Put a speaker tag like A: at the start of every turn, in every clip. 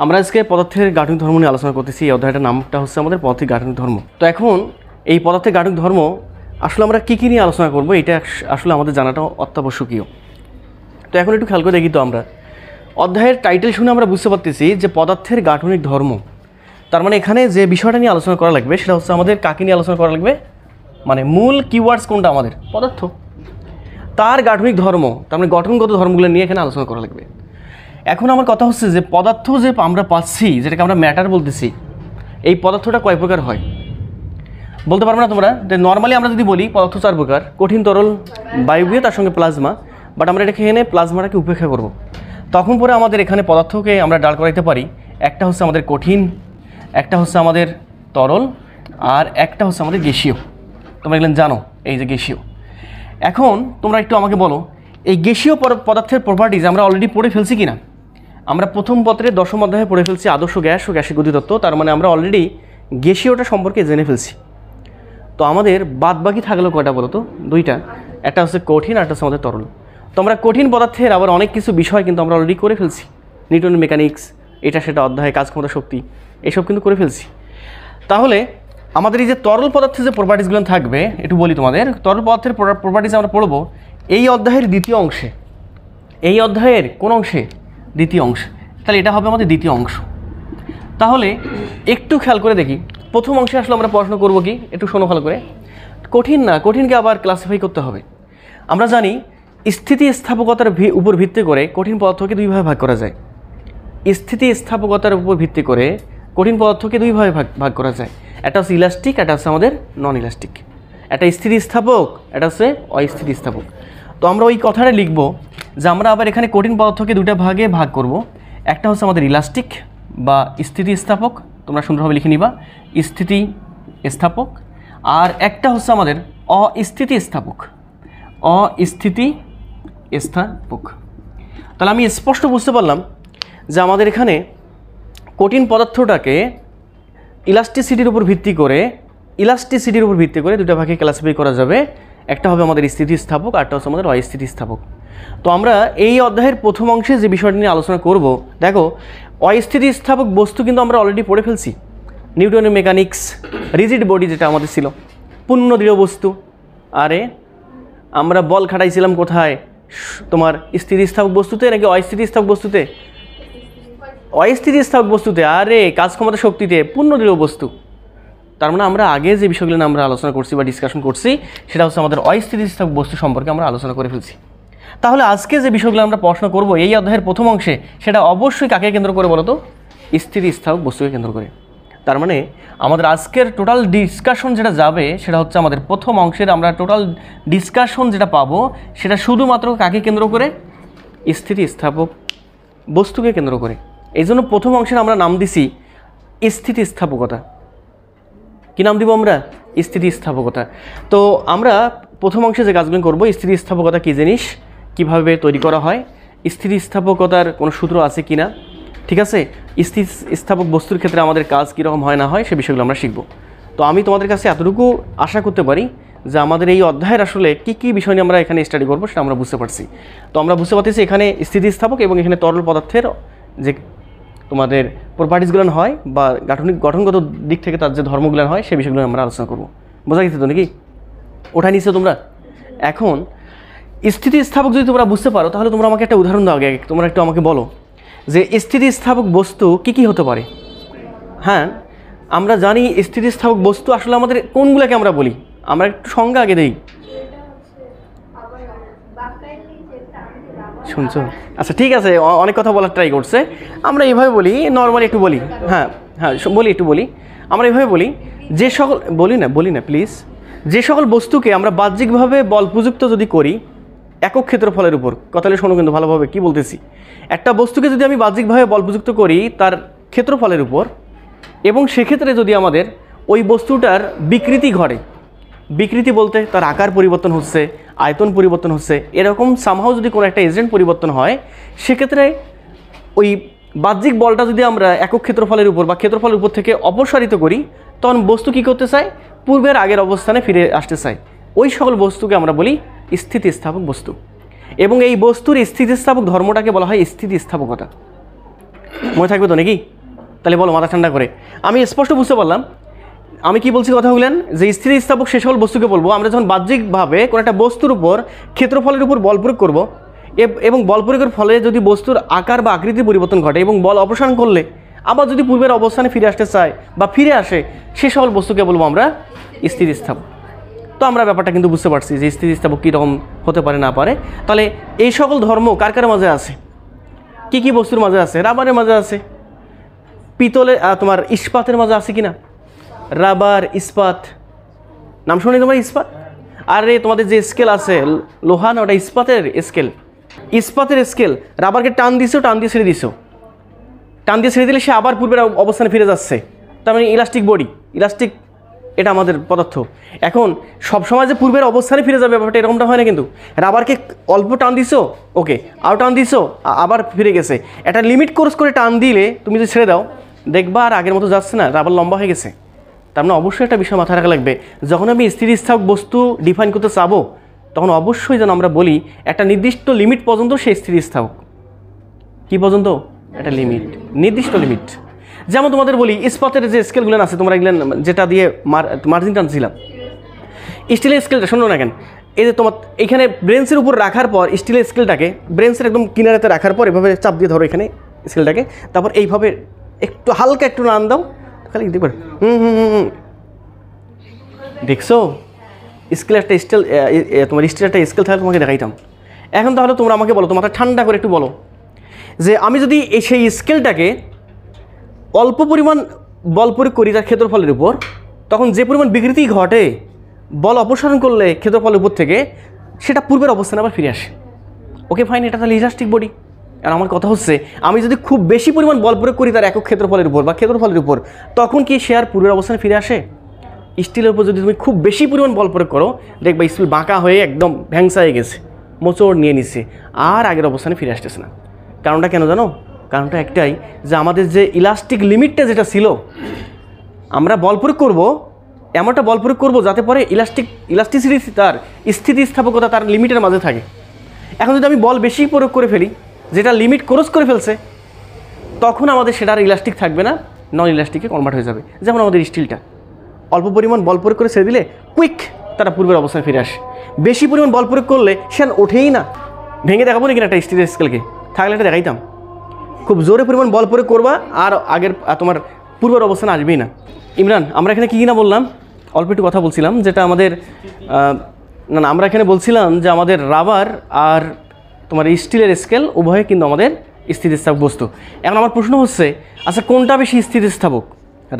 A: আমরা আজকে পদার্থের গাঠনিক ধর্ম নিয়ে আলোচনা করতেছি। এই অধ্যায়টার নামটা হচ্ছে আমাদের পদার্থের গাঠনিক ধর্ম। তো এখন এই পদার্থের গাঠনিক ধর্ম আসলে আমরা কী নিয়ে আলোচনা করব, এটা আসলে আমাদের জানাটা অত্যাবশ্যকীয়। তো এখন একটু খেয়াল করে দেখি। তো আমরা অধ্যায়ের টাইটেল শুনে আমরা বুঝতে পারতেছি যে পদার্থের গাঠনিক ধর্ম, তার মানে এখানে যে বিষয়টা নিয়ে আলোচনা করা লাগবে সেটা হচ্ছে আমাদের কাকে নিয়ে আলোচনা করা লাগবে, মানে মূল কিওয়ার্ডস কোনটা, আমাদের পদার্থ, তার গাঠনিক ধর্ম, তার মানে গঠনগত ধর্মগুলো নিয়ে এখানে আলোচনা করা লাগবে। এখন আমার কথা হচ্ছে যে পদার্থ যে আমরা পাচ্ছি, যেটাকে আমরা ম্যাটার বলতেছি, এই পদার্থটা কয় প্রকার হয় বলতে পারবে না তোমরা? যে নর্মালি আমরা যদি বলি পদার্থ 4 প্রকার: কঠিন, তরল, বায়বীয়, তার সঙ্গে প্লাজমা। বাট আমরা এটাকে এখানে প্লাজমাটাকে উপেক্ষা করব। তখন পরে আমাদের এখানে পদার্থকে আমরা দাঁড় করাইতে পারি, একটা হচ্ছে আমাদের কঠিন, একটা হচ্ছে আমাদের তরল, আর একটা হচ্ছে আমাদের গ্যাসীয়। তোমরা এগুলো জানো, এই যে গ্যাসীয়। এখন তোমরা একটু আমাকে বলো, এই গ্যাসীয় পদার্থের প্রপার্টিজ আমরা অলরেডি পড়ে ফেলছি কিনা? আমরা প্রথম পত্রে 10ম অধ্যায়ে পড়ে ফেলছি আদর্শ গ্যাস ও গ্যাসের গতিতত্ত্ব। তার মানে আমরা অলরেডি গ্যাসীয়টা সম্পর্কে জেনে ফেলছি। তো আমাদের বাদ বাকি থাকলো কয়টা বলো তো? 2টা। একটা হচ্ছে কঠিন, আর একটা হচ্ছে আমাদের তরল। তো আমরা কঠিন পদার্থের আবার অনেক কিছু বিষয় কিন্তু আমরা অলরেডি করে ফেলছি। নিউটনের মেকানিক্স, এটা সেটা অধ্যায়, কাজ ক্ষমতা, শক্তি, এসব কিন্তু করে ফেলছি। তাহলে আমাদের এই যে তরল পদার্থের যে প্রপার্টিসগুলো থাকবে একটু বলি তোমাদের। তরল পদার্থের প্রপার্টিস আমরা পড়বো এই অধ্যায়ের দ্বিতীয় অংশে। এই অধ্যায়ের কোন অংশে? দ্বিতীয় অংশে। তাহলে এটা হবে আমাদের দ্বিতীয় অংশ। তাহলে একটু খেয়াল করে দেখি, প্রথম অংশে আসলে আমরা পড়াশোনা করবো কি, একটু শোনো ভালো করে। কঠিন না, কঠিনকে আবার ক্লাসিফাই করতে হবে। আমরা জানি স্থিতিস্থাপকতার উপর ভিত্তি করে কঠিন পদার্থকে 2 ভাগে ভাগ করা যায়। স্থিতিস্থাপকতার উপর ভিত্তি করে কঠিন পদার্থকে 2 ভাগে ভাগ করা যায়। একটা হচ্ছে ইলাস্টিক, একটা হচ্ছে আমাদের নন ইলাস্টিক। একটা স্থিতিস্থাপক, এটা হচ্ছে অস্থিতিস্থাপক। তো আমরা ওই কথাটা লিখব যে আমরা আবার এখানে কঠিন পদার্থকে 2টা ভাগে ভাগ করব। একটা হচ্ছে আমাদের ইলাস্টিক বা স্থিতিস্থাপক, তোমরা সুন্দরভাবে লিখে নিবা, স্থিতিস্থাপক। আর একটা হচ্ছে আমাদের অস্থিতিস্থাপক, অস্থিতিস্থাপক। তাহলে আমি স্পষ্ট বুঝতে পারলাম যে আমাদের এখানে কঠিন পদার্থটাকে ইলাস্টিসিটির উপর ভিত্তি করে 2টা ভাগে ক্লাসিফাই করা যাবে। একটা হবে আমাদের স্থিতিস্থাপক, আরটা হচ্ছে আমাদের অস্থিতিস্থাপক। তো আমরা এই অধ্যায়ের প্রথম অংশে যে বিষয়টি নিয়ে আলোচনা করব, দেখো অস্থিতিস্থাপক বস্তু কিন্তু আমরা অলরেডি পড়ে ফেলছি। নিউটনের মেকানিক্স, রিজিড বডি যেটা আমাদের ছিল, পূর্ণ দৃঢ় বস্তু। আরে আমরা বল খাটাইছিলাম কোথায়? তোমার স্থিতিস্থাপক বস্তুতে নাকি অস্থিতিস্থাপক বস্তুতে? অস্থিতিস্থাপক বস্তুতে। আরে কাজ ক্ষমতা শক্তিতে, পূর্ণ দৃঢ় বস্তু। তার মানে আমরা আগে যে বিষয়গুলো আমরা আলোচনা করছি বা ডিসকাশন করছি সেটা হচ্ছে আমাদের অস্থিতিস্থাপক বস্তু সম্পর্কে আমরা আলোচনা করে ফেলছি। তাহলে আজকে যে বিষয়গুলো আমরা পড়াশোনা করব এই অধ্যায়ের প্রথম অংশে, সেটা অবশ্যই কাকে কেন্দ্র করে বলো তো? স্থিতিস্থাপক বস্তুকে কেন্দ্র করে। তার মানে আমাদের আজকের টোটাল ডিসকাশন যেটা যাবে সেটা হচ্ছে আমাদের প্রথম অংশের আমরা টোটাল ডিসকাশন যেটা পাবো সেটা শুধুমাত্র কাকে কেন্দ্র করে? স্থিতিস্থাপক বস্তুকে কেন্দ্র করে। এই জন্য প্রথম অংশের আমরা নাম দিছি স্থিতিস্থাপকতা। কি নাম দিব আমরা? স্থিতিস্থাপকতা। তো আমরা প্রথম অংশে যে কাজগুলো করব, স্থিতিস্থাপকতা কী জিনিস, কিভাবে তৈরি করা হয়, স্থিতিস্থাপকতার কোনো সূত্র আছে কি না, ঠিক আছে, স্থিতিস্থাপক বস্তুর ক্ষেত্রে আমাদের কাজ কীরকম হয় না হয় সে বিষয়গুলো আমরা শিখব। তো আমি তোমাদের কাছে এতটুকু আশা করতে পারি যে আমাদের এই অধ্যায়ের আসলে কী বিষয় নিয়ে আমরা এখানে স্টাডি করবো সেটা আমরা বুঝতে পারছি। তো আমরা বুঝতে পারতেছি এখানে স্থিতিস্থাপক এবং এখানে তরল পদার্থের যে তোমাদের প্রপার্টিসগুলো হয় বা গঠনগত দিক থেকে তার যে ধর্মগুলো হয় সে বিষয়গুলো আমরা আলোচনা করব। বোঝা গেছে তো নাকি? ওঠাই নিচ্ছ তোমরা? এখন স্থিতিস্থাপক যদি তোমরা বুঝতে পারো তাহলে তোমরা আমাকে একটা উদাহরণ দাও আগে। তোমরা একটু আমাকে বলো যে স্থিতিস্থাপক বস্তু কী হতে পারে। হ্যাঁ, আমরা জানি স্থিতিস্থাপক বস্তু আসলে আমাদের কোনগুলোকে আমরা বলি, আমরা একটু সংজ্ঞা আগে দিই। শুনছো? আচ্ছা ঠিক আছে, অনেক কথা বলার ট্রাই করছে। আমরা এভাবে বলি, নর্মালি একটু বলি। হ্যাঁ হ্যাঁ বলি। আমরা এভাবে বলি, যে সকল বলি না প্লিজ, যে সকল বস্তুকে আমরা বাহ্যিকভাবে বল প্রযুক্ত যদি করি একক ক্ষেত্রফলের উপর, কথাটা শোনো কিন্তু ভালোভাবে কি বলতেছি। একটা বস্তুকে যদি আমি বাহ্যিকভাবে বল প্রযুক্ত করি তার ক্ষেত্রফলের উপর, এবং সেক্ষেত্রে যদি আমাদের ওই বস্তুটার বিকৃতি ঘটে, বিকৃতি বলতে তার আকার পরিবর্তন হচ্ছে, আয়তন পরিবর্তন হচ্ছে, এরকম সামহাও যদি কোনো একটা এজেন্ট পরিবর্তন হয়, সেক্ষেত্রে ওই বাহ্যিক বলটা যদি আমরা একক ক্ষেত্রফলের উপর বা ক্ষেত্রফলের উপর থেকে অপসারিত করি, তখন বস্তু কী করতে চায়? পূর্বের আগের অবস্থানে ফিরে আসতে চায়। ওই সকল বস্তুকে আমরা বলি স্থিতিস্থাপক বস্তু। এবং এই বস্তুর স্থিতিস্থাপক ধর্মটাকে বলা হয় স্থিতিস্থাপকতা। মনে থাকবে তো নাকি? তাহলে বলো মাথা ঠান্ডা করে। আমি স্পষ্ট বুঝতে পারলাম আমি কি বলছি কথা বললেন, যে স্থিতিস্থাপক সে সকল বস্তুকে বলবো আমরা যখন বাহ্যিকভাবে কোনো একটা বস্তুর উপর ক্ষেত্রফলের উপর বল প্রয়োগ করবো এবং বল প্রয়োগের ফলে যদি বস্তুর আকার বা আকৃতির পরিবর্তন ঘটে এবং বল অপসারণ করলে আবার যদি পূর্বের অবস্থানে ফিরে আসতে চায় বা ফিরে আসে, সে সকল বস্তুকে বলবো আমরা স্থিতিস্থাপক। তো আমরা ব্যাপারটা কিন্তু বুঝতে পারছি যে স্থিতিস্থাপক কীরকম হতে পারে না পারে। তাহলে এই সকল ধর্ম কার কার মাঝে আছে, কি কি বস্তুর মাঝে আছে? রাবারের মাঝে আছে, পিতলে তোমার ইস্পাতের মাঝে আছে কি না? রাবার, ইস্পাত, নাম শুনি তোমার ইস্পাত? আরে তোমাদের যে স্কেল আছে লোহা না, ওটা ইস্পাতের স্কেল। ইস্পাতের স্কেল রাবারকে টান দিছো, টান দিয়ে ছেড়ে দিছো, টান দিয়ে ছেড়ে দিলে সে আবার পূর্বের অবস্থানে ফিরে যাচ্ছে। তার মানে ইলাস্টিক বডি, ইলাস্টিক এটা আমাদের পদার্থ। এখন সবসময় যে পূর্বের অবস্থানে ফিরে যাবে ব্যাপারটা এরকমটা হয় না কিন্তু। রাবারকে অল্প টান দিছো, ওকে, আরও টান দিছো, আবার ফিরে গেছে। একটা লিমিট কোর্স করে টান দিলে তুমি যদি ছেড়ে দাও দেখবা আর আগের মতো যাচ্ছে না, রাবার লম্বা হয়ে গেছে। তার মানে অবশ্যই একটা বিষয় মাথায় রাখা লাগবে, যখন আমি স্থিতিস্থাপক বস্তু ডিফাইন করতে চাবো তখন অবশ্যই যেন আমরা বলি একটা নির্দিষ্ট লিমিট পর্যন্ত সে স্থিতিস্থাপক। কী পর্যন্ত? একটা লিমিট, নির্দিষ্ট লিমিট। যেমন তোমাদের বলি ইস্পাতের যে স্কেলগুলো আছে তোমরা এগুলো যেটা দিয়ে মার্জিন টানছিলাম, স্টিলের স্কেলটা শোনো না কেন, এই যে তোমার এখানে ব্রেঞ্চের উপর রাখার পর স্টিলের স্কেলটাকে ব্রেঞ্চের একদম কিনারাতে রাখার পর এভাবে চাপ দিয়ে ধরো এখানে স্কেলটাকে, তারপর এইভাবে একটু হালকা একটু টান দাও, খালি দেখবে দেখছো স্কেল একটা স্কেল, তোমার স্টিল একটা স্কেল থাকে তোমাকে দেখাইতাম। এখন তাহলে তোমরা আমাকে বলো, তোমার ঠান্ডা করে একটু বলো যে আমি যদি সেই স্কেলটাকে অল্প পরিমাণ বল প্রয়োগ করি তার ক্ষেত্রফলের উপর, তখন যে পরিমাণ বিকৃতি ঘটে বল অপসারণ করলে ক্ষেত্রফলের উপর থেকে সেটা পূর্বের অবস্থানে আবার ফিরে আসে। ওকে ফাইন, এটা তাহলে ইলাস্টিক বডি। আর আমার কথা হচ্ছে আমি যদি খুব বেশি পরিমাণ বল প্রয়োগ করি তার একক ক্ষেত্রফলের উপর বা ক্ষেত্রফলের উপর, তখন কি সে আর পূর্বের অবস্থানে ফিরে আসে? স্টিলের উপর যদি তুমি খুব বেশি পরিমাণ বল প্রয়োগ করো দেখবা স্টিল বাঁকা হয়ে একদম ভ্যাংসা হয়ে গেছে, মোচড় নিয়ে নিচ্ছে, আর আগের অবস্থানে ফিরে আসতেছে না। কারণটা কেন জানো? কারণটা একটাই, যে আমাদের যে ইলাস্টিক লিমিটটা যেটা ছিল, আমরা বল প্রয়োগ করবো, এমনটা বল প্রয়োগ করবো যাতে পরে ইলাস্টিসিটি তার স্থিতিস্থাপকতা তার লিমিটের মাঝে থাকে। এখন যদি আমি বল বেশি প্রয়োগ করে ফেলি যেটা লিমিট ক্রস করে ফেলছে, তখন আমাদের সেটা আর ইলাস্টিক থাকবে না, নন ইলাস্টিকে কনভার্ট হয়ে যাবে। যেমন আমাদের স্টিলটা অল্প পরিমাণ বল প্রয়োগ করে ছেড়ে দিলে কুইক তারা পূর্বের অবস্থায় ফিরে আসে, বেশি পরিমাণ বল প্রয়োগ করলে সে ওঠেই না। ভেঙে দেখাবো নাকি একটা স্টিলের স্কেলকে? থাকলে এটা দেখাইতাম। খুব জোরে পরিমাণ বল প্রয়োগ করবা আর আগের তোমার পূর্বের অবস্থানে আসবেই না। ইমরান, আমরা এখানে কী না বললাম? অল্প একটু কথা বলছিলাম যেটা আমাদের না আমরা এখানে বলছিলাম যে আমাদের রাবার আর তোমার স্টিলের স্কেল উভয়ে কিন্তু আমাদের স্থিতিস্থাপক বস্তু। এখন আমার প্রশ্ন হচ্ছে, আচ্ছা কোনটা বেশি স্থিতিস্থাপক,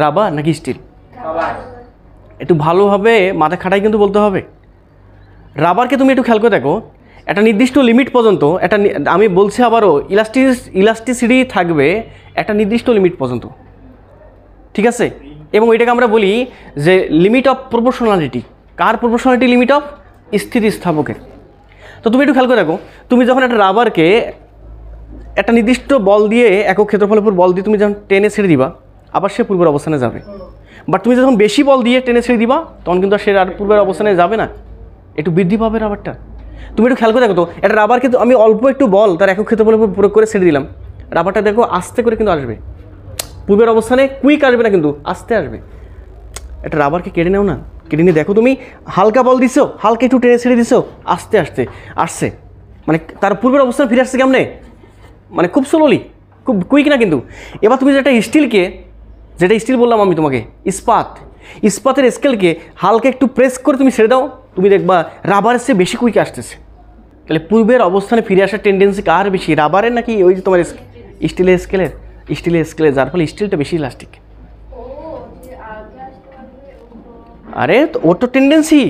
A: রাবার নাকি স্টিল? একটু ভালোভাবে মাথা খাটাই কিন্তু বলতে হবে। রাবারকে তুমি একটু খেয়াল করে দেখো, একটা নির্দিষ্ট লিমিট পর্যন্ত, আমি বলছি আবারও, ইলাস্টিসিটি থাকবে একটা নির্দিষ্ট লিমিট পর্যন্ত, ঠিক আছে? এবং এটাকে আমরা বলি যে লিমিট অফ প্রপোর্শনালিটি। কার প্রপোর্শনালিটি? লিমিট অফ স্থিতিস্থাপকের। তো তুমি একটু খেয়াল করে দেখো, তুমি যখন একটা রাবারকে একটা নির্দিষ্ট বল দিয়ে একক ক্ষেত্রফলের উপর বল দিয়ে তুমি যখন টেনে ছেড়ে দিবা, আবার সে পূর্বের অবস্থানে যাবে। বাট তুমি যখন বেশি বল দিয়ে টেনে ছেড়ে দিবা তখন কিন্তু সে আর পূর্বের অবস্থানে যাবে না, একটু বৃদ্ধি পাবে রাবারটা। তুমি একটু খেয়াল করে দেখো তো, একটা রাবারকে আমি অল্প একটু বল তার একক ক্ষেত্রফলের উপর প্রয়োগ করে ছেড়ে দিলাম, রাবারটা দেখো আস্তে করে কিন্তু আসবে, পূর্বের অবস্থানে কুইক আসবে না, কিন্তু আস্তে আসবে। একটা রাবারকে কেটে নাও না, কেটে নিয়ে দেখো তুমি হালকা বল দিছো, হালকা একটু টেনে ছেড়ে দিছো, আস্তে আস্তে আসছে, মানে তার পূর্বের অবস্থানে ফিরে আসছে কেমনে? মানে খুব স্লোলি, খুব কুইক না কিন্তু। এবার তুমি যেটা স্টিলকে, যেটা স্টিল বললাম আমি তোমাকে, ইস্পাতের স্কেলকে হালকা একটু প্রেস করে তুমি ছেড়ে দাও, তুমি দেখবা রাবারের চেয়ে বেশি কুইক আসতেছে। তাহলে পূর্বের অবস্থানে ফিরে আসার টেন্ডেন্সি কার বেশি, রাবারের নাকি ওই যে তোমার স্টিলের স্কেলের? যার ফলে স্টিলটা বেশি ইলাস্টিক। আরে ওর তো টেন্ডেন্সি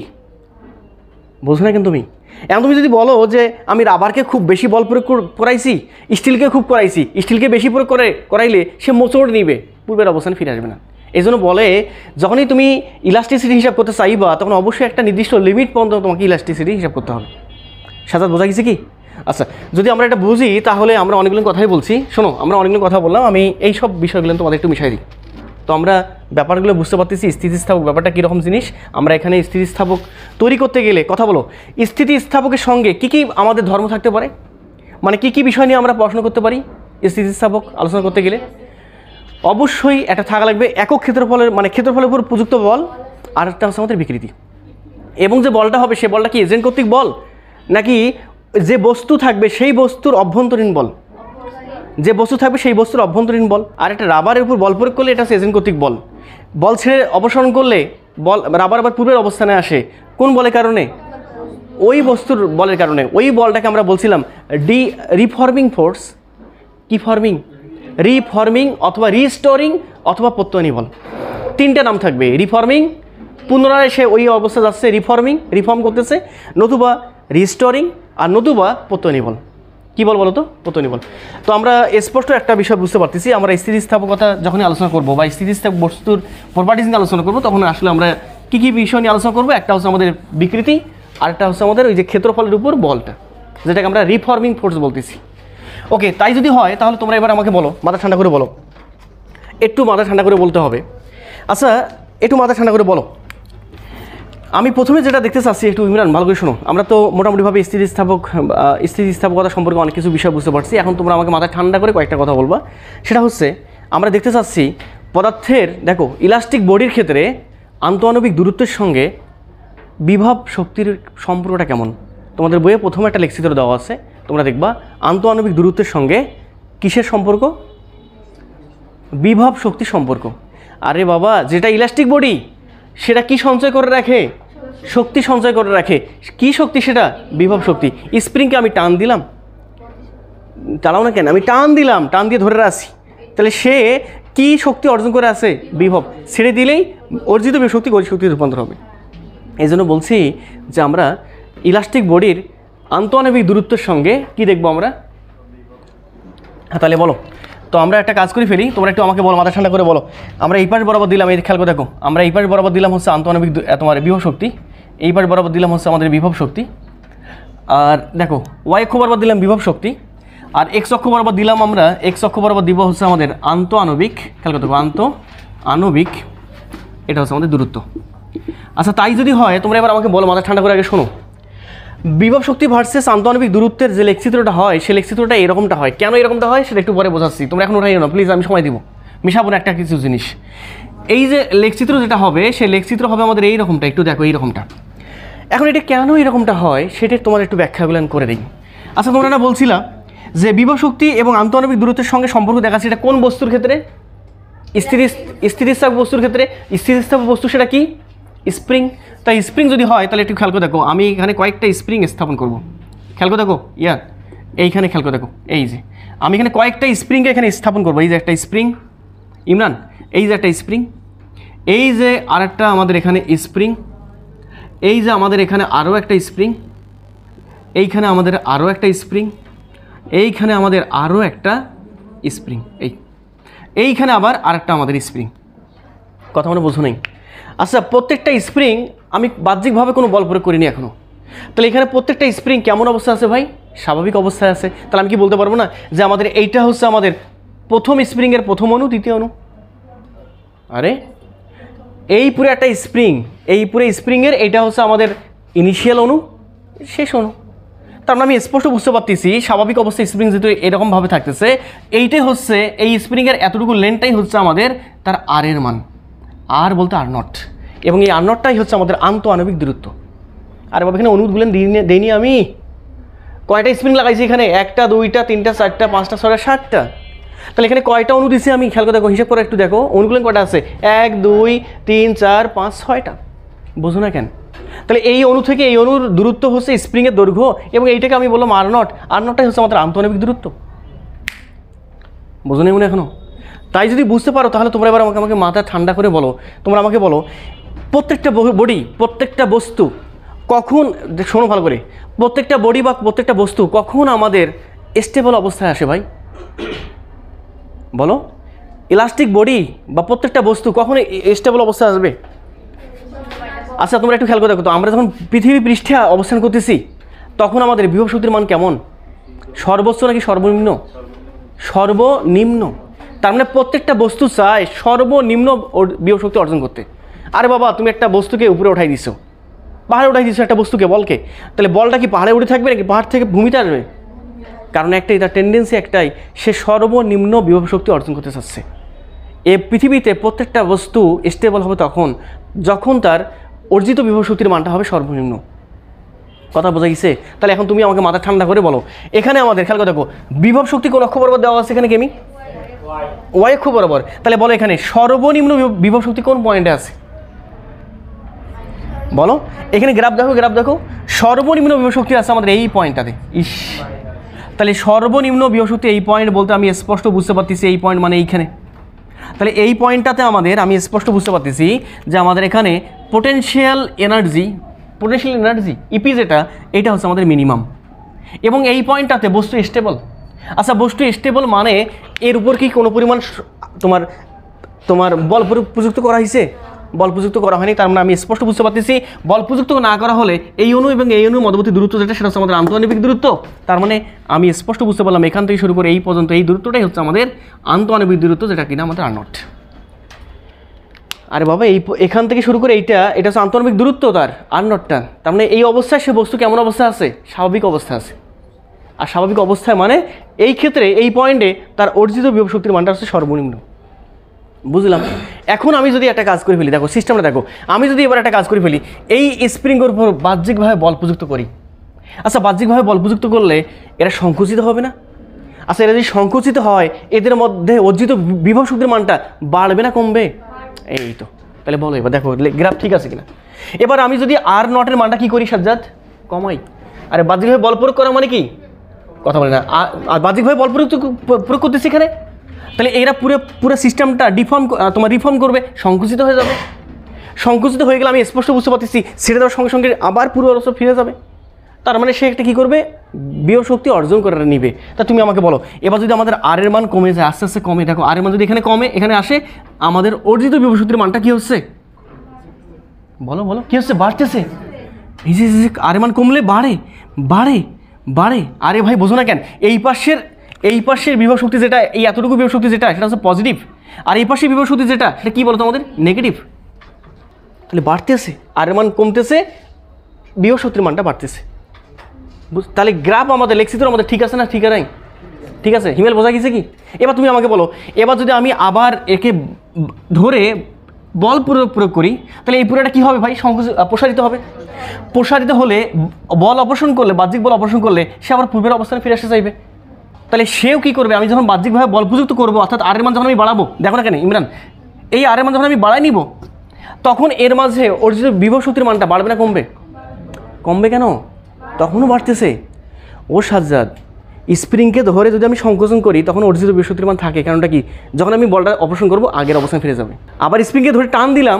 A: বোঝো না কিন্তু তুমি। এখন তুমি যদি বলো যে আমি রাবারকে খুব বেশি বল প্রয়োগ করাইছি, স্টিলকে খুব করাইছি, স্টিলকে বেশি প্রয়োগ করাইলে সে মোচড় নিবে, পূর্বের অবস্থানে ফিরে আসবে না। এই জন্য বলে যখনই তুমি ইলাস্টিসিটি হিসাব করতে চাইবা তখন অবশ্যই একটা নির্দিষ্ট লিমিট পর্যন্ত তোমাকে ইলাস্টিসিটি হিসাব করতে হবে। সাথে বোঝা গেছে কি? আচ্ছা, যদি আমরা এটা বুঝি তাহলে আমরা অনেকগুলো কথাই বলছি। শোনো, আমরা অনেকগুলো কথা বললাম, আমি এই সব বিষয়গুলো তোমাদের একটু মিশাই দিই। তো আমরা ব্যাপারগুলো বুঝতে পারতেছি স্থিতিস্থাপক ব্যাপারটা কীরকম জিনিস। আমরা এখানে স্থিতিস্থাপক তৈরি করতে গেলে কথা বলো, স্থিতিস্থাপকের সঙ্গে কী কী আমাদের ধর্ম থাকতে পারে, মানে কী কী বিষয় নিয়ে আমরা পড়াশোনা করতে পারি? স্থিতিস্থাপক আলোচনা করতে গেলে অবশ্যই একটা থাকা লাগবে একক ক্ষেত্রফলের মানে ক্ষেত্রফলের উপর প্রযুক্ত বল, আর একটা হচ্ছে আমাদের বিকৃতি। এবং যে বলটা হবে সে বলটা কি এজেন্ট কর্তৃক বল নাকি যে বস্তু থাকবে সেই বস্তুর অভ্যন্তরীণ বল, যে বস্তু থাকবে সেই বস্তুর অভ্যন্তরীণ বল। আর একটা রাবারের উপর বল প্রয়োগ করলে এটা হচ্ছে এজেন্ট কর্তৃক বল। বল ছেড়ে অপসারণ করলে বল রাবার আবার পূর্বের অবস্থানে আসে কোন বলের কারণে? ওই বস্তুর বলের কারণে। ওই বলটাকে আমরা বলছিলাম রিফর্মিং ফোর্স। কি ফর্মিং? রিফর্মিং অথবা রিস্টোরিং অথবা প্রত্যয়নী বল। তিনটা নাম থাকবে, রিফর্মিং পুনরায় সে ওই অবস্থা যাচ্ছে, রিফর্ম করতেছে, নতুবা রিস্টোরিং আর নতুবা প্রত্যয়নী বল। কী বল বলো তো? প্রত্যয়নী বল। তো আমরা স্পষ্ট একটা বিষয় বুঝতে পারতেছি, আমরা স্থিতিস্থাপকতা যখনই আলোচনা করবো বা স্থিতিস্থাপক বস্তুর প্রপার্টিজ নিয়ে আলোচনা করবো তখন আসলে আমরা কী কী বিষয় নিয়ে আলোচনা করবো। একটা হচ্ছে আমাদের বিকৃতি, আরেকটা হচ্ছে আমাদের ওই যে ক্ষেত্রফলের উপর বলটা, যেটাকে আমরা রিফর্মিং ফোর্স বলতেছি। ওকে, তাই যদি হয় তাহলে তোমরা এবার আমাকে বলো, মাথা ঠান্ডা করে বলো, একটু মাথা ঠান্ডা করে বলতে হবে। আচ্ছা একটু মাথা ঠান্ডা করে বলো, আমি প্রথমে যেটা দেখতে চাচ্ছি একটু ইমরান ভালো করে শোনো। আমরা তো মোটামুটিভাবে স্থিতিস্থাপকতা সম্পর্কে অনেক কিছু বিষয় বুঝতে পারছি। এখন তোমরা আমাকে মাথা ঠান্ডা করে কয়েকটা কথা বলবা। সেটা হচ্ছে আমরা দেখতে চাচ্ছি পদার্থের, দেখো ইলাস্টিক বডির ক্ষেত্রে আন্তঃআণবিক দূরত্বের সঙ্গে বিভব শক্তির সম্পর্কটা কেমন। তোমাদের বইয়ে প্রথমে একটা লেখচিত্র দেওয়া আছে, তোমরা দেখবা আন্তঃআণবিক দূরত্বের সঙ্গে কিসের সম্পর্ক? বিভব শক্তির সম্পর্ক। আরে বাবা, যেটা ইলাস্টিক বডি সেটা কি সঞ্চয় করে রাখে? শক্তি সঞ্চয় করে রাখে। কি শক্তি সেটা? বিভব শক্তি। স্প্রিংকে আমি টান দিলাম, চালাও না কেন, আমি টান দিলাম, টান দিয়ে ধরে রাখছি, তাহলে সে কি শক্তি অর্জন করে আছে? বিভব। ছেড়ে দিলেই অর্জিত শক্তি গতি শক্তিতে রূপান্তর হবে। এই জন্য বলছি যে আমরা ইলাস্টিক বডির আন্তঃআণবিক দূরত্বের সঙ্গে কি দেখবো আমরা। তাহলে বলো, তো আমরা একটা কাজ করে ফেলি, তোমরা একটু আমাকে বলো, মাথা ঠান্ডা করে বলো। আমরা এই পাশ বরাবর দিলাম, এই খেয়াল করে দেখো, আমরা এই পাশ বরাবর দিলাম হচ্ছে আন্তঃআণবিক তোমার বিভব শক্তি, এই পাশ বরাবর দিলাম হচ্ছে আমাদের বিভব শক্তি, আর দেখো ওয়াই অক্ষ বরাবর দিলাম বিভব শক্তি, আর এক্স অক্ষ বরাবর দিলাম আমরা, এক্স অক্ষ বরাবর দিব হচ্ছে আমাদের আন্তঃআণবিক, খেয়াল করে দেখো আন্তঃআণবিক, এটা হচ্ছে আমাদের দূরত্ব। আচ্ছা তাই যদি হয় তোমরা এবার আমাকে বলো, মাথা ঠান্ডা করে আগে শোনো, বিভব শক্তি ভার্সেস আন্তঃআণবিক দূরত্বের যে লেখচিত্রটা হয় সেই লেখচিত্রটা এরকমটা হয়। কেন এরকমটা হয় সেটা একটু পরে বোঝাচ্ছি, তোমরা এখন ওঠাই না প্লিজ, আমি সময় দিব, মিশাবো না একটা কিছু জিনিস। এই যে লেখচিত্র যেটা হবে সেই লেখচিত্র হবে আমাদের এইরকমটা, একটু দেখো এইরকমটা। এখন এটা কেন এরকমটা হয় সেটা তোমার একটু ব্যাখ্যাগুলো করে দিই। আচ্ছা তোমরা না বলছিলা যে বিভব শক্তি এবং আন্তঃআণবিক দূরত্বের সঙ্গে সম্পর্ক দেখাচ্ছে, এটা কোন বস্তুর ক্ষেত্রে? স্থিতিস্থাপক বস্তুর ক্ষেত্রে। স্থিতিস্থাপক বস্তু সেটা কি? স্প্রিং। তাই স্প্রিং যদি হয় তাহলে একটু খেয়াল করে দেখো, আমি এখানে কয়েকটা স্প্রিং স্থাপন করব, খেয়াল করে দেখো এইখানে খেয়াল করে দেখো, এই যে আমি এখানে কয়েকটা স্প্রিংকে এখানে স্থাপন করবো। এই যে একটা স্প্রিং ইমরান, এই যে একটা স্প্রিং, এই যে আরেকটা আমাদের এখানে স্প্রিং, এই যে আমাদের এখানে আরও একটা স্প্রিং, এইখানে আমাদের আরও একটা স্প্রিং, এইখানে আমাদের আরও একটা স্প্রিং, এইখানে আবার আরেকটা আমাদের স্প্রিং। কথা মনে বোঝো নেই? আচ্ছা প্রত্যেকটা স্প্রিং আমি বাহ্যিকভাবে কোনো বল প্রয়োগ করিনি এখনও, তাহলে এখানে প্রত্যেকটা স্প্রিং কেমন অবস্থা আছে ভাই? স্বাভাবিক অবস্থায় আছে। তাহলে আমি কি বলতে পারবো না যে আমাদের এইটা হচ্ছে আমাদের প্রথম স্প্রিংয়ের প্রথম অণু, দ্বিতীয় অণু? আরে এই পুরো একটা স্প্রিং, এই পুরো স্প্রিংয়ের এইটা হচ্ছে আমাদের ইনিশিয়াল অণু, শেষ অণু। তার মানে আমি স্পষ্ট বুঝতে পারতেছি স্বাভাবিক অবস্থায় স্প্রিং যেহেতু এরকমভাবে থাকতেছে, এইটাই হচ্ছে এই স্প্রিংয়ের এতটুকু লেন্থটাই হচ্ছে আমাদের তার আর এর মান, আর বলতে আর নট, এবং এই আর নটটাই হচ্ছে আমাদের আন্তঃআণবিক দূরত্ব। আর বাবা এখানে অনুরোধ বলেন দিইনি আমি, কয়টা স্প্রিং লাগাইছি এখানে? 1টা 2টা 3টা 4টা 5টা 6টা 7টা। তাহলে এখানে কয়টা অণু দিছি আমি? খেয়াল করে দেখো, হিসাব করে একটু দেখো অনুগুলো কয়টা আছে? 1 2 3 4 5 6টা। বোঝো না কেন? তাহলে এই অণু থেকে এই অণুর দূরত্ব হচ্ছে স্প্রিংয়ের দৈর্ঘ্য, এবং এইটাকে আমি বললাম আর নট, আর নটটাই হচ্ছে আমাদের আন্তঃআণবিক দূরত্ব। বোঝো না মনে এখনো? তাই যদি বুঝতে পারো তাহলে তোমরা এবার আমাকে মাথা ঠান্ডা করে বলো, তোমরা আমাকে বলো প্রত্যেকটা বডি, প্রত্যেকটা বস্তু কখন, শোনো ভালো করে, প্রত্যেকটা বডি বা প্রত্যেকটা বস্তু কখন আমাদের স্টেবল অবস্থায় আসে ভাই? বলো, ইলাস্টিক বডি বা প্রত্যেকটা বস্তু কখন স্টেবল অবস্থায় আসবে? আচ্ছা তোমরা একটু খেয়াল করে দেখো তো, আমরা যখন পৃথিবী পৃষ্ঠে অবস্থান করতেছি তখন আমাদের বিভব শক্তির মান কেমন? সর্বোচ্চ নাকি সর্বনিম্ন? সর্বনিম্ন। তার মানে প্রত্যেকটা বস্তু চায় সর্বনিম্ন বিভব শক্তি অর্জন করতে। আরে বাবা তুমি একটা বস্তুকে উপরে উঠাই দিছো, পাহাড়ে উঠাই দিছো একটা বস্তুকে, বলকে, তাহলে বলটা কি পাহাড়ে উঠে থাকবে নাকি পাহাড় থেকে ভূমিতে আসবে? কারণ একটাই, তার টেন্ডেন্সি একটাই, সে সর্বনিম্ন বিভব শক্তি অর্জন করতে চাচ্ছে। এই পৃথিবীতে প্রত্যেকটা বস্তু স্টেবল হবে তখন যখন তার অর্জিত বিভব শক্তির মানটা হবে সর্বনিম্ন। কথা বোঝা গেছে? তাহলে এখন তুমি আমাকে মাথা ঠান্ডা করে বলো, এখানে আমাদের খেয়াল করে দেখো বিভব শক্তি কোন অক্ষ বরাবর দেওয়া আছে? এখানে কেমি ওয়াই অক্ষ বরাবর। তাহলে বলো এখানে সর্বনিম্ন বিভব শক্তি কোন পয়েন্টে আছে বলো? এখানে গ্রাফ দেখো সর্বনিম্ন বিভব শক্তি আছে আমাদের এই পয়েন্টটাতে। ইস, তাহলে সর্বনিম্ন বিভব শক্তি এই পয়েন্ট বলতে আমি স্পষ্ট বুঝতে পারতেছি এই পয়েন্ট মানে এইখানে। তাহলে এই পয়েন্টটাতে আমাদের আমি স্পষ্ট বুঝতে পারতেছি যে আমাদের এখানে পোটেনশিয়াল এনার্জি ইপি যেটা, এটা হচ্ছে আমাদের মিনিমাম, এবং এই পয়েন্টটাতে বস্তু স্টেবল। আচ্ছা, বস্তু স্টেবল মানে এর উপর কি কোনো পরিমাণ তোমার বল প্রযুক্ত করা হয়েছে? বল প্রযুক্ত করা হয়নি। তার মানে আমি স্পষ্ট বুঝতে পারতেছি বল প্রযুক্ত না করা হলে এই অণু এবং এই অণুর মধ্যবর্তী দূরত্ব যেটা, সেটা হচ্ছে আমাদের আন্তঃআণবিক দূরত্ব। তার মানে আমি স্পষ্ট বুঝতে পারলাম এখান থেকে শুরু করে এই পর্যন্ত এই দূরত্বটাই হচ্ছে আমাদের আন্তঃআণবিক দূরত্ব, যেটা কিনা আমাদের R0। আরে বাবা, এখান থেকে শুরু করে এটা হচ্ছে আন্তঃআণবিক দূরত্ব তার R0টা। তার মানে এই অবস্থায় সে বস্তু কেমন অবস্থায় আছে? স্বাভাবিক অবস্থায় আছে। আর স্বাভাবিক অবস্থায় মানে এই ক্ষেত্রে এই পয়েন্টে তার অর্জিত বিভব শক্তির মানটা হচ্ছে সর্বনিম্ন। বুঝলাম? এখন আমি যদি একটা কাজ করে ফেলি, দেখো সিস্টেমটা দেখো, আমি যদি এবার একটা কাজ করে ফেলি, এই স্প্রিংয়ের উপর বাহ্যিকভাবে বল প্রযুক্ত করি। আচ্ছা, বাহ্যিকভাবে বল প্রযুক্ত করলে এরা সংকুচিত হবে না? আচ্ছা, এরা যদি সংকুচিত হয় এদের মধ্যে অর্জিত বিভব শক্তির মানটা বাড়বে না কমবে? এই তো। তাহলে বলো এবার দেখো গ্রাফ ঠিক আছে কিনা। এবার আমি যদি R0 এর মানটা কী করি সাজ্জাদ? কমাই। আরে বাহ্যিকভাবে বল প্রয়োগ করা মানে কি? কথা বলে না। আর বাহ্যিকভাবে বল প্রয়োগ করতেছি এখানে, তাহলে এরা পুরো সিস্টেমটা রিফর্ম করবে, সংকুচিত হয়ে যাবে। সংকুচিত হয়ে গেলে আমি স্পষ্ট বুঝতে পারতেছি সেটা দেওয়ার সঙ্গে সঙ্গে আবার পুরো অবস্থা ফিরে যাবে। তার মানে সে একটা কী করবে? বিভব শক্তি অর্জন করে নিবে। তা তুমি আমাকে বলো, এবার যদি আমাদের আর এর মান কমে যায়, আস্তে আস্তে কমে, দেখো আর এর মান যদি এখানে কমে এখানে আসে, আমাদের অর্জিত বিভব শক্তির মানটা কী হচ্ছে? বলো কী হচ্ছে? বাড়তেছে। এই যে আর এর মান কমলে বাড়ে। আরে ভাই বোঝো না কেন? এই পাশের বিভব শক্তি যেটা, এই এতটুকু বিভব শক্তি যেটা, সেটা হচ্ছে পজিটিভ। আর এই পাশের বিভব শক্তি যেটা, সেটা কী বলতো আমাদের? নেগেটিভ। তাহলে বাড়তেছে, আর এর মান কমতেছে, বিভব শক্তির মানটা বাড়তেছে। তাহলে গ্রাফ আমাদের লেখচিত্র আমাদের ঠিক আছে না? ঠিক নাই? ঠিক আছে। হিমেল বোঝা গেছে কি? এবার তুমি আমাকে বলো, এবার যদি আমি আবার একে ধরে বল প্রয়োগ করি, তাহলে এই পুরোটা কী হবে ভাই? প্রসারিত হবে। প্রসারিত হলে বল অপসারণ করলে, বাহ্যিক বল অপসারণ করলে সে আবার পূর্বের অবস্থানে ফিরে আসতে চাইবে। তাহলে সেও কী করবে? আমি যখন বাহ্যিকভাবে বল প্রযুক্ত করবো, অর্থাৎ আর এর মান যখন আমি বাড়াবো, দেখো না কেন ইমরান, এই আর এর মান যখন আমি বাড়াই নিব, তখন এর মাঝে অর্জিত বিভব শক্তির মানটা বাড়বে না কমবে? কমবে কেন? তখনও বাড়তেছে। ও সাজ্জাদ, স্প্রিংকে ধরে যদি আমি সংকোচন করি তখন অর্জিত বিভব শক্তির মান থাকে। কারণটা কি? যখন আমি বলটা অপারেশন করবো আগের অবস্থানে ফিরে যাবে। আবার স্প্রিংকে ধরে টান দিলাম,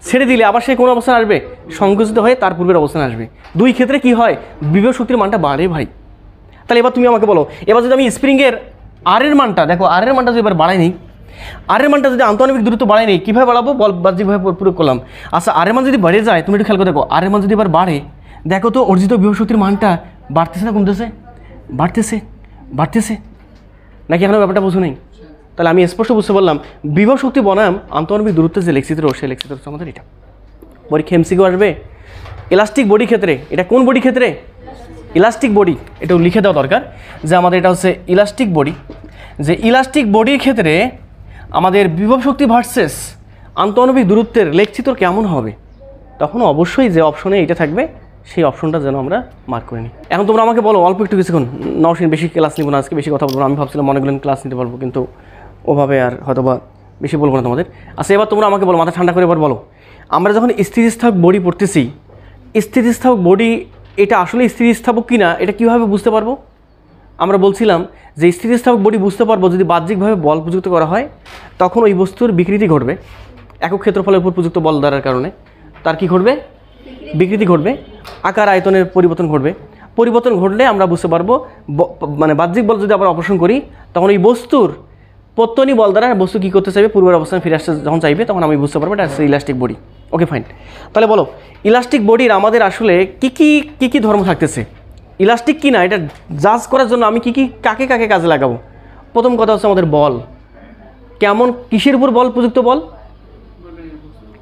A: ছেড়ে দিলে আবার সে কোন অবস্থানে আসবে? সংকুচিত হয়ে তার পূর্বের অবস্থানে আসবে। দুই ক্ষেত্রে কি হয়? বিভব শক্তির মানটা বাড়ে ভাই। তাহলে এবার তুমি আমাকে বলো, এবার যদি আমি স্প্রিংয়ের আর এর মানটা, দেখো আর এর মানটা যদি এবার বাড়াই নেই, আর এর মানটা যদি আন্তঃআণবিক দূরত্ব বাড়াই নেই, কীভাবে বাড়াবো? বল বাহ্যিকভাবে প্রয়োগ করলাম। আচ্ছা, আর এর মান যদি বেড়ে যায়, তুমি একটু খেয়াল করে দেখো, আর এর মান যদি এবার বাড়ে, দেখো তো অর্জিত বিভব শক্তির মানটা বাড়তেছে না কমতেছে? বাড়তেছে নাকি? এখনো ব্যাপারটা বুঝো নেই? তাহলে আমি স্পষ্ট বুঝতে পারলাম বিভব শক্তি বনাম আন্তঃআণবিক দূরত্বের যে লেখচিত্র, সেই লেখচিত্র হচ্ছে আমাদের এটা। পরীক্ষা এমসিকিউ আসবে ইলাস্টিক বডি ক্ষেত্রে। এটা কোন বডি ক্ষেত্রে? Elastic body. এটাও লিখে দেওয়া দরকার যে আমাদের এটা হচ্ছে ইলাস্টিক বডি। যে ইলাস্টিক বডির ক্ষেত্রে আমাদের বিভব শক্তি ভার্সেস আন্তঃআণবিক দূরত্বের লেখচিত্র কেমন হবে, তখন অবশ্যই যে অপশনে এটা থাকবে সেই অপশনটা যেন আমরা মার্ক করে নিই। এখন তোমরা আমাকে বলো, অল্প একটু কিছুক্ষণ, নওশিন বেশি ক্লাস নিব না আজকে, বেশি কথা বলবো না। আমি ভাবছিলাম অনেকগুলো ক্লাস নিতে পারবো, কিন্তু ওভাবে আর হয়তো বা বেশি বলবো না তোমাদের। আচ্ছা, এবার তোমরা আমাকে বলো, মাথা ঠান্ডা করে এবার বলো, আমরা যখন স্থিতিস্থাপক বডি পড়তেছি, স্থিতিস্থাপক বডি এটা আসলে স্থিতিস্থাপক কিনা এটা কীভাবে বুঝতে পারবো? আমরা বলছিলাম যে স্থিতিস্থাপক বডি বুঝতে পারবো যদি বাহ্যিকভাবে বল প্রযুক্ত করা হয়, তখন ওই বস্তুর বিকৃতি ঘটবে। একক ক্ষেত্রফলের উপর প্রযুক্ত বল দ্বারার কারণে তার কি ঘটবে? বিকৃতি ঘটবে, আকার আয়তনের পরিবর্তন ঘটবে। পরিবর্তন ঘটলে আমরা বুঝতে পারবো, মানে বাহ্যিক বল যদি আমরা অপসারণ করি, তখন এই বস্তুর পত্তনী বল দ্বারা বস্তু কী করতে চাইবে? পূর্বের অবস্থানে ফিরে আসতে যখন চাইবে, তখন আমি বুঝতে পারবো এটা হচ্ছে ইলাস্টিক বডি। Okay fine. তাহলে বলো, ইলাস্টিক বডির আমাদের আসলে কী ধর্ম থাকতেছে? ইলাস্টিক কি না এটা জাজ করার জন্য আমি কাকে কাজে লাগাবো? প্রথম কথা হচ্ছে আমাদের বল কেমন, কিসের উপর বল প্রযুক্ত? বল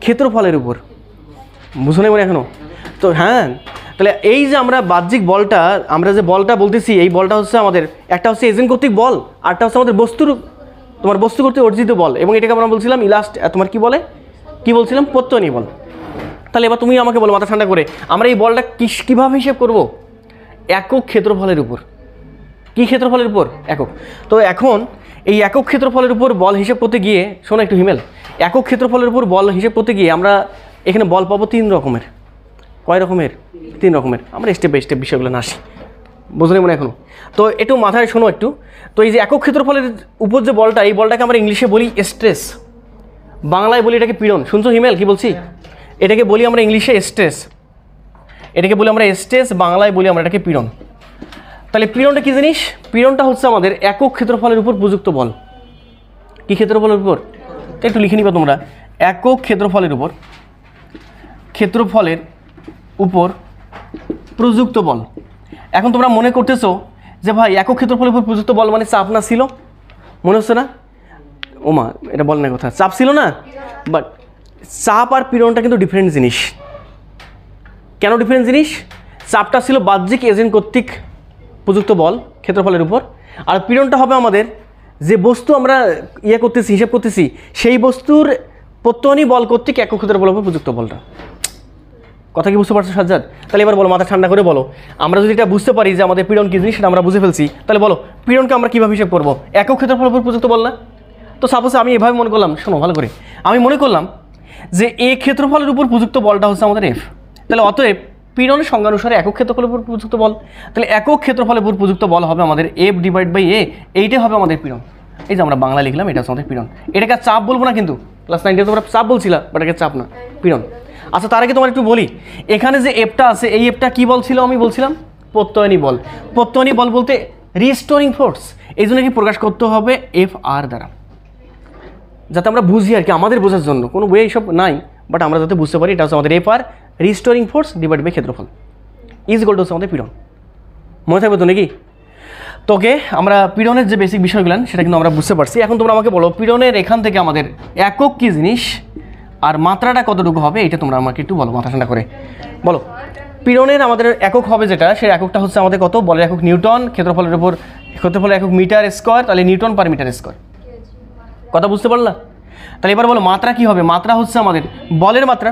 A: ক্ষেত্রফলের উপর। বুঝো না এখনো তো? হ্যাঁ, তাহলে এই যে আমরা বাহ্যিক বলটা, আমরা যে বলটা বলতেছি, এই বলটা হচ্ছে আমাদের, একটা হচ্ছে এজেন্ট কর্তৃক বল, আরটা হচ্ছে আমাদের বস্তু কর্তৃক অর্জিত বল, এবং এটাকে আমরা বলছিলাম তোমার কি বলছিলাম, প্রত্যয়নী বল। তাহলে এবার তুমি আমাকে বলো মাথা ঠান্ডা করে, আমরা এই বলটা কীভাবে হিসেব করব? একক ক্ষেত্রফলের উপর। কি ক্ষেত্রফলের উপর? একক। তো এখন এই একক ক্ষেত্রফলের উপর বল হিসেব করতে গিয়ে, শোনো একটু হিমেল, একক ক্ষেত্রফলের উপর বল হিসেব করতে গিয়ে আমরা এখানে বল পাবো 3 রকমের। কয় রকমের? 3 রকমের। আমরা স্টেপ বাই স্টেপ বিষয়গুলো না আসি, বুঝলে মনে এখনো? তো একটু মাথায় শোনো একটু। তো এই যে একক ক্ষেত্রফলের উপর যে বলটা, এই বলটাকে আমরা ইংলিশে বলি স্ট্রেস, বাংলায় বলি এটাকে পীড়ন। শুনছো হিমেল কি বলছি? এটাকে বলি আমরা ইংলিশে স্ট্রেস, এটাকে বলি আমরা স্ট্রেস, বাংলায় বলি আমরা এটাকে পীড়ন। তাহলে পীড়নটা কী জিনিস? পীড়নটা হচ্ছে আমাদের একক ক্ষেত্রফলের উপর প্রযুক্ত বল। কি ক্ষেত্রফলের উপর? একটু লিখে নিবা তোমরা, একক ক্ষেত্রফলের উপর প্রযুক্ত বল। এখন তোমরা মনে করতেছো যে ভাই একক ক্ষেত্রফলের উপর প্রযুক্ত বল মানে চাপ না ছিল, মনে হচ্ছে না? ওমা, এটা বল না কথা, চাপ ছিল না। বাট চাপ আর পীড়নটা কিন্তু ডিফারেন্ট জিনিস। কেন ডিফারেন্ট জিনিস? চাপটা ছিল বাহ্যিক এজেন্ট কর্তৃক প্রযুক্ত বল ক্ষেত্রফলের উপর, আর পীড়নটা হবে আমাদের যে বস্তু আমরা করতেছি, হিসাব করতেছি, সেই বস্তুর প্রত্যয়নী বল কর্তৃক একক ক্ষেত্রফলের উপর প্রযুক্ত বলটা। কথা কি বুঝতে পারছো সাজ্জাদ? তাহলে এবার বলো, মাথা ঠান্ডা করে বলো, আমরা যদি এটা বুঝতে পারি যে আমাদের পীড়ন কী জিনিস সেটা আমরা বুঝে ফেলছি, তাহলে বলো পীড়নকে আমরা কীভাবে হিসাব করবো? একক ক্ষেত্রফলের উপর প্রযুক্ত বল না? তো সাপোজ আমি এভাবে মনে করলাম, শোনো ভালো করে, আমি মনে করলাম যে এ ক্ষেত্রফলের উপর প্রযুক্ত বলটা হচ্ছে আমাদের এফ। তাহলে অতএব পীড়নের সংজ্ঞানুসারে একক ক্ষেত্রফলের উপর প্রযুক্ত বল, তাহলে একক ক্ষেত্রফলের উপর প্রযুক্ত বল হবে আমাদের এফ ডিভাইড বাই এ, এইটাই হবে আমাদের পীড়ন। এই যে আমরা বাংলা লিখলাম, এটা হচ্ছে আমাদের পীড়ন। এটাকে চাপ বলবো না কিন্তু, ক্লাস 9 তোমরা চাপ বলছিলা, বাট এটাকে চাপ না, পীড়ন। আচ্ছা, তার আগে তোমার একটু বলি, এখানে যে এফটা আছে, এই এফটা কী বল ছিল? আমি বলছিলাম প্রত্যয়নী বল। প্রত্যয়নী বল বলতে রিস্টোরিং ফোর্স, এই জন্য কি প্রকাশ করতে হবে এফ আর দ্বারা, যাতে আমরা বুঝি আর কি, আমাদের বোঝার জন্য। কোনো বইয়ে এইসব নাই, বাট আমরা যাতে বুঝতে পারি, এটা হচ্ছে আমাদের F R restoring force divide by ক্ষেত্রফল ইজ ইকুয়াল টু হচ্ছে আমাদের পীড়ন। মনে থাকবে তো নাকি? তোকে আমরা পীড়নের যে বেসিক বিষয়গুলো সেটা কিন্তু আমরা বুঝতে পারছি। এখন তোমরা আমাকে বলো পীড়নের এখান থেকে আমাদের একক কী জিনিস আর মাত্রাটা কতটুকু হবে, এটা তোমরা আমাকে একটু বলো মাথা ঠান্ডা করে বলো। পীড়নের আমাদের একক হবে যেটা, সেই এককটা হচ্ছে আমাদের কত? বলের একক নিউটন, ক্ষেত্রফলের উপর ক্ষেত্রফলের একক মিটার স্কোয়ার, তাহলে নিউটন পার মিটার স্কোয়ার। কথা বুঝতে পারলা? তাহলে এবার বলো মাত্রা কি হবে? মাত্রা হচ্ছে আমাদের বলের মাত্রা।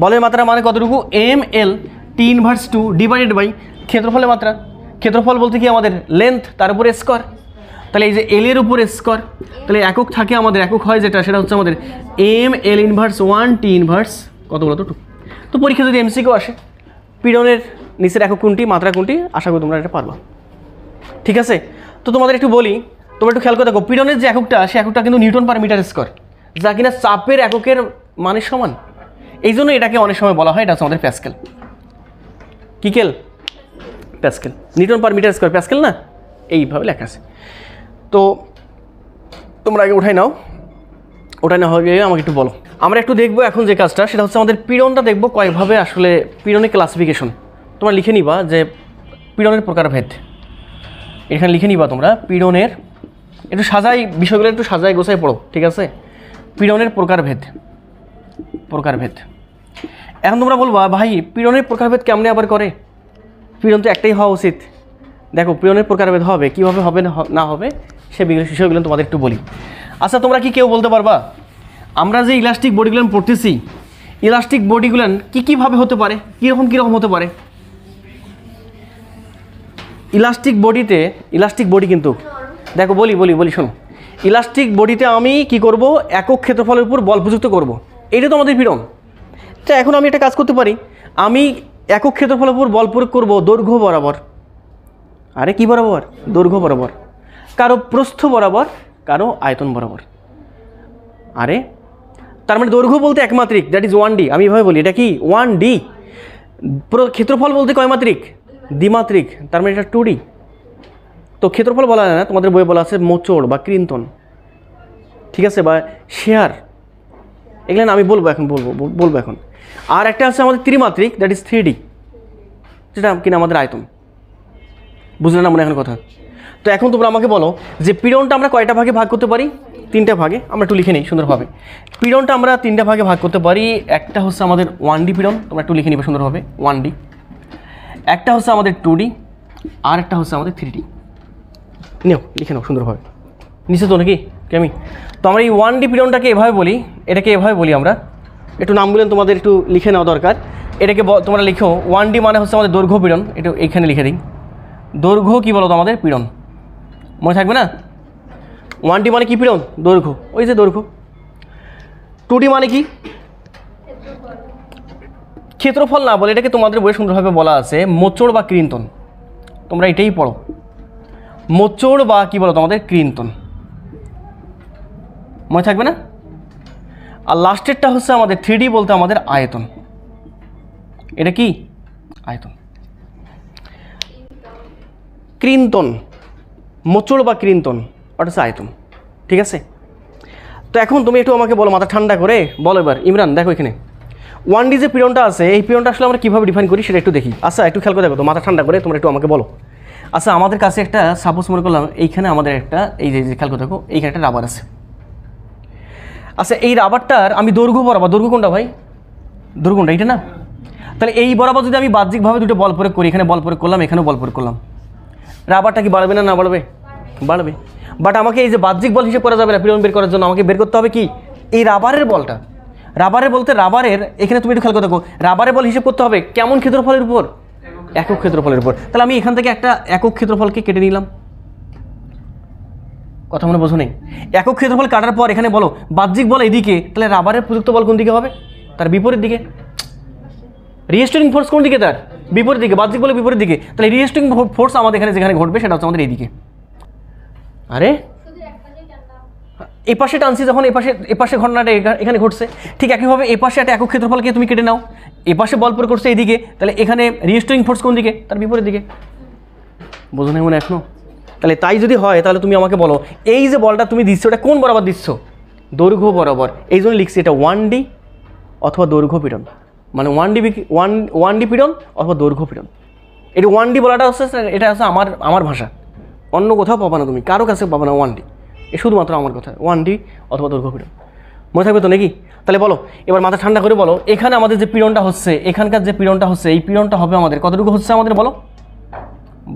A: বলের মাত্রা মানে কতটুকু? M L T inverse 2 divided by ক্ষেত্রফলের মাত্রা। ক্ষেত্রফল বলতে কি আমাদের লেন্থ, তার উপরে স্কোয়ার। তাহলে এই যে এল এর উপরে স্কোয়ার, তাহলে একক থাকে আমাদের, একক হয় যেটা, সেটা হচ্ছে আমাদের M L inverse 1 T inverse কত বলো তো 2। তো পরীক্ষা যদি এমসিকিউ আসে পীড়নের নিচের একক কোনটি, মাত্রা কোনটি, আশা করি তোমরা এটা পারবা। ঠিক আছে? তো তোমাদের একটু বলি, তোমরা একটু খেয়াল করে দেখো, পীড়নের যে এককটা, সে এককটা কিন্তু নিউটন পার মিটার স্কোয়ার, যা কিনা চাপের এককের মানের সমান। এই জন্য এটাকে অনেক সময় বলা হয় এটা হচ্ছে আমাদের প্যাসকেল। কি কেল? Pascal. Newton per metre square pascal না, এইভাবে লেখা আছে। তো তোমরা আগে উঠাই নাও, ওটাই না হয়ে গিয়ে আমাকে একটু বলো। আমরা একটু দেখবো এখন যে কাজটা, সেটা হচ্ছে আমাদের পীড়নটা দেখবো কয়েকভাবে আসলে পীড়নের ক্লাসিফিকেশন। তোমরা লিখে নিবা যে পীড়নের প্রকারভেদ, এখানে লিখে নিবা তোমরা পীড়নের, একটু সাজাই বিষয়গুলো, একটু সাজাই গোছাই পড়ো, ঠিক আছে? পীড়নের প্রকারভেদ। এখন তোমরা বলবা ভাই পীড়নের প্রকারভেদ কেমনে আবার করে? পীড়ন তো একটাই হওয়া উচিত। দেখো পীড়নের প্রকারভেদ হবে, কীভাবে হবে না হবে সে বিষয়গুলো তোমাদের একটু বলি। আচ্ছা, তোমরা কি কেউ বলতে পারবা আমরা যে ইলাস্টিক বডিগুলো পড়তেছি, ইলাস্টিক বডিগুলো কীভাবে হতে পারে, কীরকম হতে পারে? ইলাস্টিক বডি কিন্তু দেখো বলি শোনো, ইলাস্টিক বডিতে আমি কি করব? একক ক্ষেত্রফলের উপর বল প্রযুক্ত করব, এইটা তো আমাদের পীড়ন। আচ্ছা, এখন আমি একটা কাজ করতে পারি, আমি একক ক্ষেত্রফলের উপর বল প্রয়োগ করব দৈর্ঘ্য বরাবর। আরে কি বরাবর? দৈর্ঘ্য বরাবর, কারো প্রস্থ বরাবর, কারো আয়তন বরাবর। আরে তার মানে দৈর্ঘ্য বলতে একমাত্রিক, দ্যাট ইজ 1D। আমি এভাবে বলি, এটা কি 1D। ক্ষেত্রফল বলতে কয় মাত্রিক? দ্বিমাত্রিক, তার মানে এটা 2D। তো ক্ষেত্রফল বলা যায় না, তোমাদের বইয়ে বলা আছে মোচড় বা কৃন্তন, ঠিক আছে, বা শেয়ার, এগুলো না আমি বলবো এখন। আর একটা আছে আমাদের ত্রিমাত্রিক, দ্যাট ইজ 3D, যেটা কিনা আমাদের আয়তন। বুঝলে না মনে এখন কথা? তো এখন তোমরা আমাকে বলো যে পীড়নটা আমরা কয়টা ভাগে ভাগ করতে পারি? 3টা ভাগে। আমরা একটু লিখে নিই সুন্দরভাবে। পীড়নটা আমরা 3টা ভাগে ভাগ করতে পারি। একটা হচ্ছে আমাদের 1D পীড়ন, তোমরা একটু লিখে নিবে সুন্দরভাবে 1D। একটা হচ্ছে আমাদের 2D, আর একটা হচ্ছে আমাদের 3D। নিও লিখে নাও সুন্দরভাবে, নিচে তো নাকি কেমি। তো আমরা এই 1D পিরিয়ডটাকে এভাবে বলি, এটাকে এভাবে বলি আমরা, একটু নামগুলো তোমাদের একটু লিখে নেওয়া দরকার। এটাকে তোমরা লিখো 1D মানে হচ্ছে আমাদের দৈর্ঘ্য পীড়ন, এটা এইখানে লিখে দিই। দৈর্ঘ্য কী বলো তো আমাদের পীড়ন, মনে থাকবে না? 1D মানে কি পীড়ন? দৈর্ঘ্য, ওই যে দৈর্ঘ্য। 2D মানে কি? ক্ষেত্রফল না বলে এটাকে তোমাদের বইয়ে সুন্দরভাবে বলা আছে মোচড় বা কৃন্তন। তোমরা এটাই পড়ো, মোচড় বা কি বলো তোমাদের কৃন্তন, মনে থাকবে না? আর লাস্টেরটা হচ্ছে আমাদের 3D বলতে আমাদের আয়তন। এটা কি? আয়তন। কৃন্তন, মোচড় বা কৃন্তন, ওটা হচ্ছে আয়তন। ঠিক আছে? তো এখন তুমি একটু আমাকে বলো মাথা ঠান্ডা করে বলো এবার ইমরান, দেখো এখানে 1D যে পিরিয়ডটা আছে এই পিরিয়ডটা আসলে আমরা কীভাবে ডিফাইন করি সেটা একটু দেখি। আচ্ছা একটু খেয়াল করে দেখো তো, মাথা ঠান্ডা করে তোমরা একটু আমাকে বলো। আচ্ছা আমাদের কাছে একটা সাপোজ মনে করলাম এইখানে আমাদের একটা এই যে খেয়াল করে দেখো এইখানে একটা রাবার আছে। আচ্ছা এই রাবারটার আমি দৈর্ঘ্য বরাবর, দৈর্ঘ্য কোনটা ভাই? দৈর্ঘ্য কোনটা? এইটা না? তাহলে এই বরাবর যদি আমি বাহ্যিকভাবে দুটো বল প্রয়োগ করি, এখানে বল প্রয়োগ করলাম, এখানেও বল প্রয়োগ করলাম, রাবারটা কি বাড়বে না? না বাড়বে? বাড়বে। বাট আমাকে এই যে বাহ্যিক বল হিসেব করা যাবে না, পিরিয়ড বের করার জন্য আমাকে বের করতে হবে কি? এই রাবারের বলটা। রাবারের বলতে রাবারের এখানে তুমি একটু খেয়াল করে দেখো, রাবারের বল হিসেব করতে হবে কেমন ক্ষেত্রফলের উপর? একক ক্ষেত্রফলের উপর। তাহলে আমি এখান থেকে একটা একক ক্ষেত্রফলকে কেটে নিলাম, কথা মনে বোঝো নেই? একক ক্ষেত্রফল কাটার পর এখানে বলো বাহ্যিক বল এদিকে, তাহলে রাবারের প্রযুক্ত বল কোন দিকে হবে? তার বিপরীত দিকে। রিস্টোরিং ফোর্স কোন দিকে? তার বিপরীত দিকে। বাহ্যিক বলের বিপরীত দিকে, তাহলে রিস্টোরিং ফোর্স আমাদের এখানে যেখানে ঘটবে সেটা হচ্ছে আমাদের এইদিকে। আরে এই পাশে টানছি যখন, এপাশে ঘটনাটা এখানে ঘটছে, ঠিক একইভাবে এ পাশে একটা একক ক্ষেত্রফলকে তুমি কেটে নাও, এ পাশে বল প্রয়োগ করছে এইদিকে, তাহলে এখানে রিস্টোরিং ফোর্স কোন দিকে? তার বিপরীত দিকে। বোঝো না মনে এখনো? তাহলে তাই যদি হয় তাহলে তুমি আমাকে বলো এই যে বলটা তুমি দিচ্ছ এটা কোন বরাবর দিচ্ছ? দৈর্ঘ্য বরাবর। এই জন্য লিখছি এটা 1D অথবা দৈর্ঘ্য পীড়ন, মানে 1D পীড়ন অথবা দৈর্ঘ্য পীড়ন। এটা 1D বলাটা হচ্ছে এটা হচ্ছে আমার ভাষা, অন্য কোথাও পাবা না, তুমি কারো কাছে পাবা না 1D, এ শুধুমাত্র আমার কথা। 1D অথবা দৈর্ঘ্য পীড়ন, মনে থাকবে তো নাকি? তাহলে বলো এবার মাথা ঠান্ডা করে বলো, এখানে আমাদের যে পীড়নটা হচ্ছে, এখানকার যে পীড়নটা হচ্ছে, এই পীড়নটা হবে আমাদের কতটুকু হচ্ছে আমাদের? বলো,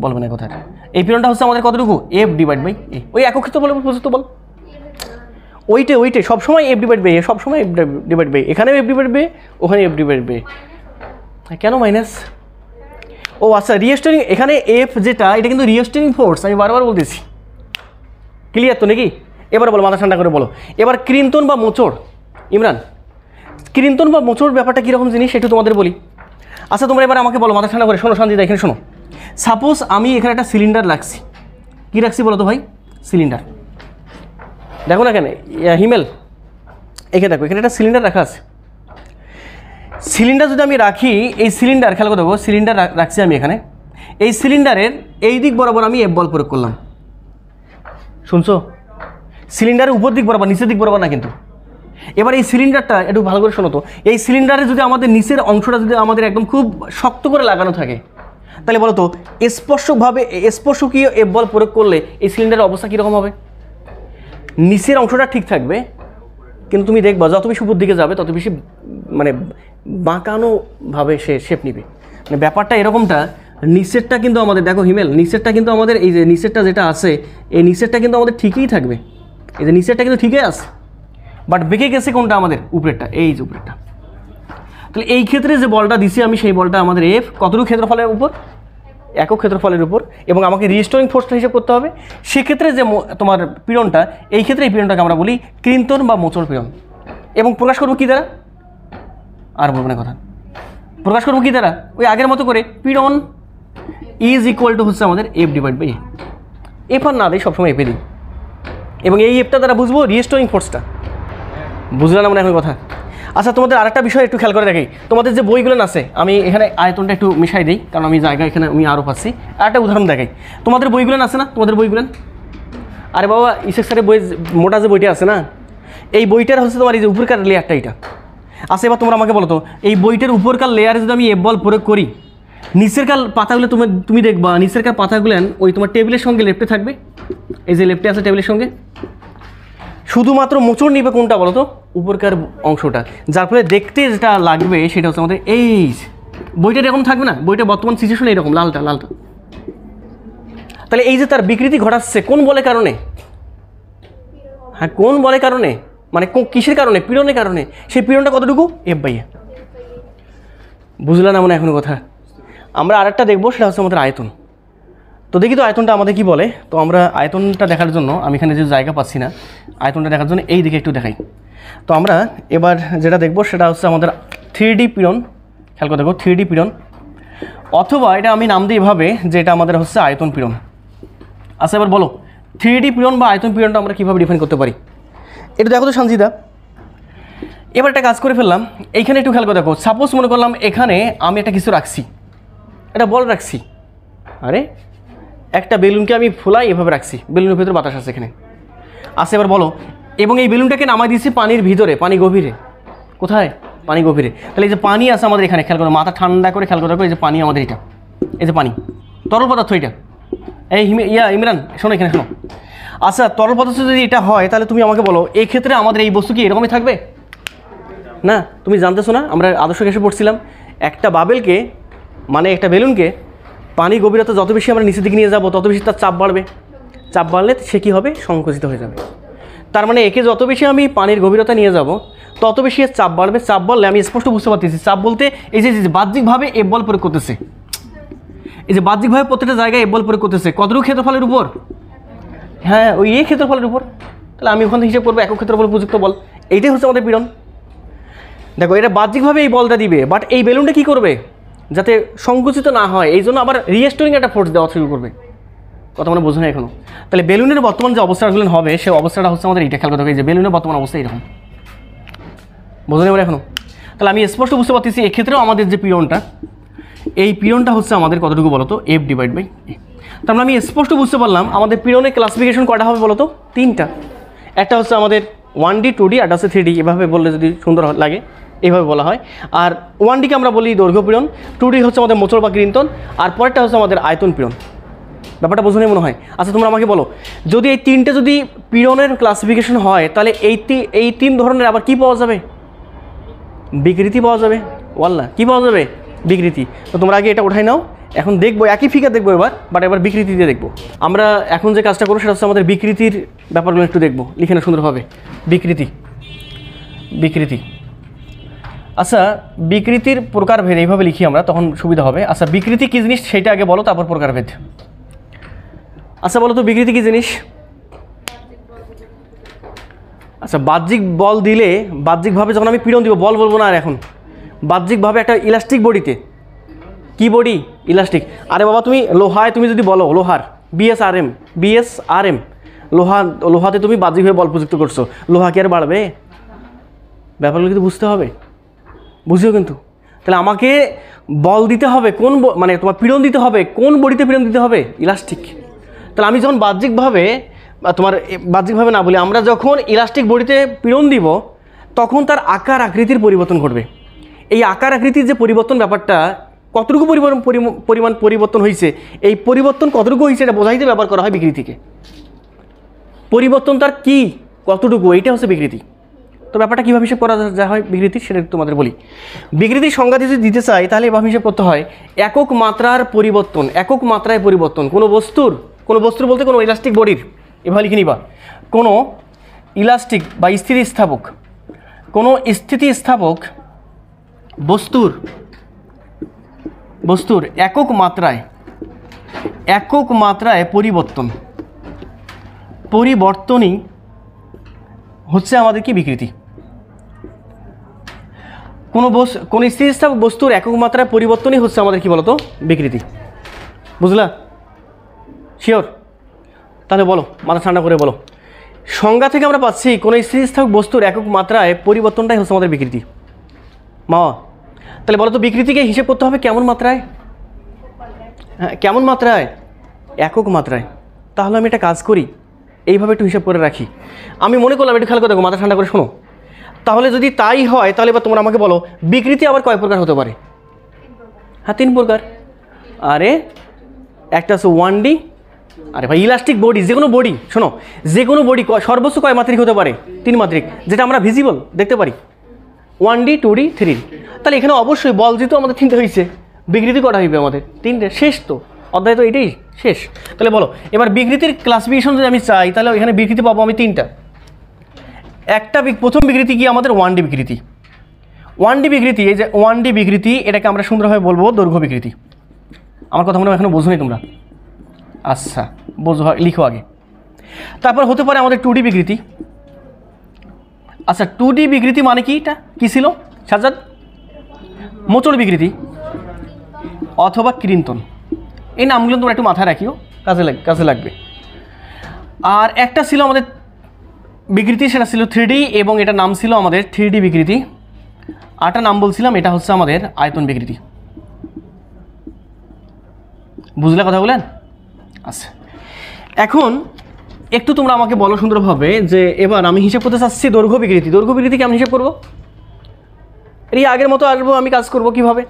A: বলবে না কথাটা। এই পীড়নটা হচ্ছে আমাদের কতটুকু? F/A। ওই একক ক্ষেত্রফল প্রযুক্ত বল, ওইটে সবসময় F/A, সবসময় F/A, এখানেও F/A, ওখানে F/A। কেন মাইনাস? ও আচ্ছা, রিস্টোরিং এখানে এফ যেটা, এটা কিন্তু রিস্টোরিং ফোর্স, আমি বারবার বলতেছি। ক্লিয়ার তো নাকি? এবার বলো মাথা ঠান্ডা করে বলো এবার কৃন্তন বা মোচড়। ইমরান, কৃন্তন বা মোচড় ব্যাপারটা কীরকম জিনিস একটু তোমাদের বলি। আচ্ছা তোমরা এবার আমাকে বলো মাথা ঠান্ডা করে, শোনো সঞ্জিদা এখানে শোনো। সাপোজ আমি এখানে একটা সিলিন্ডার রাখছি, কী রাখছি বলো তো ভাই? সিলিন্ডার। দেখো না কেন হিমেল, এখানে দেখো এখানে একটা সিলিন্ডার রাখা আছে। সিলিন্ডার যদি আমি রাখি, এই সিলিন্ডার খেয়াল করে দেখো, সিলিন্ডার রাখছি আমি এখানে, এই সিলিন্ডারের এই দিক বরাবর আমি এফ বল প্রয়োগ করলাম। শুনছো? সিলিন্ডারের উপর দিক বরাবর, নিচের দিক বরাবর না কিন্তু। এবার এই সিলিন্ডারটা একটু ভালো করে শোনো তো, এই সিলিন্ডারে যদি আমাদের নিচের অংশটা যদি আমাদের একদম খুব শক্ত করে লাগানো থাকে, তাহলে বলো তো স্পর্শকীয় এফ বল প্রয়োগ করলে এই সিলিন্ডারের অবস্থা কীরকম হবে? নিচের অংশটা ঠিক থাকবে, কিন্তু তুমি দেখবা যত বেশি উপর দিকে যাবে তত বেশি মানে বাঁকানোভাবে সে শেপ নিবে। মানে ব্যাপারটা এরকমটা, নিচেরটা কিন্তু আমাদের দেখো হিমেল, নিচেরটা কিন্তু আমাদের এই যে নিচেরটা যেটা আছে, এই নিচেরটা কিন্তু আমাদের ঠিকই থাকবে, এই যে নিচেরটা কিন্তু ঠিকই আছে, বাট বেঁকে গেছে কোনটা? আমাদের উপরেরটা, এই যে উপরেরটা। তাহলে এই ক্ষেত্রে যে বলটা দিছি আমি, সেই বলটা আমাদের এফ কতটুকু ক্ষেত্রফলের উপর? একক ক্ষেত্রফলের উপর, এবং আমাকে রিস্টোরিং ফোর্সটা হিসেব করতে হবে। সেক্ষেত্রে যে তোমার পীড়নটা, এই ক্ষেত্রে এই পীড়নটাকে আমরা বলি কৃন্তন বা মোচড় পীড়ন। এবং প্রকাশ করবো কী দ্বারা? আর বলবো না কথা, প্রকাশ করবো কী দ্বারা? ওই আগের মতো করে, পীড়ন ইজ ইকুয়াল টু হচ্ছে আমাদের F/A। এফ আর না দিই, সবসময় এফে দিই, এবং এই এফটা দ্বারা বুঝবো রিস্টোরিং ফোর্সটা। বুঝলে না মনে এখন কথা? আচ্ছা তোমাদের আরেকটা বিষয় একটু খেয়াল করে দেখি, তোমাদের যে বইগুলো আছে, আমি এখানে আয়তনটা একটু মিশাই দিই কারণ আমি জায়গা এখানে আমি আরও পাচ্ছি। আরেকটা উদাহরণ দেখাই, তোমাদের বইগুলো আছে না? তোমাদের বইগুলো, আরে বাবা ইসেক স্যারের বই মোটা যে বইটা আছে না, এই বইটার হচ্ছে তোমার এই যে উপরকার লেয়ারটা এটা। আচ্ছা এবার তোমরা আমাকে বলো তো, এই বইটার উপরকার লেয়ারে যদি আমি এফ বল প্রয়োগ করি, নিচেরকার পাতাগুলো তুমি দেখবা নিচেরকার পাতাগুলো ওই তোমার টেবিলের সঙ্গে লেফটে থাকবে, এই যে লেফটে আছে টেবিলের সঙ্গে, শুধুমাত্র মোচড় নিবে কোনটা বলো তো? উপরকার অংশটা, যার ফলে দেখতে যেটা লাগবে সেটা হচ্ছে আমাদের এই বইটা এরকম থাকবে না, বইটা বর্তমান সিচুয়েশন এরকম লালটা লালটা। তাহলে এই যে তার বিকৃতি ঘটাচ্ছে কোন বলের কারণে? হ্যাঁ, কোন বলের কারণে, মানে কিসের কারণে? পীড়নের কারণে। সেই পীড়নটা কতটুকু? F/A। বুঝলা না মনে এখনো কথা? আমরা আরেকটা দেখবো, সেটা হচ্ছে আমাদের আয়তন। তো দেখি তো আয়তনটা আমাদের কি বলে। তো আমরা আয়তনটা দেখার জন্য, আমি এখানে যে জায়গা পাচ্ছি না, আয়তনটা দেখার জন্য এই দিকে একটু দেখাই। তো আমরা এবার যেটা দেখবো সেটা হচ্ছে আমাদের 3D পীড়ন। খেয়াল করে দেখো 3D পীড়ন, অথবা এটা আমি নাম দিই এভাবে যে এটা আমাদের হচ্ছে আয়তন পীড়ন। আচ্ছা এবার বলো 3D পীড়ন বা আয়তন পীড়নটা আমরা কীভাবে ডিফাইন করতে পারি? এটা দেখো তো সঞ্জিদা। এবার একটা কাজ করে ফেললাম, এইখানে একটু খেয়াল করে দেখো। সাপোজ মনে করলাম এখানে আমি একটা কিছু রাখছি, এটা বল রাখছি। আরে একটা বেলুনকে আমি ফুলাই এভাবে রাখছি, বেলুনের ভিতরে বাতাস আছে এখানে। আচ্ছা এবার বলো, এবং এই বেলুনটাকে নামাই দিয়েছি পানির ভিতরে, পানি গভীরে। কোথায়? পানি গভীরে। তাহলে এই যে পানি আছে আমাদের এখানে, খেয়াল করো, মাথা ঠান্ডা করে খেয়াল করে দেখো, এই যে পানি আমাদের এটা, এই যে পানি, তরল পদার্থ এটা। এই ইমরান শোনো, এখানে শোনো। আচ্ছা তরল পদার্থ যদি এটা হয়, তাহলে তুমি আমাকে বলো এই ক্ষেত্রে আমাদের এই বস্তু কি এরকমই থাকবে? না, তুমি জানতেছো না, আমরা আদর্শ গ্যাসে পড়ছিলাম, একটা বাবেলকে মানে একটা বেলুনকে পানি গভীরতা যত বেশি আমরা নিচের দিকে নিয়ে যাবো, তত বেশি তার চাপ বাড়বে। চাপ বাড়লে সে কী হবে? সংকুচিত হয়ে যাবে। তার মানে একে যত বেশি আমি পানির গভীরতা নিয়ে যাব, তত বেশি এর চাপ বাড়বে। চাপ বাড়লে আমি স্পষ্ট বুঝতে পারতেছি, চাপ বলতে এই যে বাহ্যিকভাবে এফ বল প্রয়োগ করতেছে, এই যে বাহ্যিকভাবে প্রত্যেকটা জায়গায় এফ বল প্রয়োগ করতেছে। কতটুকু ক্ষেত্রফলের উপর? হ্যাঁ, ওই এই ক্ষেত্রফলের উপর। তাহলে আমি ওখান থেকে হিসেব করবো একক ক্ষেত্রফল প্রযুক্ত বল। এইটাই হচ্ছে আমাদের পীড়ন। দেখো এটা বাহ্যিকভাবে এই বলটা দিবে, বাট এই বেলুনটা কী করবে? যাতে সংকুচিত না হয়, এই জন্য আবার রিস্টোরিং একটা ফোর্স দেওয়া শুরু করবে। কথা মানে বোঝো না এখনো? তাহলে বেলুনের বর্তমান যে অবস্থাগুলো হবে, সেই অবস্থাটা হচ্ছে আমাদের এইটা। খেয়াল করতে হবে যে বেলুনের বর্তমান অবস্থা এরকম। বোঝো না এখনো? তাহলে আমি স্পষ্ট বুঝতে পারতেছি এক্ষেত্রেও আমাদের যে পীড়নটা, এই পীড়নটা হচ্ছে আমাদের কতটুকু বলো তো? F/A। তার মানে আমি স্পষ্ট বুঝতে পারলাম আমাদের পীড়নের ক্লাসিফিকেশন কয়টা হবে বলো তো? 3টা। একটা হচ্ছে আমাদের 1D 2D, একটা হচ্ছে 3D। এভাবে বললে যদি সুন্দর লাগে, এইভাবে বলা হয়। আর 1Dকে আমরা বলি দৈর্ঘ্য পীড়ন, 2D হচ্ছে আমাদের মোচড় বা কৃন্তন, আর পরেরটা হচ্ছে আমাদের আয়তন পীড়ন। ব্যাপারটা বোঝো না মনে হয়? আচ্ছা তোমরা আমাকে বলো, যদি এই 3টে যদি পীড়নের ক্লাসিফিকেশন হয়, তাহলে এই 3 ধরনের আবার কি পাওয়া যাবে? বিকৃতি পাওয়া যাবে। ওয়াল্লাহ কি পাওয়া যাবে? বিকৃতি। তো তোমরা আগে এটা উঠাই নাও, এখন দেখবো একই ফিগার দেখবো এবার, বাট এবার বিকৃতি দিয়ে দেখবো। আমরা এখন যে কাজটা করবো সেটা হচ্ছে আমাদের বিকৃতির ব্যাপারগুলো একটু দেখবো, লিখে না সুন্দরভাবে। বিকৃতি, বিকৃতি। আচ্ছা বিকৃতির প্রকারভেদ এইভাবে লিখি আমরা, তখন সুবিধা হবে। আচ্ছা বিকৃতি কী জিনিস সেটা আগে বলো, তারপর প্রকারভেদ। আচ্ছা বলো তো বিকৃতি কী জিনিস? আচ্ছা বাহ্যিক বল দিলে, বাহ্যিকভাবে যখন আমি পীড়ন দিব, বল বলবো না আর এখন, বাহ্যিকভাবে একটা ইলাস্টিক বডিতে, কি বডি? ইলাস্টিক। আরে বাবা তুমি লোহায় তুমি যদি বলো, লোহার BSRM, লোহাতে তুমি বাহ্যিকভাবে বল প্রযুক্ত করছো, লোহা কি আর বাড়বে? ব্যাপারগুলো কিন্তু বুঝতে হবে, বুঝিও কিন্তু। তাহলে আমাকে বল দিতে হবে কোন, মানে তোমার পীড়ন দিতে হবে কোন বডিতে? পীড়ন দিতে হবে ইলাস্টিক। তাহলে আমি যখন বাহ্যিকভাবে, তোমার বাহ্যিকভাবে না বলি, আমরা যখন ইলাস্টিক বডিতে পীড়ন দিব, তখন তার আকার আকৃতির পরিবর্তন ঘটবে। এই আকার আকৃতির যে পরিবর্তন ব্যাপারটা, কতটুকু পরিমাণ পরিবর্তন হয়েছে, এই পরিবর্তন কতটুকু হয়েছে এটা বোঝাইতে ব্যবহার করা হয় বিকৃতিকে। পরিবর্তন তার কি কতটুকু, এইটা হচ্ছে বিকৃতি। তো ব্যাপারটা কীভাবে হিসেব করা যা হয় বিকৃতি, সেটা তোমাদের বলি। বিকৃতির সংজ্ঞা যদি দিতে চাই, তাহলে এভাবে হিসেব করতে হয় একক মাত্রার পরিবর্তন। একক মাত্রায় পরিবর্তন কোনো বস্তুর বলতে কোনো ইলাস্টিক বডির, এভাবে লিখে নিবা, কোনো ইলাস্টিক বা স্থিতিস্থাপক, কোনো স্থিতিস্থাপক বস্তুর একক মাত্রায় পরিবর্তনই হচ্ছে আমাদের কি? বিকৃতি। কোন স্থিতিস্থাপক বস্তুর একক মাত্রায় পরিবর্তনই হচ্ছে আমাদের কি বলতো? বিকৃতি। বুঝলা? শিওর? তাহলে বলো, মাথা ঠান্ডা করে বলো। সংজ্ঞা থেকে আমরা পাচ্ছি কোন স্থিতিস্থাপক বস্তুর একক মাত্রায় পরিবর্তনটাই হচ্ছে আমাদের বিকৃতি। তাহলে বলো তো বিকৃতিকে হিসেব করতে হবে কেমন মাত্রায়? হ্যাঁ কেমন মাত্রায়? একক মাত্রায়। তাহলে আমি একটা কাজ করি, এইভাবে একটু হিসাব করে রাখি। আমি মনে করলাম, একটু খেয়াল করে দেখো, মাথা ঠান্ডা করে শোনো। তাহলে যদি তাই হয়, তাহলে এবার তোমরা আমাকে বলো বিকৃতি আবার কয় প্রকার হতে পারে? হ্যাঁ 3 প্রকার। আরে একটা হচ্ছে 1D, আরে ভাই ইলাস্টিক বডি, যে কোনো বডি, শোনো, যে কোনো বডি সর্বোচ্চ কয় মাত্রিক হতে পারে? 3 মাত্রিক, যেটা আমরা ভিজিবল দেখতে পারি। 1D 2D 3D। তাহলে এখানে অবশ্যই বল যেহেতু আমাদের 3টে হয়েছে, বিকৃতি কটা হইবে আমাদের 3টে, শেষ তো অধ্যায় তো এটাই শেষ। তাহলে বলো এবার বিকৃতির ক্লাসিফিকেশন যদি আমি চাই তাহলে এখানে বিকৃতি পাবো আমি 3টা। একটা প্রথম বিকৃতি কি আমাদের 1D বিকৃতি। 1D বিকৃতি, এই যে 1D বিকৃতি, এটাকে আমরা সুন্দরভাবে বলবো দৈর্ঘ্য বিকৃতি। আমার কথা মনে হয় এখনো বোঝোনি তোমরা? আচ্ছা বোঝো, লিখো আগে। তারপর হতে পারে আমাদের 2D বিকৃতি। আচ্ছা 2D বিকৃতি মানে কি, এটা কী ছিল সাজ্জাদ? মোচড় বিকৃতি অথবা কৃন্তন। এই নামগুলো তোমরা একটু মাথায় রাখিও, কাজে লাগবে। আর একটা ছিল আমাদের বিকৃতি, সেটা ছিল 3D, এবং এটা নাম ছিল আমাদের 3D বিকৃতি। আরেকটা নাম বলছিলাম, এটা হচ্ছে আমাদের আয়তন বিকৃতি। বুঝলে কথা বলেন? আচ্ছা এখন একটু তোমরা আমাকে বলো সুন্দরভাবে যে এবার আমি হিসেব করতে চাচ্ছি দৈর্ঘ্য বিকৃতি। দৈর্ঘ্য বিকৃতি কেমন হিসেব করবো? এই আগের মতো আসবো, আমি কাজ করব কিভাবে?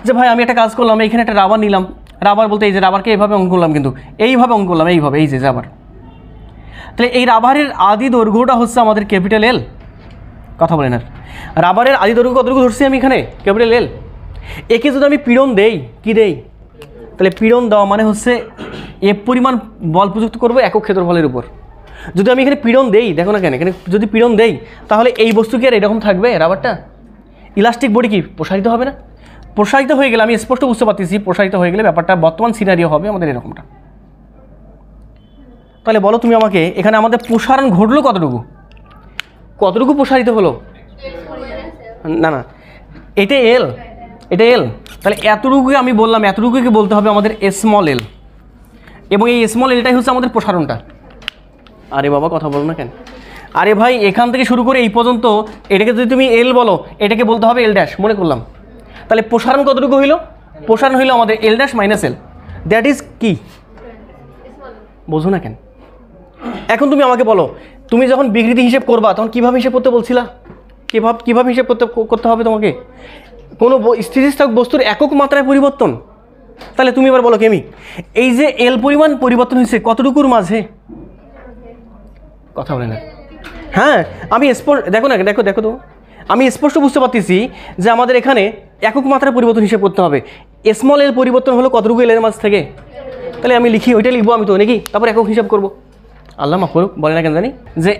A: যে ভাই আমি একটা কাজ করলাম, এইখানে একটা রাবার নিলাম, রাবার বলতে এই যে রাবারকে এইভাবে অঙ্কন করলাম, কিন্তু এইভাবে অঙ্কন করলাম, এইভাবে, এই যে রাবার। তাহলে এই রাবারের আদি দৈর্ঘ্যটা হচ্ছে আমাদের ক্যাপিটাল এল। কথা বলেন আর রাবারের আদি দৈর্ঘ্য কতটুকু ধরছি আমি এখানে? Capital L. একে যদি আমি পীড়ন দেই, কি দেই? তাহলে পীড়ন দেওয়া মানে হচ্ছে এ পরিমাণ বল প্রযুক্ত করবো একক ক্ষেত্রফলের উপর। যদি আমি এখানে পীড়ন দেই, দেখো না কেন, এখানে যদি পীড়ন দেই তাহলে এই বস্তু কি আর এরকম থাকবে? রাবারটা ইলাস্টিক বডি কি প্রসারিত হবে না? প্রসারিত হয়ে গেলে আমি স্পষ্ট বুঝতে পারতেছি, প্রসারিত হয়ে গেলে ব্যাপারটা বর্তমান সিনারিও হবে আমাদের এরকমটা। তাহলে বলো তুমি আমাকে, এখানে আমাদের প্রসারণ ঘটলো কতটুকু? কতটুকু প্রসারিত হলো? না না, এটা এল, এটা এল। তাহলে এতটুকুকে আমি বললাম, এতটুকুকে বলতে হবে আমাদের স্মল এল, এবং এই স্মল এলটাই হচ্ছে আমাদের প্রসারণটা। আরে বাবা কথা বলো না কেন? আরে ভাই এখান থেকে শুরু করে এই পর্যন্ত এটাকে যদি তুমি এল বলো, এটাকে বলতে হবে এল ড্যাশ, মনে করলাম। তাহলে প্রসারণ কতটুকু হইল? প্রসারণ হইল আমাদের L dash minus L, that is কি? বোঝো না কেন? এখন তুমি আমাকে বলো, তুমি যখন বিকৃতি হিসেব করবা তখন কীভাবে হিসেব করতে বলছিলা? কীভাবে হিসেব করতে হবে তোমাকে? কোনো স্থিতিস্থাপক বস্তুর একক মাত্রায় পরিবর্তন। তাহলে তুমি এবার বলো কেমি, এই যে এল পরিমাণ পরিবর্তন হয়েছে কতটুকুর মাঝে? কথা বলে না। হ্যাঁ আমি স্পষ্ট, দেখো না, দেখো দেখো তো, আমি স্পষ্ট বুঝতে পারতেছি যে আমাদের এখানে একক মাত্রায় পরিবর্তন হিসেব করতে হবে। স্মল এল পরিবর্তন হলো কতটুকু এলের মাঝ থেকে? তাহলে আমি লিখি, ওইটা লিখবো আমি তো নাকি, তারপর একক হিসাব করবো। আল্লাহ মাফ করুক, বলে না কেন জানি, যে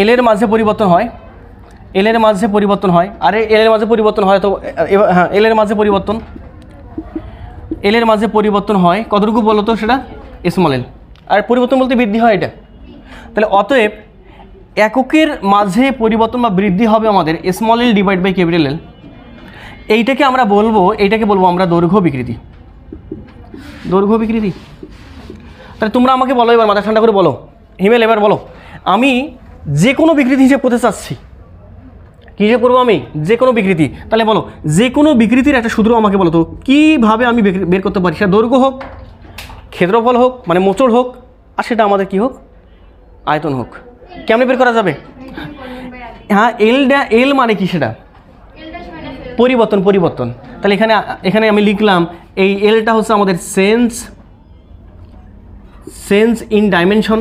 A: এলের মাঝে পরিবর্তন হয়, এলের মাঝে পরিবর্তন হয়, আরে এলের মাঝে পরিবর্তন হয় তো, হ্যাঁ এলের মাঝে পরিবর্তন হয় কতটুকু বলো তো? সেটা স্মল এল। আর পরিবর্তন বলতে বৃদ্ধি হয় এটা। তাহলে অতএব এককের মাঝে পরিবর্তন বা বৃদ্ধি হবে আমাদের small L divide by capital L. এইটাকে বলবো আমরা দৈর্ঘ্য বিকৃতি। দৈর্ঘ্য বিকৃতি। তাহলে তোমরা আমাকে বলো, এবার মাথা ঠান্ডা করে বলো, হিমেল এবার বলো, আমি যে কোনো বিকৃতি হিসেব করতে চাচ্ছি, কী হিসেব করবো আমি? যে কোনো বিকৃতি। তাহলে বলো যে কোনো বিকৃতির একটা সূত্র আমাকে বলো তো, কীভাবে আমি বের করতে পারি? সেটা দৈর্ঘ্য হোক, ক্ষেত্রফল হোক, মানে মোচড় হোক, আর সেটা আমাদের কি হোক? আয়তন হোক। কেমনে বের করা যাবে? হ্যাঁ এল মানে কি? সেটা পরিবর্তন। তাহলে এখানে আমি লিখলাম এই এলটা হচ্ছে আমাদের চেঞ্জ ইন ডাইমেনশন।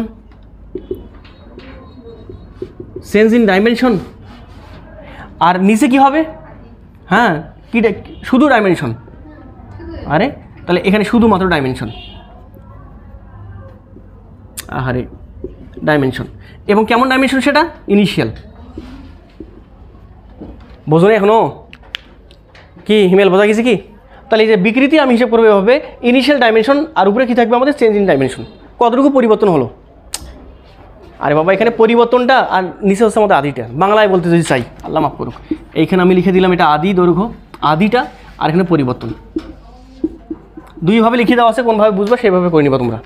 A: আর নিচে কি হবে? হ্যাঁ কি, শুধু ডাইমেনশন। আরে তাহলে এখানে শুধুমাত্র ডাইমেনশন। আরে ডাইমেনশন, এবং কেমন ডাইমেনশন? সেটা ইনিশিয়াল। বোঝো না এখনো? কি হিমেল, বোঝা গেছে কি? তাহলে এই যে বিকৃতি আমি হিসেব করবো এভাবে, ইনিশিয়াল ডাইমেনশন, আর উপরে কি থাকবে আমাদের? Change in dimension. কতটুকু পরিবর্তন হলো? আরে বাবা এখানে পরিবর্তনটা, আর নিচে হচ্ছে আমাদের আদিটা। বাংলায় বলতে যদি চাই, আল্লাহ মাফ করুক, এইখানে আমি লিখে দিলাম এটা আদি দৈর্ঘ্য, আদিটা, আর এখানে পরিবর্তন। দুইভাবে লিখে দেওয়া আছে, কোনভাবে বুঝবা সেইভাবে করে নিবা তোমরা।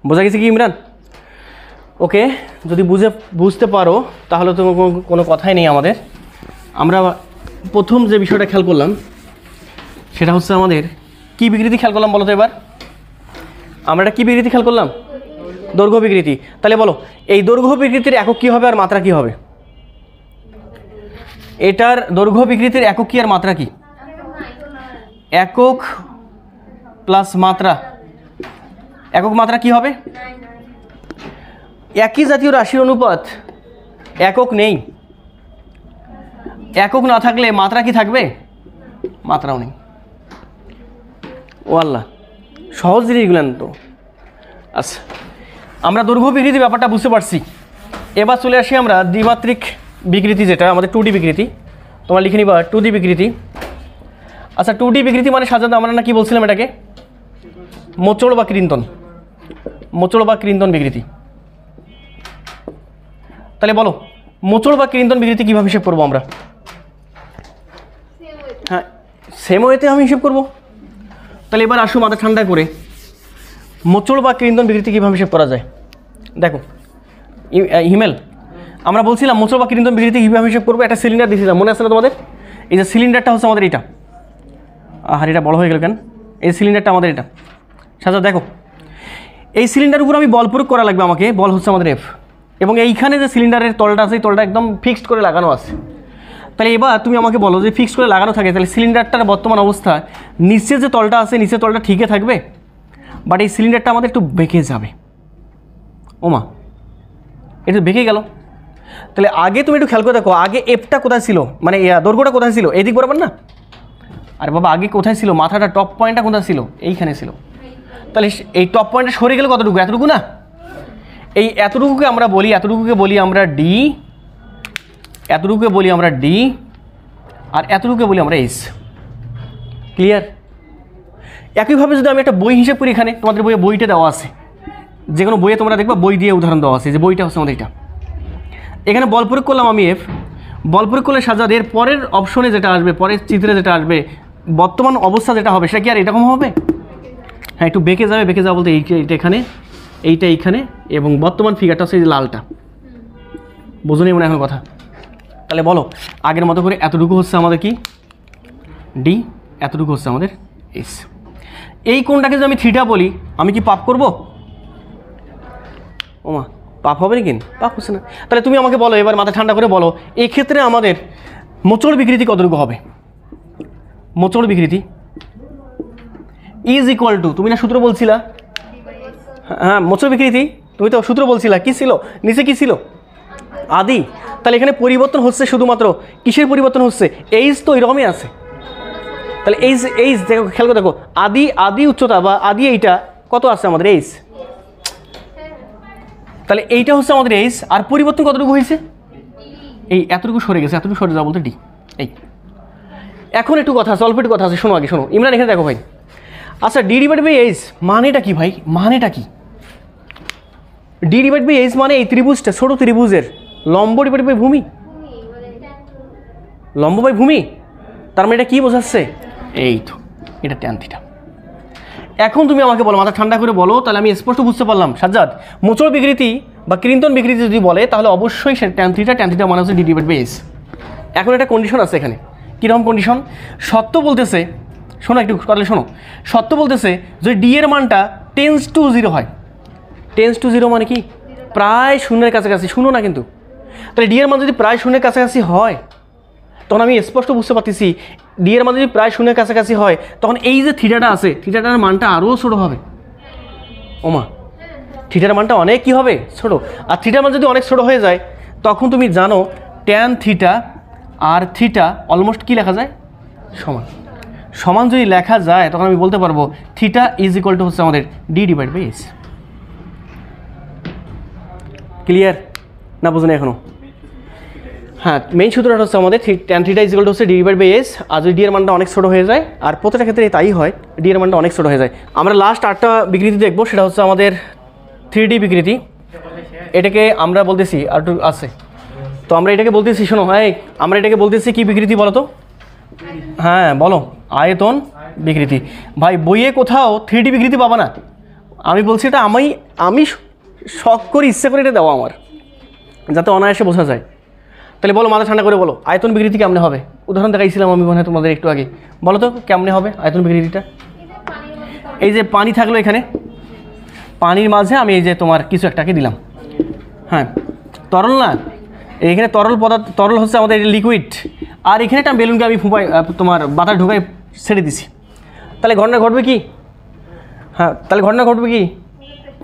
A: বোঝা গেছে কি ইমরান? ওকে, যদি বুঝতে পারো তাহলে তো কোনো কথাই নেই আমাদের। আমরা প্রথম যে বিষয়টা খেয়াল করলাম সেটা হচ্ছে আমাদের কি বিকৃতি খেয়াল করলাম বলো তো এবার? আমরা এটা কী বিকৃতি খেয়াল করলাম? দৈর্ঘ্য বিকৃতি। তাহলে বলো এই দৈর্ঘ্য বিকৃতির একক কী হবে আর মাত্রা কী হবে? এটার দৈর্ঘ্য বিকৃতির একক কী আর মাত্রা কী? একক প্লাস মাত্রা। একক মাত্রা কী হবে? একই জাতীয় রাশির অনুপাত একক নেই, একক না থাকলে মাত্রা কি থাকবে? মাত্রাও নেই। ও আল্লাহ, সহজ জিনিসগুলো তো। আচ্ছা, আমরা দৈর্ঘ্য বিকৃতি ব্যাপারটা বুঝতে পারছি। এবার চলে আসি আমরা দ্বিমাত্রিক বিকৃতি, যেটা আমাদের 2D বিকৃতি। তোমার লিখে নিবা 2D বিকৃতি। আচ্ছা, 2D বিকৃতি মানে সাধারণত আমরা না কি বলছিলাম এটাকে? মোচড় বা কৃন্তন, মোচড় বা কৃন্তন বিকৃতি। তাহলে বলো মোচড় বা কৃন্তন বিকৃতি কীভাবে হিসেব করবো আমরা? হ্যাঁ, সেম ওয়েতে আমি হিসেব করবো। তাহলে এবার আসো মাথা ঠান্ডা করে, মোচড় বা কৃন্তন বিকৃতি কীভাবে হিসেব করা যায় দেখো। হিমেল, আমরা বলছিলাম মোচড় বা কৃন্তন বিকৃতি কীভাবে হিসেব করবো। একটা সিলিন্ডার দিয়েছিলাম, মনে আছে না তোমাদের? এই যে সিলিন্ডারটা হচ্ছে আমাদের এটা, আর এটা বড় হয়ে গেল কেন? এই সিলিন্ডারটা আমাদের এটা। সাজা দেখো, এই সিলিন্ডারের উপর আমি বল প্রয়োগ করা লাগবে আমাকে, বল হচ্ছে আমাদের এফ, এবং এইখানে যে সিলিন্ডারের তলটা আছে এই তলটা একদম ফিক্সড করে লাগানো আছে। তাহলে এবার তুমি আমাকে বলো যে ফিক্সড করে লাগানো থাকে, তাহলে সিলিন্ডারটার বর্তমান অবস্থা নিচে যে তলটা আছে নিচের তলটা ঠিকই থাকবে, বাট এই সিলিন্ডারটা আমাদের একটু বেঁকে যাবে। ওমা, এটা বেঁকে গেল। তাহলে আগে তুমি একটু খেয়াল করে দেখো, আগে এফটা কোথায় ছিল, মানে দৈর্ঘ্যটা কোথায় ছিল? এইদিক বরাবর না? আরে বাবা, আগে কোথায় ছিল? মাথাটা টপ পয়েন্টটা কোথায় ছিল? এইখানে ছিল। তাহলে এই টপ পয়েন্টটা সরে গেলে কতটুকু? এতটুকু না? এই এতটুকুকে আমরা বলি, এতটুকুকে বলি আমরা ডি, এতটুকুকে বলি আমরা ডি, আর এতটুকুকে বলি আমরা এইচ। ক্লিয়ার? একইভাবে যদি আমি একটা বই হিসেব করি, এখানে তোমাদের বইয়ে বইটা দেওয়া আছে, যে কোনো বইয়ে তোমরা দেখবা বই দিয়ে উদাহরণ দেওয়া আছে, যে বইটা হচ্ছে আমাদের এটা। এখানে বল প্রয়োগ করলাম আমি এফ, বল প্রয়োগ করলে সাজাদ এর পরের অপশনে যেটা আসবে, পরের চিত্রে যেটা আসবে, বর্তমান অবস্থা যেটা হবে সেটা কি আর এরকম হবে? হ্যাঁ, একটু বেঁকে যাবে। বেঁকে যাওয়া বলতে এইটা এখানে, এইটা এইখানে, এবং বর্তমান ফিগারটা হচ্ছে এই লালটা। বোঝো নি মনে এখন কথা? তাহলে বলো আগের মতো করে এতটুকু হচ্ছে আমাদের কি ডি, এতটুকু হচ্ছে আমাদের এস। এই কোণটাকে যদি আমি থিটা বলি, আমি কি পাপ করব? ওমা, পাপ হবে নাকি? পাপ হচ্ছে না। তাহলে তুমি আমাকে বলো, এবার মাথা ঠান্ডা করে বলো, এই ক্ষেত্রে আমাদের মোচড় বিকৃতি কতটুকু হবে? মোচড় বিকৃতি ইজ ইকুয়াল টু, তুমি না সূত্র বলছিলা? হ্যাঁ, মোচড় বিকৃতি তুমি তো সূত্র বলছিলা, কি ছিল নিচে? কি ছিল? আদি। তাহলে এখানে পরিবর্তন হচ্ছে শুধুমাত্র কিসের পরিবর্তন হচ্ছে? এইজ তো এরকমই আছে। তাহলে এইজ দেখো, খেয়াল করে দেখো, আদি উচ্চতা বা আদি এইটা কত আছে আমাদের? এইজ। তাহলে এইটা হচ্ছে আমাদের এইজ, আর পরিবর্তন কতটুকু হয়েছে? এই এতটুকু সরে গেছে, এতটুকু সরে যাওয়া বলতে ডি। এই এখন একটু কথা আছে, অল্প একটু কথা আছে, শোনো আগে শোনো। ইমরান এখানে দেখো ভাই, আচ্ছা ডি ডিভাইড বাই এইচ মানেটা কি ভাই? মানেটা কি? ডি ডিভাইড বাই এইচ মানে এই ত্রিভুজটা, ছোট ত্রিভুজের লম্ব ডিভাইড বাই ভূমি, লম্ব বাই ভূমি। তার মানে এটা কি বোঝাচ্ছে? এই তো, এটা ট্যান থিটা। এখন তুমি আমাকে বলো, মাথা ঠান্ডা করে বলো, তাহলে আমি স্পষ্ট বুঝতে পারলাম সাজ্জাদ, মোচড় বিকৃতি বা কৃন্তন বিকৃতি যদি বলে তাহলে অবশ্যই সে ট্যান থিটা মানে হচ্ছে ডি ডিভাইড বাই এইচ। এখন একটা কন্ডিশন আছে এখানে। কীরকম কন্ডিশন? সত্য বলতেছে, শোনো একটু তাহলে শোনো, সত্য বলতেছে যদি ডি এর মানটা টেন্স টু জিরো হয়। টেন্স টু জিরো মানে কি? প্রায় শূন্যের কাছাকাছি। শুনো না কিন্তু, তাহলে ডি এর মান যদি প্রায় শূন্যের কাছাকাছি হয়, তখন আমি স্পষ্ট বুঝতে পারতেছি ডি এর মান যদি প্রায় শূন্যের কাছাকাছি হয়, তখন এই যে থিটাটা আছে, থিটাটার মানটা আরও ছোটো হবে। ওমা, থিটার মানটা অনেক কী হবে? ছোটো। আর থিটার মান যদি অনেক ছোটো হয়ে যায়, তখন তুমি জানো ট্যান থিটা আর থিটা অলমোস্ট কী লেখা যায়? সমান। সমান যদি লেখা যায়, তখন আমি বলতে পারবো থিটা ইজ ইকুয়াল টু হচ্ছে আমাদের D divide by S. Clear না? বুঝুন এখনো? হ্যাঁ, মেইন সূত্রটা হচ্ছে আমাদের tan theta is equal to হচ্ছে ডি ডিভাইড বাই এস। আর যদি ডি এর মানটা অনেক ছোটো হয়ে যায়, আর প্রত্যেকটা ক্ষেত্রে তাই হয়, ডি এর মানটা অনেক ছোটো হয়ে যায়। আমরা লাস্ট 8টা বিকৃতি দেখবো, সেটা হচ্ছে আমাদের 3D বিকৃতি। এটাকে আমরা বলতেছি আর একটু আছে, তো আমরা এটাকে বলতেছি, শোনো ভাই, আমরা এটাকে বলতেছি কি বিকৃতি বলো তো? হ্যাঁ বলো, আয়তন বিকৃতি। ভাই বইয়ে কোথাও 3D বিকৃতি পাবা না। আমি বলছি এটা আমি শখ করে ইচ্ছে করে এটা দেওয়া আমার, যাতে অনায়াসে বোঝা যায়। তাহলে বলো, মাথা ঠান্ডা করে বলো, আয়তন বিকৃতি কেমনে হবে? উদাহরণ দেখাইছিলাম আমি মনে হয় তোমাদের একটু আগে। বলো তো কেমনে হবে আয়তন বিকৃতিটা? এই যে পানি থাকলো এখানে, পানির মাঝে আমি এই যে তোমার কিছু একটাকে দিলাম, হ্যাঁ তরল না, এইখানে তরল পদার্থ, তরল হচ্ছে আমাদের লিকুইড, আর এখানে একটা বেলুনকে আমি তোমার বাতাস ঢোকাই ছেড়ে দিছি। তাহলে ঘটনা ঘটবে কি? হ্যাঁ, তাহলে ঘটনা ঘটবে কি?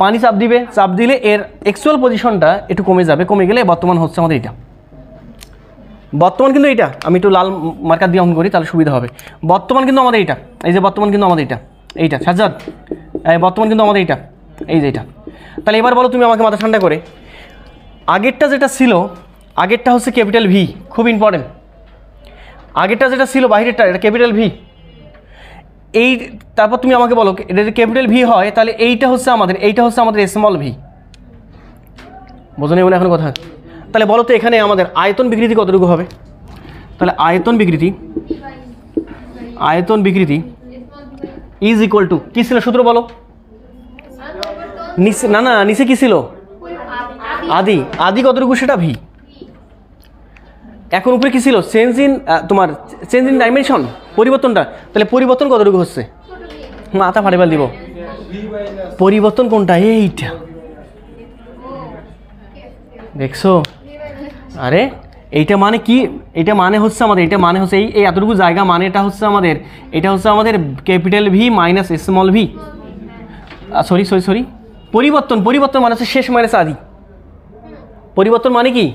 A: পানি চাপ দিবে, চাপ দিলে এর অ্যাকচুয়াল পজিশনটা একটু কমে যাবে, কমে গেলে বর্তমান হচ্ছে আমাদের এটা। বর্তমান কিন্তু এইটা, আমি একটু লাল মার্কার দিয়ে অন করি তাহলে সুবিধা হবে। বর্তমান কিন্তু আমাদের এইটা, এই যে বর্তমান কিন্তু আমাদের এইটা সাজ্জাদ, বর্তমান কিন্তু আমাদের এইটা, এই যে এটা। তাহলে এবার বলো তুমি আমাকে মাথা ঠান্ডা করে, আগেরটা যেটা ছিল, আগেরটা হচ্ছে ক্যাপিটাল ভি, খুব ইম্পর্টেন্ট। আগেরটা যেটা ছিল বাইরেরটা, এটা ক্যাপিটাল ভি। এই তারপর তুমি আমাকে বলো এটা যদি ক্যাপিটাল ভি হয় তাহলে এইটা হচ্ছে আমাদের স্মল ভি। বোঝো না এখন কথা? তাহলে বলো তো এখানে আমাদের আয়তন বিকৃতি কতটুকু হবে? তাহলে আয়তন বিকৃতি ইজ ইকুয়াল টু কী ছিল সূত্র বলো? নিচে না নিচে কী ছিল? আদি কতটুকু সেটা ভি। এখন উপরে কী ছিল? চেঞ্জ ইন ডাইমেনশন, পরিবর্তনটা। তাহলে পরিবর্তন কতটুকু হচ্ছে? মাথা ফাটিবাল দিব। পরিবর্তন কোনটা? এইটা দেখছো? আরে এইটা মানে কি? এটা মানে হচ্ছে আমাদের, এটা মানে হচ্ছে এই এতটুকু জায়গা, মানে এটা হচ্ছে আমাদের capital V minus small V. Sorry পরিবর্তন মানে হচ্ছে শেষ মাইনাস আদি। পরিবর্তন মানে কি?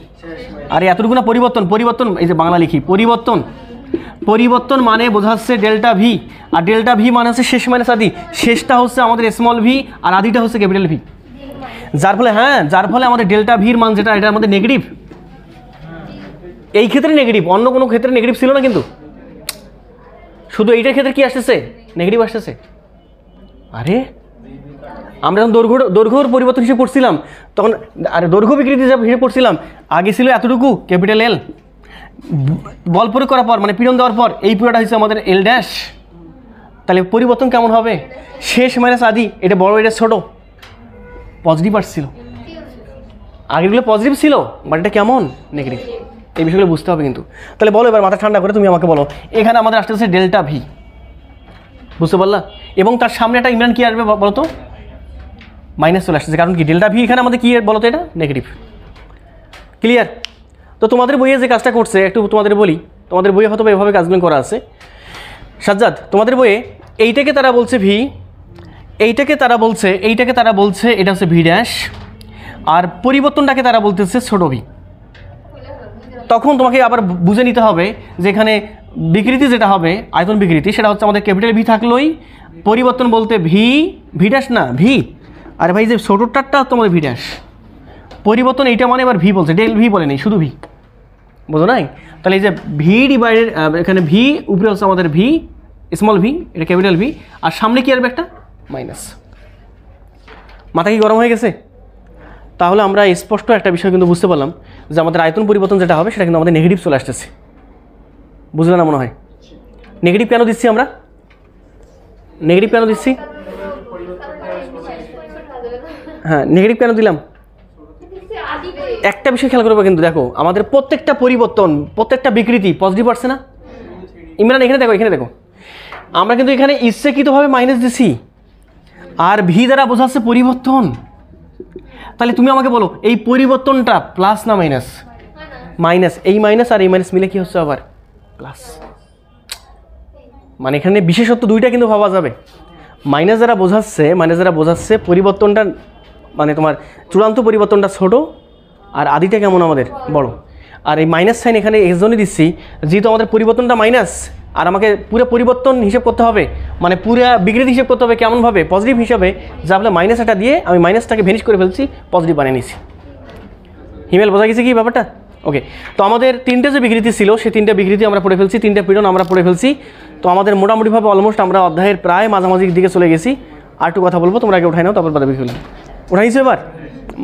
A: আরে এতটুকু না, পরিবর্তন এই যে বাংলা লিখি, পরিবর্তন মানে বোঝাচ্ছে ডেল্টা ভি, আর ডেল্টা ভি মানে হচ্ছে শেষ মাইনাস আদি। শেষটা হচ্ছে আমাদের স্মল ভি আর আদিটা হচ্ছে ক্যাপিটাল ভি। যার ফলে আমাদের ডেল্টা ভির মান যেটা, এটা আমাদের নেগেটিভ। এই ক্ষেত্রে নেগেটিভ, অন্য কোনো ক্ষেত্রে নেগেটিভ ছিল না, কিন্তু শুধু এইটার ক্ষেত্রে কি আসতেছে? নেগেটিভ আসতেছে। আরে আমরা যখন দৈর্ঘ্যর পরিবর্তন হিসেবে পড়ছিলাম তখন, আরে দৈর্ঘ্য বিকৃতি হিসেবে পড়ছিলাম, আগে ছিল এতটুকু ক্যাপিটাল এল, বল প্রয়োগ করার পর মানে পীড়ন দেওয়ার পর এই পুরোটা হচ্ছে আমাদের এল ড্যাশ। তাহলে পরিবর্তন কেমন হবে? শেষ মাইনাস আদি, এটা বড় এটা ছোট, পজিটিভ আসছিল। আগেরগুলো পজিটিভ ছিল, বাট এটা কেমন? নেগেটিভ। এই বিষয়গুলো বুঝতে হবে কিন্তু। তাহলে বলো এবার মাথা ঠান্ডা করে তুমি আমাকে বলো, এখানে আমাদের আসতেছে ডেল্টা ভি, বুঝতে পারলা? এবং তার সামনে একটা ইমরান কি আসবে বলো তো? মাইনাস চলে আসতেছে, কারণ কি? ডেল্টা ভি এখানে আমাদের কি বলো তো? এটা নেগেটিভ। ক্লিয়ার? তো তোমাদের বইয়ে যে কাজটা করছে একটু তোমাদের বলি, তোমাদের বইয়ে হয়তো এভাবে কাজগুলো করা আছে। সাজ্জাদ, তোমাদের বইয়ে এইটাকে তারা বলছে ভি, এইটাকে তারা বলছে এটা হচ্ছে ভি ড্যাশ, আর পরিবর্তনটাকে তারা বলতেছে ছোট ভি। তখন তোমাকে আবার বুঝে নিতে হবে যে এখানে বিকৃতি যেটা হবে, আয়তন বিকৃতি, সেটা হচ্ছে আমাদের ক্যাপিটাল ভি থাকলেই পরিবর্তন বলতে ভি ড্যাশ না ভি। আর ভাই যে ছোটোটারটা তোমাদের ভি ড্যাশ, পরিবর্তন এইটা মানে এবার ভি বলছে, ডেল ভি বলে নেই, শুধু ভি। বোঝো নাই? তাহলে এই যে ভি ডিভাইডেড, এখানে ভি উপরে হচ্ছে আমাদের ভি স্মল ভি, এটা ক্যাপিটাল ভি, আর সামনে কি আসবে? একটা মাইনাস। মাথা কি গরম হয়ে গেছে? তাহলে আমরা স্পষ্ট একটা বিষয় কিন্তু বুঝতে পারলাম যে আমাদের আয়তন পরিবর্তন যেটা হবে সেটা কিন্তু আমাদের নেগেটিভ চলে আসতেছে। বুঝলে না মনে হয়? নেগেটিভ কেন দিচ্ছি আমরা? হ্যাঁ, নেগেটিভ কেন দিলাম? একটা বিষয় খেয়াল করবো কিন্তু, দেখো আমাদের প্রত্যেকটা পরিবর্তন, প্রত্যেকটা বিকৃতি পজিটিভ আসছে না? ইমরান এখানে দেখো, আমরা কিন্তু এখানে ইচ্ছাকৃতভাবে মাইনাস দিছি, আর ভি দ্বারা বোঝাচ্ছে পরিবর্তন। তাহলে তুমি আমাকে বলো এই পরিবর্তনটা প্লাস না মাইনাস? মাইনাস। এই মাইনাস আর এই মাইনাস মিলে কি হচ্ছে আবার? প্লাস। মানে এখানে বিশেষত্ব দুইটা কিন্তু ভাবা যাবে। মাইনাস দ্বারা বোঝাচ্ছে পরিবর্তনটা, মানে তোমার চূড়ান্ত পরিবর্তনটা ছোট আর আদিটা কেমন আমাদের বড়। আর এই মাইনাস সাইন এখানে এই জন্যই দিচ্ছি যেহেতু আমাদের পরিবর্তনটা মাইনাস, আর আমাকে পুরো পরিবর্তন হিসেব করতে হবে, মানে পুরো বিকৃতি হিসেব করতে হবে কেমনভাবে? পজিটিভ হিসাবে। যা বলে মাইনাস একটা দিয়ে আমি মাইনাসটাকে ভেনিশ করে ফেলছি, পজিটিভ বানিয়ে নিছি। হিমেল বোঝা গেছে কি ব্যাপারটা? ওকে, তো আমাদের তিনটে যে বিকৃতি ছিল সেই তিনটে বিকৃতি আমরা পড়ে ফেলছি, তিনটে পীড়ন আমরা পড়ে ফেলছি। তো আমাদের মোটামুটিভাবে অলমোস্ট আমরা অধ্যায়ের প্রায় মাঝামাঝির দিকে চলে গেছি। আর একটু কথা বলবো, তোমরা আগে উঠাই নাও, তারপর বাদে ফেললাম। উঠাইছো এবার?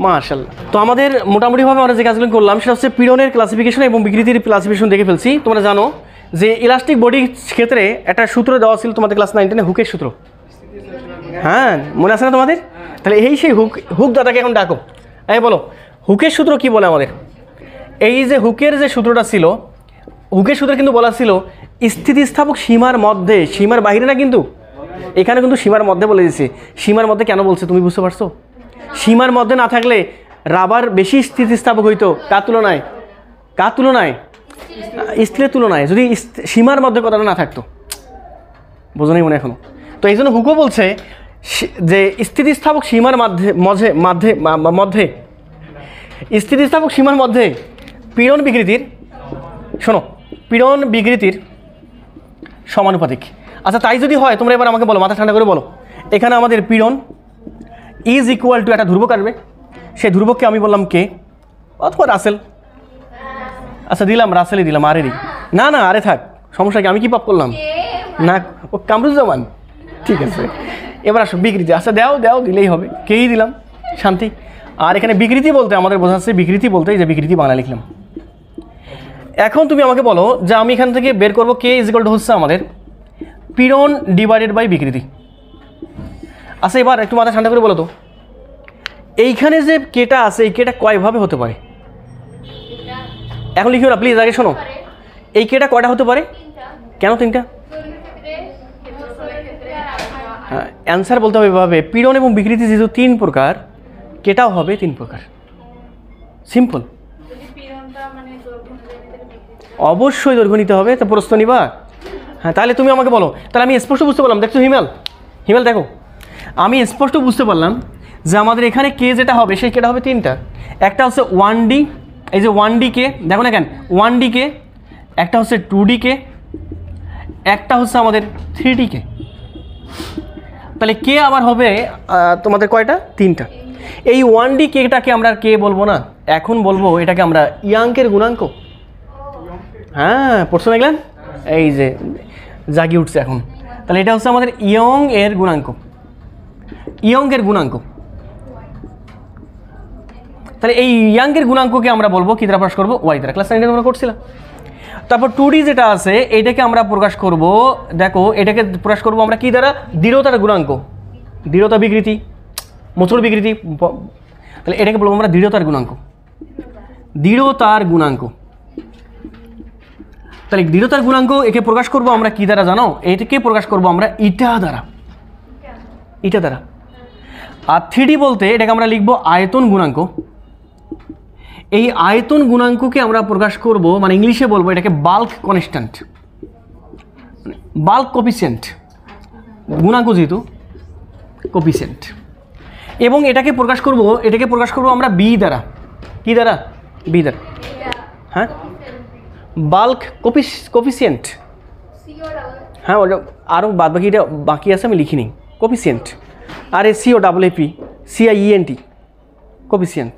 A: মাশাআল্লাহ। তো আমাদের মোটামুটিভাবে আমরা যে কাজগুলো করলাম সেটা হচ্ছে পীড়নের ক্লাসিফিকেশন এবং বিকৃতির ক্লাসিফিকেশন দেখে ফেলছি। তোমরা জানো যে ইলাস্টিক বডির ক্ষেত্রে একটা সূত্র দেওয়া ছিল তোমাদের ক্লাস 9-10 হুকের সূত্র। হ্যাঁ, মনে আছে না তোমাদের? তাহলে সেই হুক দাদাকে এখন ডাকো, এই বলো হুকের সূত্র কি বলে আমাদের? এই যে হুকের যে সূত্রটা ছিল, হুকের সূত্রে কিন্তু বলা ছিল স্থিতিস্থাপক সীমার মধ্যে, সীমার বাইরে না, কিন্তু এখানে কিন্তু সীমার মধ্যে বলে দিয়েছে। সীমার মধ্যে কেন বলছে তুমি বুঝতে পারছো? সীমার মধ্যে না থাকলে রাবার বেশি স্থিতিস্থাপক হইতো কার তুলনায়? স্টিলের তুলনায়, যদি সীমার মধ্যে কথাটা না থাকতো। বোঝো নাই মনে এখনো? তো এই জন্য হুকও বলছে যে স্থিতিস্থাপক সীমার মধ্যে স্থিতিস্থাপক সীমার মধ্যে পীড়ন বিকৃতির শোনো, পীড়ন বিকৃতির সমানুপাতিক। আচ্ছা তাই যদি হয় তোমরা এবার আমাকে বলো, মাথা ঠান্ডা করে বলো, এখানে আমাদের পীড়ন ইজ ইকুয়াল টু একটা ধ্রুবক আসবে, সেই ধ্রুবককে আমি বললাম কে অথবা রাসেল। আচ্ছা দিলাম রাসেলই দিলাম, আরে রে না না আরে থাক, সমস্যা কি, আমি কি পাপ করলাম না, ও কামরুজ্জামান, ঠিক আছে। এবার আসো বিকৃতি, আচ্ছা দাও দাও দিলেই হবে, কেই দিলাম, শান্তি। আর এখানে বিকৃতি বলতে আমাদের বোঝাচ্ছে, বিকৃতি বলতে এই যে বিকৃতি বাংলা লিখলাম। এখন তুমি আমাকে বলো যে আমি এখান থেকে বের করবো কে ইজ ইকুয়াল টু হচ্ছে আমাদের পীড়ন ডিভাইডেড বাই বিকৃতি। আচ্ছা এবার একটু মাথা ঠান্ডা করে বলো তো, এইখানে যে কেটা আছে এই কেটা কয়ভাবে হতে পারে? এখন লিখিও না প্লিজ, আগে শোনো, এই কেটা কয়টা হতে পারে? কেন তিনটা? হ্যাঁ অ্যান্সার বলতে হবে এভাবে, পীড়ন এবং বিকৃতি যেহেতু তিন প্রকার, কেটাও হবে তিন প্রকার, সিম্পল। অবশ্যই দৈর্ঘ্য নিতে হবে, তো প্রশ্ন নিবা। হ্যাঁ তাহলে তুমি আমাকে বলো, তাহলে আমি স্পষ্ট বুঝতে পারলাম, দেখছো হিমেল, হিমেল দেখো আমি স্পষ্ট বুঝতে পারলাম যে আমাদের এখানে কে যেটা হবে সেই কেটা হবে তিনটা। একটা হচ্ছে 1D, এই যে 1D কে দেখো না কেন, 1D কে, একটা হচ্ছে 2D কে, একটা হচ্ছে আমাদের 3D কে। তাহলে কে আবার হবে তোমাদের কয়টা? তিনটা। এই 1D কেটাকে আমরা কে বলবো না, এখন বলবো এটাকে আমরা ইয়াঙ্কের গুণাঙ্ক। হ্যাঁ প্রশ্ন দেখলেন, এই যে জাগি উঠছে এখন। তাহলে এটা হচ্ছে আমাদের ইয়ং এর গুণাঙ্ক, ইয়ংয়ের গুণাঙ্ক। তাহলে এই ইয়াঙ্কের গুণাঙ্ককে আমরা বলবো কি দ্বারা প্রকাশ করবো? ওয়াই দ্বারা। ক্লাস 9 আমরা করছিলাম। তারপর 2D যেটা আছে এইটাকে আমরা প্রকাশ করব, দেখো এটাকে প্রকাশ করব আমরা কি দ্বারা? দৃঢ়তার গুণাঙ্ক, দৃঢ়তা বিকৃতি, মোচড় বিকৃতি, তাহলে এটাকে বলবো আমরা দৃঢ়তার গুণাঙ্ক, দৃঢ়তার গুণাঙ্ক। তাহলে দৃঢ়তার গুণাঙ্ক একে প্রকাশ করব আমরা কি দ্বারা জানো? এটাকে প্রকাশ করব আমরা ইটা দ্বারা, ইটা দ্বারা। আর 3D বলতে এটাকে আমরা লিখবো আয়তন গুণাঙ্ক। এই আয়তন গুণাঙ্ককে আমরা প্রকাশ করব, মানে ইংলিশে বলবো এটাকে বাল্ক কনস্ট্যান্ট, বাল্ক কোফিসিয়েন্ট, গুণাঙ্ক যেহেতু কোফিসিয়েন্ট। এবং এটাকে প্রকাশ করব, এটাকে প্রকাশ করব আমরা বি দ্বারা, কি দ্বারা? বি দ্বারা। হ্যাঁ বাল্ক কোফিসিয়েন্ট, হ্যাঁ ওটা আরও বাদ বাকিটা বাকি আছে আমি লিখিনি, কোফিসিয়েন্ট। আর এ C O double F I CIENT, coefficient.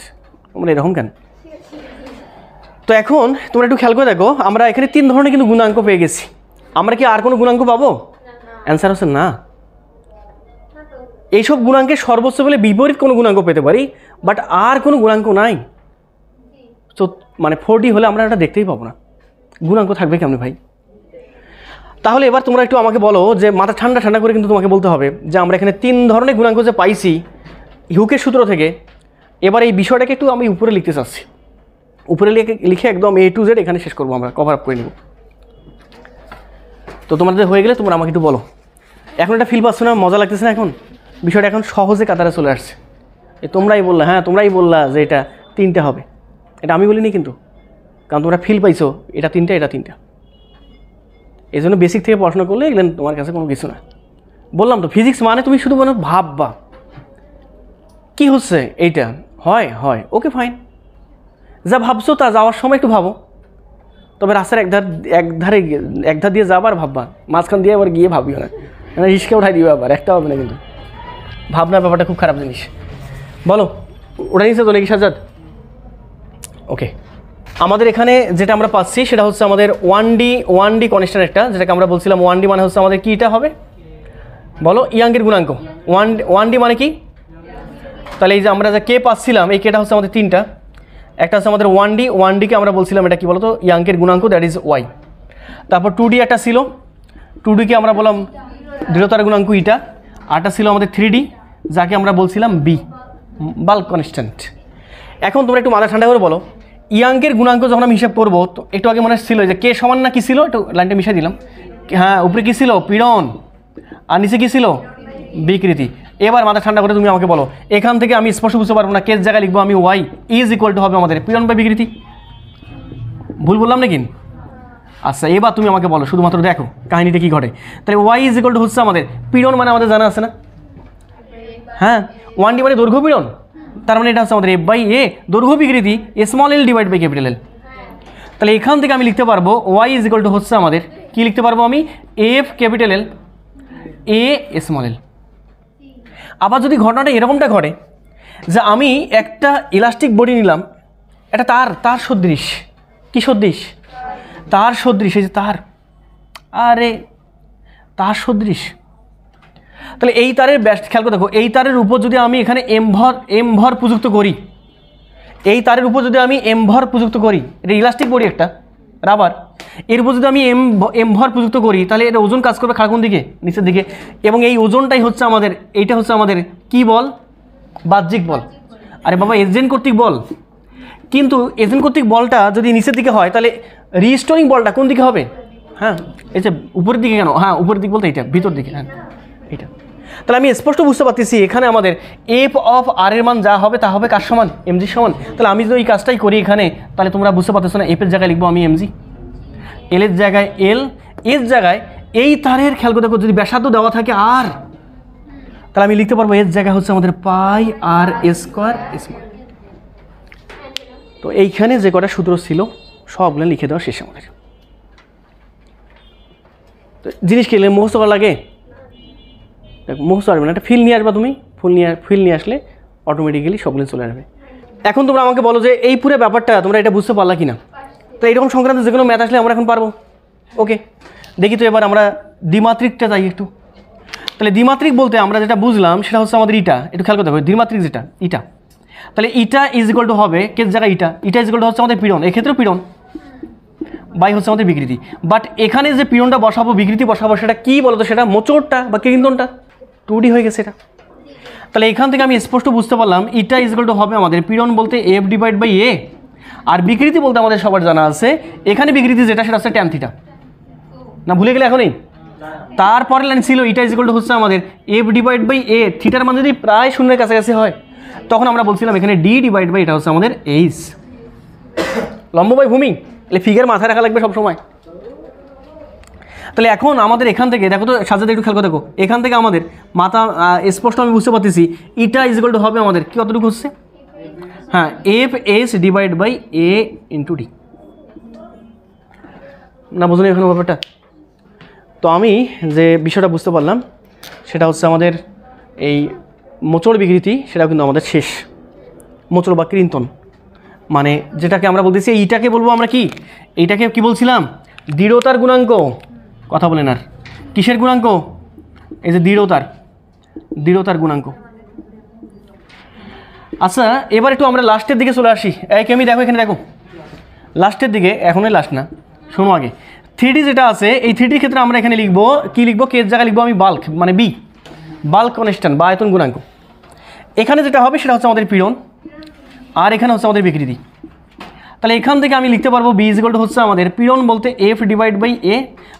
A: আমরা এরকম কেন? তো এখন তোমরা একটু খেয়াল করে দেখো, আমরা এখানে তিন ধরনের কিন্তু গুণাঙ্ক পেয়ে গেছি। আমরা কি আর কোনো গুণাঙ্ক পাবো? অ্যান্সার হচ্ছে না। এইসব গুণাঙ্কের সর্বোচ্চ বলে বিপরীত কোনো গুণাঙ্ক পেতে পারি, বাট আর কোনো গুণাঙ্ক নাই। মানে 4D হলে আমরা এটা দেখতেই পাবো না, গুণাঙ্ক থাকবে কেমন ভাই? তাহলে এবার তোমরা একটু আমাকে বলো, যে মাথা ঠান্ডা ঠান্ডা করে কিন্তু তোমাকে বলতে হবে যে আমরা এখানে তিন ধরনের গুণাঙ্ক যে পাইছি হিউকের সূত্র থেকে। এবার এই বিষয়টাকে একটু আমি উপরে লিখতে চাচ্ছি, উপরে লিখে একদম A to Z এখানে শেষ করবো, আমরা কভার আপ করে নেব। তো তোমাদের হয়ে গেলে তোমরা আমাকে একটু বলো, এখন এটা ফিল পাচ্ছ না? মজা লাগতেছে না? এখন বিষয়টা এখন সহজে কাতারে চলে আসছে। তোমরাই বললা, হ্যাঁ তোমরাই বললা যে এটা তিনটে হবে, এটা আমি বলিনি কিন্তু, কারণ তোমরা ফিল পাইছো এটা তিনটা, এটা তিনটা। এই জন্য বেসিক থেকে পড়াশোনা করলে এগুলো তোমার কাছে কোনো কিছু না। বললাম তো ফিজিক্স মানে তুমি শুধু মানে ভাববা কি হচ্ছে, এইটা হয় হয় ওকে ফাইন, যা ভাবছো তা যাওয়ার সময় একটু ভাবো, তবে রাস্তার একধার দিয়ে যাবার ভাববা, মাঝখান দিয়ে আবার গিয়ে ভাবিও না, রিস্কে উঠাই দিবে আবার, একটা হবে না কিন্তু। ভাবনার ব্যাপারটা খুব খারাপ জিনিস। বলো ওটা নিচ্ছে তো নাকি সাজ্জাদ? ওকে, আমাদের এখানে যেটা আমরা পাচ্ছি সেটা হচ্ছে আমাদের 1D কনস্ট্যান্ট একটা, যেটাকে আমরা বলছিলাম 1D মানে হচ্ছে আমাদের কিটা হবে বলো? ইয়াঙ্কের গুণাঙ্ক। 1D মানে কি? তাহলে এই যে আমরা যা কে পাচ্ছিলাম এই কেটা হচ্ছে আমাদের তিনটা, একটা হচ্ছে আমাদের 1D কে আমরা বলছিলাম এটা কি বলতো? ইয়াঙ্কের গুণাঙ্ক, দ্যাট ইজ ওয়াই। তারপর 2D একটা ছিল, 2D কে আমরা বললাম দৃঢ়তার গুণাঙ্ক ইটা। আরটা ছিল আমাদের 3D যাকে আমরা বলছিলাম বি, বাল্ক কনস্ট্যান্ট। এখন তোমরা একটু মাথা ঠান্ডা করে বলো, ইয়াঙ্কের গুণাঙ্ক যখন আমি হিসাব করবো, তো একটু আগে মনে ছিল যে কে সমান না কি ছিল, একটু লাইনটা মিশিয়ে দিলাম। হ্যাঁ উপরে কী ছিল? পীড়ন, আর নিচে কী ছিল? বিকৃতি। এবার মাথা ঠান্ডা করে তুমি আমাকে বলো, এখান থেকে আমি স্পষ্ট বুঝতে পারবো না, কেস জায়গায় লিখবো আমি ওয়াই ইজ ইকুয়াল টু হবে আমাদের পীড়ন বা বিকৃতি। ভুল বললাম নাকি? আচ্ছা এবার তুমি আমাকে বলো, শুধুমাত্র দেখো কাহিনিটা কী ঘটে। তাহলে ওয়াই ইজ ইকুয়াল টু হচ্ছে আমাদের পীড়ন, মানে আমাদের জানা আছে না? হ্যাঁ 1D মানে দৈর্ঘ্য পীড়ন, তার মানে এটা হচ্ছে আমাদের F/A, দৈর্ঘ্য বিকৃতি l ডিভাইড বাই L। তাহলে এখান থেকে আমি লিখতে পারবো ওয়াই ইজ ইকুয়াল টু হচ্ছে আমাদের কি লিখতে পারবো আমি এফ ক্যাপিটাল এল এ স্মল এল। আবার যদি ঘটনাটা এরকমটা ঘটে যে আমি একটা ইলাস্টিক বডি নিলাম, এটা তার সদৃশ, কি সদৃশ? তার সদৃশ, এই যে আরে তার সদৃশ। তাহলে এই তারের ব্যাস খেয়াল করে দেখো, এই তারের উপর যদি আমি এখানে এম ভর প্রযুক্ত করি, এই তারের উপর যদি আমি এম ভর প্রযুক্ত করি, এটা ইলাস্টিক বডি একটা রাবার, এর উপর যদি আমি এম ভর প্রযুক্ত করি, তাহলে এটা ওজন কাজ করবে কোন দিকে? নিচের দিকে। এবং এই ওজনটাই হচ্ছে আমাদের, এইটা হচ্ছে আমাদের কি বল? বাহ্যিক বল। আরে বাবা, এজেন্ট কর্তৃক বল। কিন্তু এজেন্ট কর্তৃক বলটা যদি নিচের দিকে হয়, তাহলে রিস্টোরিং বলটা কোন দিকে হবে? হ্যাঁ, এই যে উপরের দিকে কেন? হ্যাঁ, উপরের দিক বলতে এইটা ভিতর দিকে। হ্যাঁ, এটা। তাহলে আমি স্পষ্ট বুঝতে পারতেছি এখানে আমাদের এফ অফ আর এর মান যা হবে তা হবে কার সমান? এমজি সমান। তাহলে আমি যদি এই কাজটাই করি এখানে, তাহলে তোমরা বুঝতে পারতেছো না, এফের জায়গায় লিখবো আমি এমজি, এল এর জায়গায় এল, এর জায়গায় এই তারের খেয়াল করে দেখো যদি ব্যাসার্ধ দেওয়া থাকে আর, তাহলে আমি লিখতে পারবো এর জায়গায় হচ্ছে আমাদের পাই আর স্কোয়ার স্মল। তো এইখানে যে কটা সূত্র ছিল সবগুলো লিখে দেওয়া শেষ আমাদের। তো জিনিস কি মুখস্থ করা লাগে? মুখস্থ আসবে না, একটা ফিল নিয়ে আসবা তুমি, ফিল নিয়ে আসলে অটোমেটিক্যালি সবগুলো চলে আসবে। এখন তোমরা আমাকে বলো যে এই পুরো ব্যাপারটা তোমরা এটা বুঝতে পারলা কি না? তো এইরকম সংক্রান্ত যে কোনো ম্যাথ আসলে আমরা এখন পারবো। ওকে, দেখি তো এবার আমরা দ্বিমাত্রিকটা যাই একটু। তাহলে দ্বিমাত্রিক বলতে আমরা যেটা বুঝলাম সেটা হচ্ছে আমাদের ইটা, একটু খেয়াল করতে হবে। দ্বিমাত্রিক যেটা ইটা, তাহলে ইটা ইজ ইকুয়াল টু হবে কে জায়গায় ইটা ইজ ইকুয়াল টু হচ্ছে আমাদের পীড়ন, এক্ষেত্রে পীড়ন বাই হচ্ছে আমাদের বিকৃতি। বাট এখানে যে পীড়নটা বসাবো, বিকৃতি বসাবো, সেটা কি বলতো? সেটা মোচড়টা বা কৃন্দনটা 2D হয়ে গেছে এটা। তাহলে এখান থেকে আমি স্পষ্ট বুঝতে পারলাম ইটা ইজ ইকুয়াল টু হবে আমাদের পীড়ন বলতে এফ ডিভাইড বাই এ, আর বিকৃতি বলতে আমাদের সবার জানা আছে এখানে বিকৃতি যেটা সেটা হচ্ছে ট্যান থিটা। না ভুলে গেলে এখনই? তারপরে লাইন ছিল ইটা ইজ ইকুয়াল টু হচ্ছে আমাদের এফ ডিভাইড বাই এ, থিটার মান যদি প্রায় শূন্যের কাছাকাছি হয় তখন আমরা বলছিলাম এখানে ডি ডিভাইড বাই এটা হচ্ছে আমাদের এইচ, লম্ব বাই ভূমি। তাহলে ফিগার মাথায় রাখা লাগবে সবসময়। তাহলে এখন আমাদের এখান থেকে দেখো তো সাজাতে একটু খেয়াল করে দেখো, এখান থেকে আমাদের মাথা স্পষ্ট আমি বুঝতে পারতেছি ইটা ইজ ইকুয়াল টু হবে আমাদের কি কতটুকু হচ্ছে? হ্যাঁ, F S divide by A into D. না বুঝুন এখানে ব্যাপারটা? তো আমি যে বিষয়টা বুঝতে পারলাম সেটা হচ্ছে আমাদের এই মোচড় বিকৃতি, সেটাও কিন্তু আমাদের শেষ। মোচড় বা কৃন্তন মানে যেটাকে আমরা বলতেছি, এইটাকে বলবো আমরা কি? এইটাকে কি বলছিলাম? দৃঢ়তার গুণাঙ্ক। কথা বলেন আর কিসের গুণাঙ্ক? এই যে দৃঢ়তার গুণাঙ্ক। আচ্ছা, এবার একটু আমরা লাস্টের দিকে চলে আসি। এই কেমি দেখো, এখানে দেখো লাস্টের দিকে, এখনই লাস্ট না, শোনো আগে। 3D যেটা আছে এই 3D ক্ষেত্রে আমরা এখানে লিখবো কি? লিখবো কের জায়গায় লিখবো আমি বাল্ক, মানে বি, বাল্ক কনস্ট্যান্ট বা আয়তন গুণাঙ্ক। এখানে যেটা হবে সেটা হচ্ছে আমাদের পীড়ন, আর এখানে হচ্ছে আমাদের বিকৃতি। তাহলে এখান থেকে আমি লিখতে পারবো বি ইজ ইকুয়াল টু হচ্ছে আমাদের পীড়ন বলতে এফ ডিভাইড বাই এ,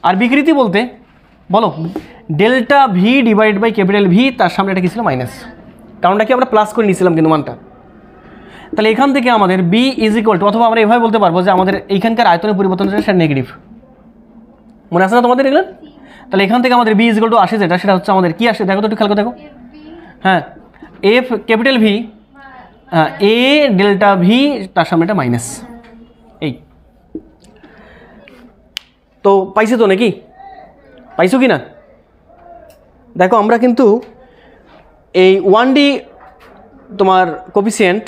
A: আর বিকৃতি বলতে বলো delta V divide by capital V, তার সামনে এটা কি ছিল? মাইনাস, কারণটা কি আমরা প্লাস করে নিয়েছিলাম কিন্তু মানটা। তাহলে এখান থেকে আমাদের বি ইজ ইকুয়াল টু, অথবা আমরা এভাবে বলতে পারবো যে আমাদের এইখানকার আয়তনের পরিবর্তন হচ্ছে সেটা নেগেটিভ, মনে আছে না তোমাদের এগুলো? তাহলে এখান থেকে আমাদের বি ইজ ইকুয়াল টু আসে যেটা, সেটা হচ্ছে আমাদের কি আসে দেখো তো একটু খেয়াল করে দেখো। হ্যাঁ, F capital V A delta V, তার সামনে এটা মাইনাস। এই তো পাইছো তো নাকি? পাইছো কি না? দেখো আমরা কিন্তু এই 1D তোমার কোফিসিয়েন্ট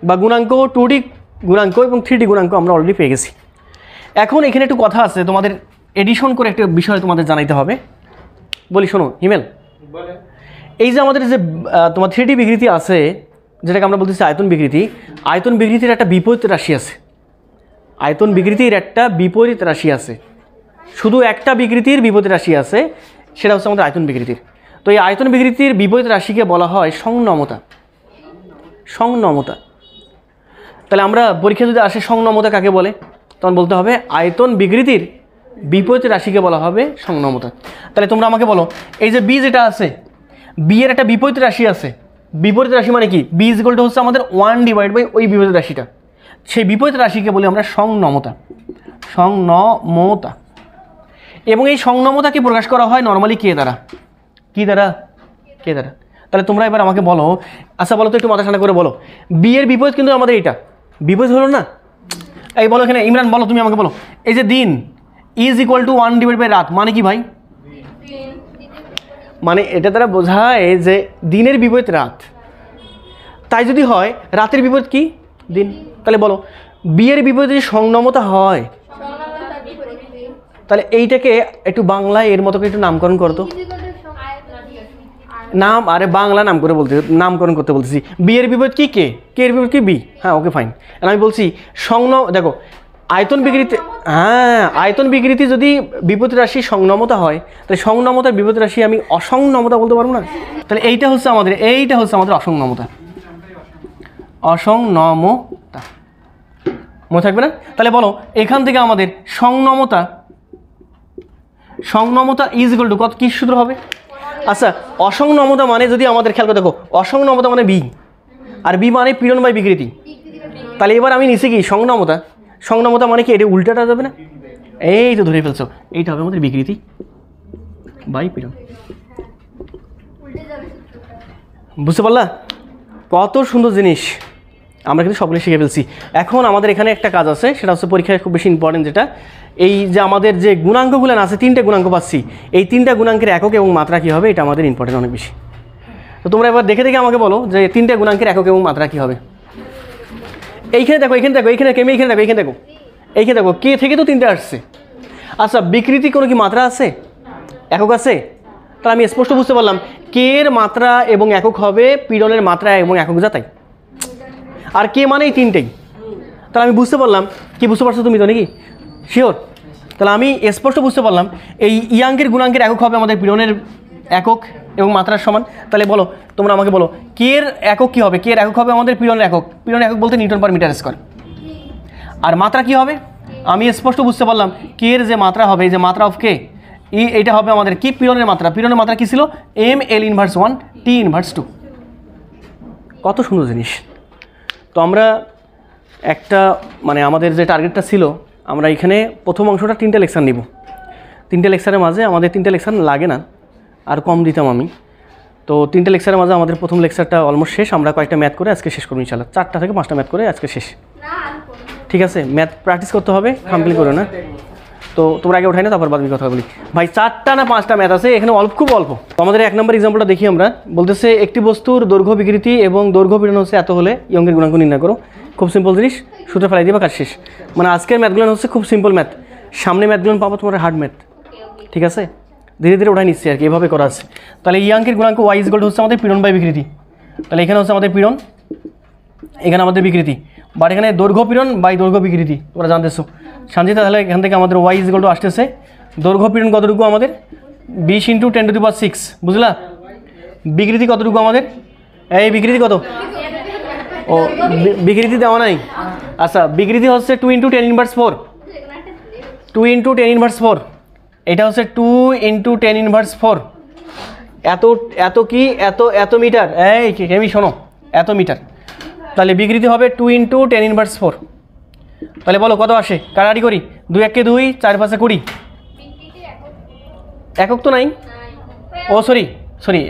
A: বা গুণাঙ্ক, 2D গুণাঙ্ক এবং 3D গুণাঙ্ক আমরা অলরেডি পেয়ে গেছি। এখন এখানে একটু কথা আছে, তোমাদের এডিশন করে একটা বিষয় তোমাদের জানাইতে হবে। বলি শোনো হিমেল, এই যে আমাদের যে তোমার 3D বিকৃতি আছে যেটাকে আমরা বলতেছি আয়তন বিকৃতি, আয়তন বিকৃতির একটা বিপরীত রাশি আছে। আয়তন বিকৃতির একটা বিপরীত রাশি আছে, শুধু একটা বিকৃতির বিপরীত রাশি আছে, সেটা হচ্ছে আমাদের আয়তন বিকৃতির। তো এই আয়তন বিকৃতির বিপরীত রাশিকে বলা হয় সংনমতা। সংনমতা। তাহলে আমরা পরীক্ষা যদি আসে সংনমতা কাকে বলে, তখন বলতে হবে আয়তন বিকৃতির বিপরীত রাশিকে বলা হবে সংনমতা। তাহলে তোমরা আমাকে বলো, এই যে বি যেটা আছে, বি এর একটা বিপরীত রাশি আছে। বিপরীত রাশি মানে কি? বি ইজ ইকুয়াল টু হচ্ছে আমাদের 1 ডিভাইড বাই ওই বিপরীত রাশিটা, সেই বিপরীত রাশিকে বলি আমরা সংনমতা। সংনমতা। এবং এই সংনমতাকে প্রকাশ করা হয় নর্মালি কে দ্বারা? কি দ্বারা? কে দ্বারা? তাহলে তোমরা এবার আমাকে বলো, আচ্ছা বলো তো একটু মাথা ঠান্ডা করে বলো, বি এর বিপরীত কিন্তু আমাদের এইটা বিপরীত হলো না? এই বলো এখানে ইমরান বলো, তুমি আমাকে বলো, এই যে দিন ইজ ইকুয়াল টু 1/, রাত মানে কি ভাই? মানে এটা দ্বারা বোঝায় যে দিনের বিপরীত রাত। তাই যদি হয় রাতের বিপরীত কি? দিন। তাহলে বলো বিয়ের বিপরীত যদি সংযমতা হয়, তাহলে এইটাকে একটু বাংলায় এর মতো করে একটু নামকরণ করতো। নাম, আরে বাংলা নামকরণ করতে বলতেছি। বিয়ের বিপরীত কি? কে, কে এর বিপরীত কি? বি। হ্যাঁ ওকে ফাইন। আমি বলছি দেখো আয়তন বিকৃতি, হ্যাঁ আয়তন বিকৃতি যদি বিপরীত রাশি সংযমতা হয়, তাহলে সংযমতার বিপরীত রাশি আমি অসংযমতা বলতে পারবো না? তাহলে এইটা হচ্ছে আমাদের অসংযমতা। অসংযমতা মনে থাকবে না? তাহলে বলো এখান থেকে আমাদের সংযমতা ইজ ইকুয়াল টু কত, কি সূত্র হবে? আচ্ছা অসংযমতা মানে যদি আমাদের খেয়াল করে দেখো, অসংযমতা মানে বি, আর বি মানে পীড়ন বাই বিকৃতি। তাহলে এবার আমি নিচে কি সংযমতা মানে কি? এটা উল্টাটা যাবে না? এই তো ধরে ফেলছো, এইটা হবে আমাদের বিকৃতি বাই পীড়ন। বুঝতে পারলা? কত সুন্দর জিনিস আমরা কিন্তু সবগুলো শিখে ফেলছি। এখন আমাদের এখানে একটা কাজ আছে, সেটা হচ্ছে পরীক্ষায় খুব বেশি ইম্পর্টেন্ট, যেটা এই যে আমাদের যে গুণাঙ্কগুলো আছে, 3টে গুণাঙ্ক পাচ্ছি, এই 3টা গুণাঙ্কের একক এবং মাত্রা কী হবে, এটা আমাদের ইম্পর্টেন্ট অনেক বেশি। তো তোমরা এবার দেখে আমাকে বলো যে 3টে গুণাঙ্কের একক এবং মাত্রা কী হবে। এইখানে দেখো কে থেকে তো 3টে আসছে। আচ্ছা বিকৃতি কোনো কি মাত্রা আছে, একক আছে? তাহলে আমি স্পষ্ট বুঝতে পারলাম কে এর মাত্রা এবং একক হবে পীড়নের মাত্রা এবং একক যাতাই, আর কে মানে এই 3টেই। তাহলে আমি বুঝতে পারলাম, কি বুঝতে পারছো তুমি তো নাকি? শিওর? তাহলে আমি স্পষ্ট বুঝতে পারলাম এই ইয়াঙ্কের গুণাঙ্কের একক হবে আমাদের পীড়নের একক এবং মাত্রার সমান। তাহলে বলো তোমরা আমাকে বলো কে এর একক কী হবে? কে এর একক হবে আমাদের পীড়নের একক বলতে নিউটন পার মিটার স্কয়ার। আর মাত্রা কি হবে? আমি স্পষ্ট বুঝতে পারলাম কে এর যে মাত্রা হবে, এই যে মাত্রা অফ কে, এইটা হবে আমাদের কি? পীড়নের মাত্রা কি ছিল? mL−1 T−2। কত সুন্দর জিনিস। তো আমরা একটা মানে আমাদের যে টার্গেটটা ছিল, আমরা এখানে প্রথম অংশটা 3টে লেকচার নিব। 3টে লেকচারের মাঝে আমাদের 3টে লেকচার লাগে না, আর কম দিতাম আমি। তো 3টে লেকচারের মাঝে আমাদের প্রথম লেকচারটা অলমোস্ট শেষ। আমরা কয়েকটা ম্যাথ করে আজকে শেষ করবো ইনশাআল্লাহ। 4টা থেকে 5টা ম্যাথ করে আজকে শেষ। ঠিক আছে? ম্যাথ প্র্যাকটিস করতে হবে, কমপ্লিট করো না। তো তোমরা আগে উঠাই না, তারপর বাদ কথা বলি। ভাই 4টা না 5টা ম্যাথ আছে এখানে, খুব অল্প। তো আমাদের 1 নম্বর এক্সাম্পলটা দেখি আমরা। বলতেছে একটি বস্তুর দৈর্ঘ্য বিকৃতি এবং দৈর্ঘ্য পীড়ন হচ্ছে এত হলে ইয়ঙ্কের গুণাঙ্ক নির্ণয় করো। খুব সিম্পল জিনিস, সূত্র ফেলাই দিবা, কাজ শেষ। মানে আজকের ম্যাথগুলো হচ্ছে খুব সিম্পল ম্যাথ, সামনে ম্যাথগুলো পাবো তোমার হার্ড ম্যাথ। ঠিক আছে? ধীরে ধীরে ওঠাই নিচ্ছি আর কি, এভাবে করা আছে। তাহলে ইয়াঙ্কের গুণাঙ্ক ওয়াই ইজ ইকুয়াল টু হচ্ছে আমাদের পীড়ন বাই বিকৃতি। তাহলে এখানে হচ্ছে আমাদের পীড়ন, এখানে আমাদের বিকৃতি, বাট এখানে দৈর্ঘ্য পীড়ন বাই দৈর্ঘ্য বিকৃতি তোমরা জানতেছো শান্তি। তাহলে এখান থেকে আমাদের ওয়াই ইজ ইকুয়াল টু আসতেছে দৈর্ঘ্য পীড়ন কতটুকু আমাদের 20 × 10⁶, বুঝলা? বিকৃতি কতটুকু আমাদের? এই বিকৃতি কত? ও বিকৃতি দেওয়া নাই। আচ্ছা বিকৃতি হচ্ছে 2 × 10⁻⁴, 2 × 10⁻⁴, এটা হচ্ছে 2 × 10⁻⁴। এত কি এত মিটার, এই কেমি শোনো, এত মিটার। তাহলে বিকৃতি হবে 2 × 10⁻⁴। তাহলে বলো কত আসে? কাটাকাটি করি, 2 × 1 = 2, 4 × 5 = 20। একক তো নাই, ও সরি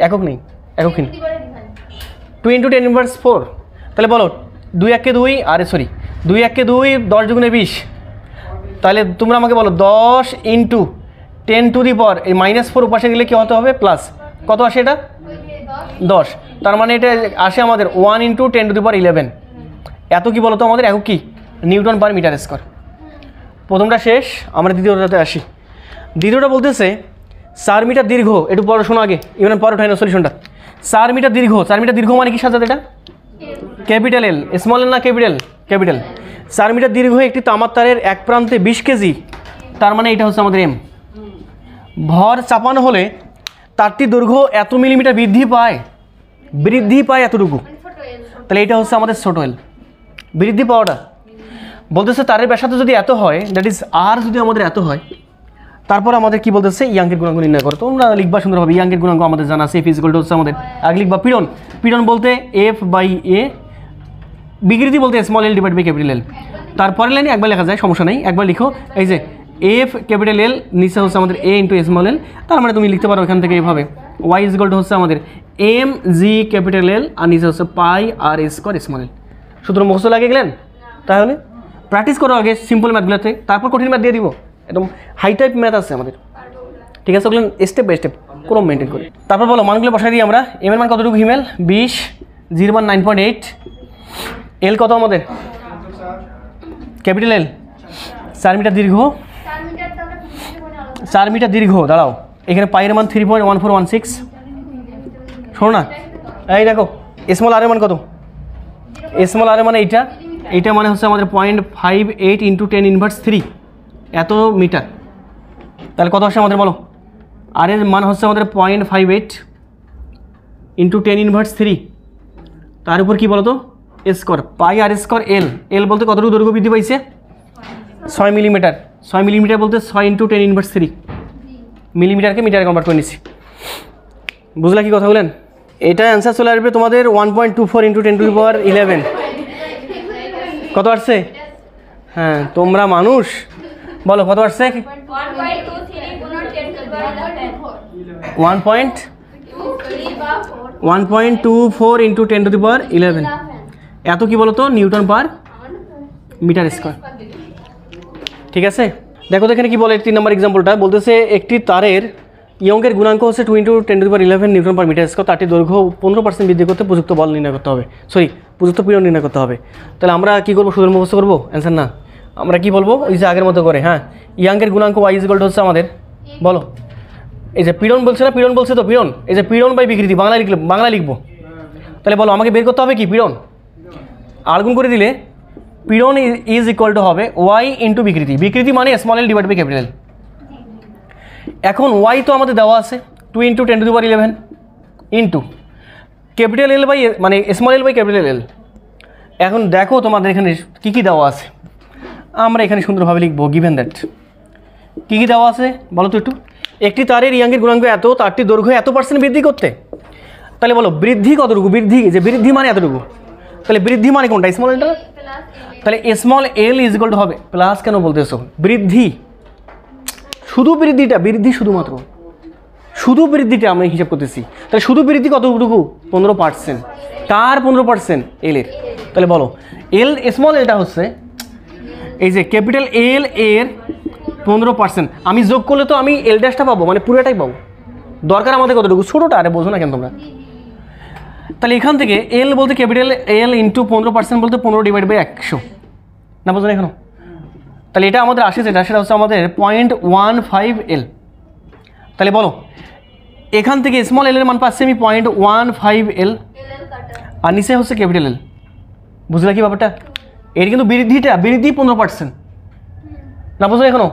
A: একক নেই, এককহীন। 2 × 10⁻⁴। তাহলে বলো 2 × 1 = 2, আরে সরি 2 × 1 = 2, 10 × 20। তাহলে তোমরা আমাকে বলো 10 × 10⁻⁴, এই -4 উপাশে গেলে কি হতে হবে? প্লাস। কত আসে এটা? 10। তার মানে এটা আসে আমাদের 1 × 10⁻11। এত কি বলতো আমাদের একক কি? Newton per metre square. প্রথমটা শেষ, আমরা দ্বিতীয়টাতে আসি। দ্বিতীয়টা বলতেছে 4 মিটার দীর্ঘ, একটু পড়াশোনা আগে ইভেন পরে উঠাই না সলিউশনটা। 4 মিটার দীর্ঘ, 4 মিটার দীর্ঘ মানে কি সাজাতে? এটা ক্যাপিটাল এল, স্মল এল না ক্যাপিটাল। 4 মিটার দীর্ঘ একটি তামার তারের এক প্রান্তে 20 কেজি, তার মানে এটা হচ্ছে আমাদের এম। ভর চাপানো হলে তারটির দৈর্ঘ্য এত মিলিমিটার বৃদ্ধি পায় এতটুকু। তাহলে এটা হচ্ছে আমাদের ছোট এল, বৃদ্ধি পাওয়াটা। বলতেছে তারের ব্যাসার্ধ যদি এত হয়, দ্যাট ইজ আর যদি আমাদের এত হয়, তারপর আমাদের কি বলতেছে? ইয়াঙ্কের গুণাঙ্ক নির্ণয় করো। তোমরা লিখবা সুন্দরভাবে, ইয়াঙ্কের গুণাঙ্ক আমাদের জানা আছে, এফ ইজ ইকুয়াল টু হচ্ছে আমাদের আগে লিখবা পীড়ন বলতে F/A, বিকৃতি বলতে স্মল l / ক্যাপিটাল এল। তারপরের লাইনে একবার লেখা যায়, সমস্যা নেই, একবার লিখো। এই যে F ক্যাপিটাল এল, নিচে হচ্ছে আমাদের A × স্মল এল। তার মানে তুমি লিখতে পারো এখান থেকে এইভাবে, y ইজ ইকুয়াল টু হচ্ছে আমাদের mg ক্যাপিটাল এল, আর নিচে হচ্ছে πr² স্মল এল। সূত্র মুখস্থ লাগিয়ে গেলেন? তাহলে প্র্যাকটিস করো আগে সিম্পল ম্যাথগুলোতে, তারপর কঠিন ম্যাথ দিয়ে দিব। একদম হাই টাইপ ম্যাথ আছে আমাদের, ঠিক আছে? ওগুলো স্টেপ বাই স্টেপ ক্রম মেনটেন করি। তারপর বলো মানগুলো বসাই দিই আমরা। এম এর মান কতটুকু হিমেল? 20, জির মান 9.8, এল কত আমাদের? ক্যাপিটাল এল 4 মিটার দীর্ঘ, 4 মিটার দীর্ঘ। দাঁড়াও, এখানে পায়ের মান 3.1416। শোনো না, এই দেখো স্মল আর এর মান কত? স্মল আর এর মানে এইটা মানে হচ্ছে আমাদের 0.58 × 10⁻³ এত মিটার। তাহলে কত আসে আমাদের বলো? আর এর মান হচ্ছে আমাদের 0.58 × 10⁻³, তার উপর কি বলো তো স্কোয়ার, পাই আর স্কোয়ার এল। এল বলতে কতটুকু দৈর্ঘ্য বৃদ্ধি পাইছে? 6 মিলিমিটার। 6 মিলিমিটার বলতে 6 × 10⁻³, মিলিমিটারকে মিটারে কনভার্ট করে নিচ্ছি। বুঝলা কি কথা বলেন? এটা অ্যান্সার চলে আসবে তোমাদের 1.24 × 10⁻11। কত আসছে? হ্যাঁ তোমরা মানুষ, বলো কত আসছে? 1.24 × 10⁻11। এত কি বলো তো? Newton per metre square. ঠিক আছে, দেখো তো এখানে কি বলে 3 নম্বর এক্সাম্পলটা। বলতেছে একটি তারের ইয়ংকের গুণাঙ্ক হচ্ছে 2 × 10⁻11 নিউটন পার মিটার স্কোয়ার। তারটি দৈর্ঘ্য 15% বৃদ্ধি করতে প্রযুক্ত বল নির্ণয় করতে হবে, প্রযুক্ত পীড়ন নির্ণয় করতে হবে। তাহলে আমরা কী করবো? শুধু মুখস্থ করবো অ্যান্সার না, আমরা কি বলবো? ওই যে আগের মতো করে, হ্যাঁ ইয়ংকের গুণাঙ্ক y = হচ্ছে আমাদের, বলো এই যে পীড়ন বলছে না, পীড়ন বলছে তো পীড়ন, এই যে পীড়ন বাই বিকৃতি বাংলা লিখবো। তাহলে বলো আমাকে বের করতে হবে কি? পীড়ন আলগুণ করে দিলে পীড়ন ইজ ইকুয়াল টু হবে y × বিকৃতি। বিকৃতি মানে small L divide by capital L. এখন y তো আমাদের দেওয়া আছে 2 × 10⁻11 ইন্টু ক্যাপিটাল এল বাই মানে small L by capital L. এখন দেখো তোমাদের এখানে কী কী দেওয়া আছে, আমরা এখানে সুন্দরভাবে লিখবো গিভেন দ্যাট। কী কী দেওয়া আছে বলো তো একটু? একটি তারের ইয়ংকের গুণাঙ্ক এত, তারটি দৈর্ঘ্য এত % বৃদ্ধি করতে। তাহলে বলো বৃদ্ধি কতটুকু? বৃদ্ধি, যে বৃদ্ধি মানে এতটুকু। তাহলে বৃদ্ধি মানে কোনটা? স্মল এলটা। তাহলে small L is equal to হবে প্লাস, কেন বলতেছো? বৃদ্ধি, শুধু বৃদ্ধিটা, বৃদ্ধি শুধুমাত্র শুধু বৃদ্ধিটা আমি হিসাব করতেছি। তাহলে শুধু বৃদ্ধি কতটুকু? 15%। কার 15%? এলের। তাহলে বলো এল স্মল এলটা হচ্ছে এই যে ক্যাপিটাল এল এর 15%। আমি যোগ করলে তো আমি এল ড্যাশটা পাবো, মানে পুরোটাই পাবো। দরকার আমাদের কতটুকু? ছোটোটা। আরে বোঝো না কেন তোমরা? তাহলে এখান থেকে এল বলতে ক্যাপিটাল এল ইন্টু 15% বলতে 15/100, না বোঝো না এখনো? তাহলে এটা আমাদের আসে যেটা, সেটা হচ্ছে আমাদের 0.15 এল। তাহলে বলো এখান থেকে স্মল এল এর মান পাচ্ছি আমি 0.15 এল, আর নিচে হচ্ছে ক্যাপিটাল এল। বুঝলা কি ব্যাপারটা? এর কিন্তু বৃদ্ধি 15%, না বুঝো এখনো?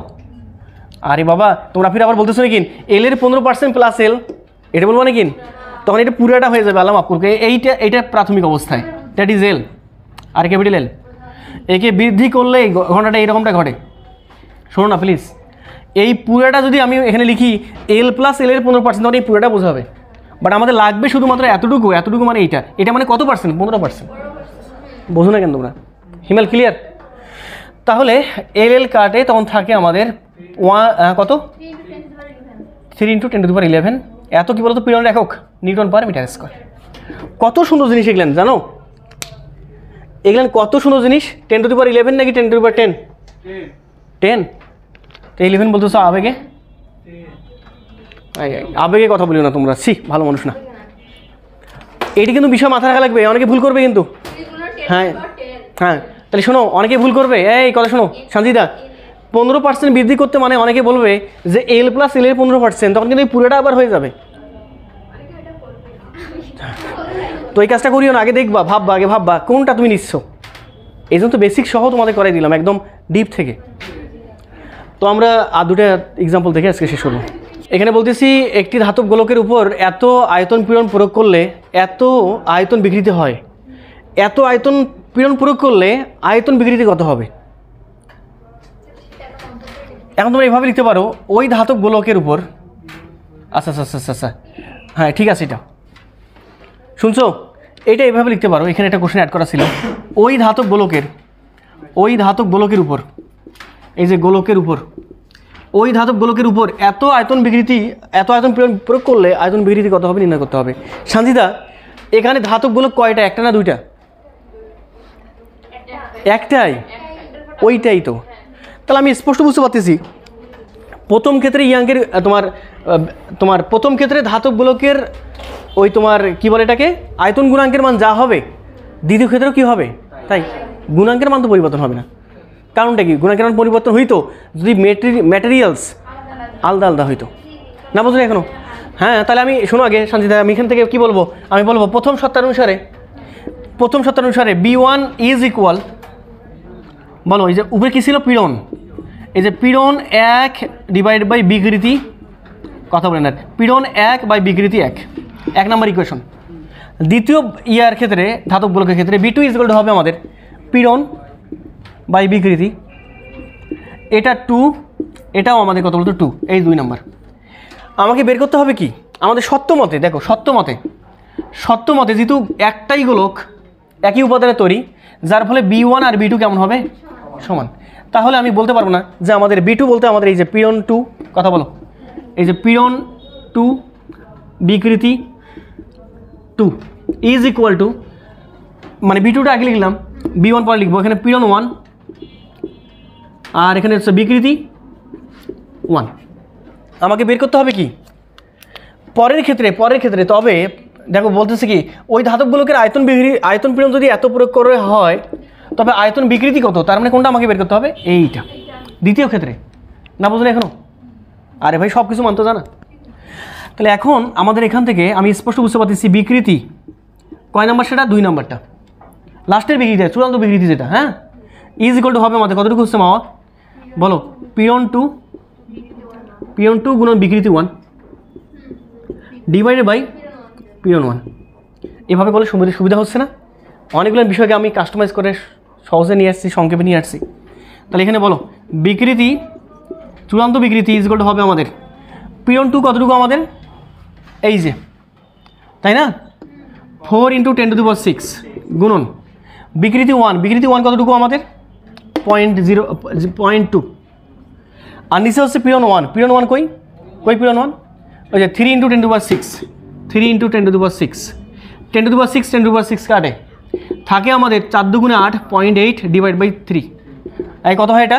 A: আরে বাবা তোমরা ফির আবার বলতেছো নাকি এল এর 15% প্লাস এল, এটা বলবো নাকি? তখন এটা পুরোটা হয়ে যাবে আল্লাহ মাফ করবে। এইটা প্রাথমিক অবস্থায়, দ্যাট ইজ এল আর ক্যাপিটাল এল। একে বৃদ্ধি করলে ঘটনাটা এইরকমটা ঘটে। শোনো না প্লিজ, এই পুরোটা যদি আমি এখানে লিখি এল প্লাস এল এর 15%, তখন এই পুরোটা বোঝাবে। বাট আমাদের লাগবে শুধুমাত্র এতটুকু মানে এটা মানে কত পার্সেন্ট? 15%। বোঝো না কেন তোমরা? হিমেল ক্লিয়ার? তাহলে এল কাটে, তখন থাকে আমাদের কত? 3 × 10⁻11। এত কি বলতো? পীড়নের একক নিউটন পার মিটার স্কোয়ার। কত সুন্দর জিনিস এগুলেন, জানো? এগুলেন কত সুন্দর জিনিস। 10⁻11 নাকি 10⁻10? 10। তো 11 বলতেছো আবেগে? আবেগে কথা বলিও না তোমরা, ভালো মানুষ না। এটি কিন্তু বিষয় মাথায় রাখা লাগবে, অনেকে ভুল করবে কিন্তু। হ্যাঁ হ্যাঁ, তাহলে শোনো, অনেকে ভুল করবে। এই কথা শোনো সঞ্জিদা, 15% বৃদ্ধি করতে মানে অনেকে বলবে যে এল প্লাস এল এর 15%, তখন কিন্তু এই পুরোটা আবার হয়ে যাবে। তো এই কাজটা করিও না, আগে দেখবা, ভাববা কোনটা তুমি নিচ্ছ। এই জন্য তো বেসিক সহ তোমাদের করাই দিলাম একদম ডিপ থেকে। তো আমরা আর দুটা এক্সাম্পল দেখে আজকে শেষ করবো। এখানে বলতেছি একটি ধাতব গোলকের উপর এত আয়তন পীড়ন প্রয়োগ করলে এত আয়তন বিকৃতি হয়। এত আয়তন পীড়ন প্রয়োগ করলে আয়তন বিকৃতি কত হবে? এখন তোমরা এইভাবে লিখতে পারো, ওই ধাতব গোলকের উপর, আচ্ছা হ্যাঁ ঠিক আছে, এটা শুনছো? এটা এইভাবে লিখতে পারো, এখানে একটা কোশ্চেন অ্যাড করা ছিল। ওই ধাতব গোলকের উপর, এই যে গোলকের উপর, ওই ধাতব গোলকের উপর এত আয়তন প্রয়োগ করলে আয়তন বিকৃতি কত হবে নির্ণয় করতে হবে। সঞ্জিদা, এখানে ধাতব গোলক কয়টা? একটা না দুইটা? একটাই। ওইটাই তো। তাহলে আমি স্পষ্ট বুঝতে পারতেছি প্রথম ক্ষেত্রে ইয়াঙ্কের তোমার প্রথম ক্ষেত্রে ধাতব গোলকের ওই তোমার কী বলে এটাকে আয়তন গুণাঙ্কের মান যা হবে দ্বিতীয় ক্ষেত্রেও কী হবে তাই, গুণাঙ্কের মান তো পরিবর্তন হবে না। কারণটা কি, গুণাঙ্কের মান পরিবর্তন হইতো যদি ম্যাটেরিয়ালস আলাদা আলাদা হইতো। না বুঝলে এখনো? হ্যাঁ, তাহলে আমি শোনো আগে শান্তিদা, আমি এখান থেকে কী বলবো, আমি বলবো প্রথম সত্তার অনুসারে B1 ইজ ইকুয়াল, বলো এই যে উপরে কী ছিল পীড়ন, এই যে পীড়ন 1 ডিভাইড বাই বিকৃতি, কথা বলেন না, পীড়ন 1 বাই বিকৃতি 1 নম্বর ইকুয়েশন। দ্বিতীয় ইয়ার ক্ষেত্রে ধাতব গোলকের ক্ষেত্রে B2 ইজ ইকুয়াল টু হবে আমাদের পীড়ন বাই বিকৃতি, এটা 2, এটাও আমাদের কত বলতো 2, এই 2 নম্বর। আমাকে বের করতে হবে কি আমাদের সত্যমতে, দেখো সত্যমতে যেহেতু একটাই গোলক একই উপাদানে তৈরি, যার ফলে B1 আর B2 কেমন হবে সমান। তাহলে আমি বলতে পারবো না যে আমাদের B2 বলতে আমাদের এই যে পীড়ন 2, কথা বলো, এই যে পীড়ন 2 বিকৃতি 2 ইজ ইকুয়াল টু, মানে B2টা আগে লিখলাম, B1 পরে লিখবো, এখানে পীড়ন 1 আর এখানে হচ্ছে বিকৃতি 1। আমাকে বের করতে হবে কি পরের ক্ষেত্রে। তবে দেখো বলতেছে কি ওই ধাতবগুলোকে আয়তন পীড়ন যদি এত প্রয়োগ করে হয় তবে আয়তন বিকৃতি কত, তার মানে কোনটা আমাকে বের করতে হবে, এইটা দ্বিতীয় ক্ষেত্রে। না বুঝলে এখনো? আরে ভাই সব কিছু মানতো জানা। তাহলে এখন আমাদের এখান থেকে আমি স্পষ্ট বুঝতে পারতেছি বিকৃতি কয় নাম্বার, সেটা 2 নাম্বারটা, লাস্টের বিকৃতি, চূড়ান্ত বিকৃতি যেটা, হ্যাঁ, ইজ ইকুয়াল টু হবে আমাদের কতটুকু হচ্ছে মামা বলো, পীড়ন 2 গুণন বিকৃতি 1 ডিভাইডেড বাই পীড়ন 1। এভাবে বলে সুবিধা হচ্ছে না? অনেকগুলো বিষয়কে আমি কাস্টমাইজ করে সহজে নিয়ে আসছি, সংক্ষেপে নিয়ে আসছি। তাহলে এখানে বলো বিকৃতি, চূড়ান্ত বিকৃতি ইজ ইকুয়াল টু হবে আমাদের পীড়ন 2 কতটুকু আমাদের, এই যে, তাই না, 4 × 10⁶ গুণন বিকৃতি 1 কতটুকু আমাদের 0.2, আর নিচে হচ্ছে পীড়ন 1 কই পীড়ন 1, ওই যে 3 × 10⁶ কাটে, থাকে আমাদের 4 2 8 0.8 ডিভাইড বাই 3, এই কত হয় এটা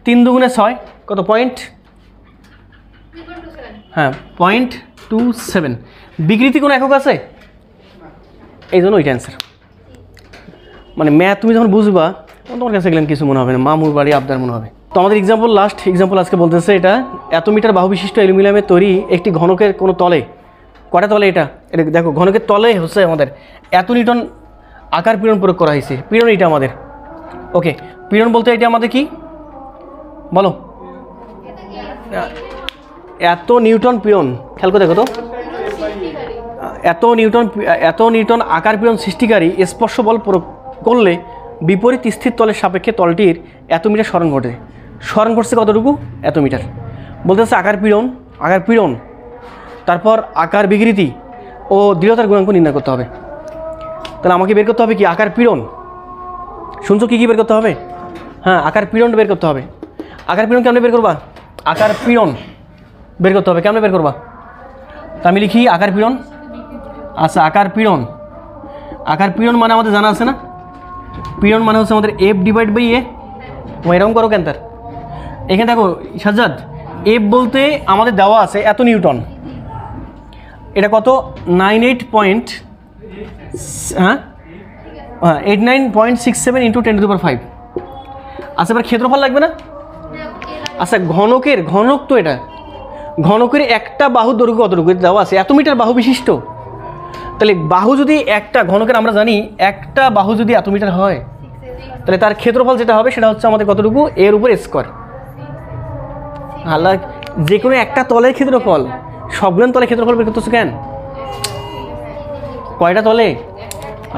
A: 3 2 6 কত পয়েন্ট, হ্যাঁ 0.27। বিকৃতি কোনো একক আছে, এই জন্য ওইটা অ্যান্সার। মানে ম্যাথ তুমি যখন বুঝবা তোমার কাছে গেলেন কিছু মনে হবে না, মামুর বাড়ি আবদার মনে হবে। তো আমাদের লাস্ট এক্সাম্পল আজকে বলতেছে, এটা এত মিটার বাহু বিশিষ্ট অ্যালুমিনিয়ামের তৈরি একটি ঘনকের কোনো তলে, কয়টা তলে এটা দেখো, ঘনকের তলে হচ্ছে আমাদের এত নিউটন আকার পীড়ন প্রয়োগ করা হয়েছে, পীড়ন এটা আমাদের, ওকে, পীড়ন বলতে এটা আমাদের কি বলো, এত নিউটন পীড়ন, খেয়াল করে দেখো তো, এত নিউটন আকার পীড়ন সৃষ্টিকারী স্পর্শ বল প্রয়োগ করলে বিপরীত স্থির তলের সাপেক্ষে তলটির এত মিটার স্মরণ ঘটছে কতটুকু, এত মিটার। বলতেছে আকার পীড়ন, তারপর আকার বিকৃতি ও দৃঢ়তার গুণাঙ্ক নির্ণয় করতে হবে। তাহলে আমাকে বের করতে হবে কি আকার পীড়ন, শুনছো কী বের করতে হবে, হ্যাঁ আকার পীড়ন বের করতে হবে। আকার পীড়ন কেমনে বের করবা, আকার পীড়ন বের করতে হবে, কেমনে বের করবা, তা আমি লিখি আকার পীড়ন, আচ্ছা আকার পীড়ন মানে আমাদের জানা আছে না, পীড়ন মানে হচ্ছে আমাদের F ডিভাইড বাই A, এরকম করো কেন তার, এখানে দেখো সাজ্জাদ, F বলতে আমাদের দেওয়া আছে এত নিউটন, এটা কত 89.67 × 10⁵। আচ্ছা এবার ক্ষেত্রফল লাগবে না, আচ্ছা ঘনক তো এটা, ঘনকের একটা বাহুর দৈর্ঘ্য কতটুকু দেওয়া আছে, এত মিটার বাহু বিশিষ্ট, তাহলে বাহু যদি একটা ঘনকের আমরা জানি একটা বাহু যদি এত মিটার হয় তাহলে তার ক্ষেত্রফল যেটা হবে সেটা হচ্ছে আমাদের কতটুকু, এর উপর স্কোয়ার। আল্লাহ, যে কোনো একটা তলের ক্ষেত্রফল, সবগুলো তলের ক্ষেত্রফল বের করতেছো কেন, কয়টা তলে,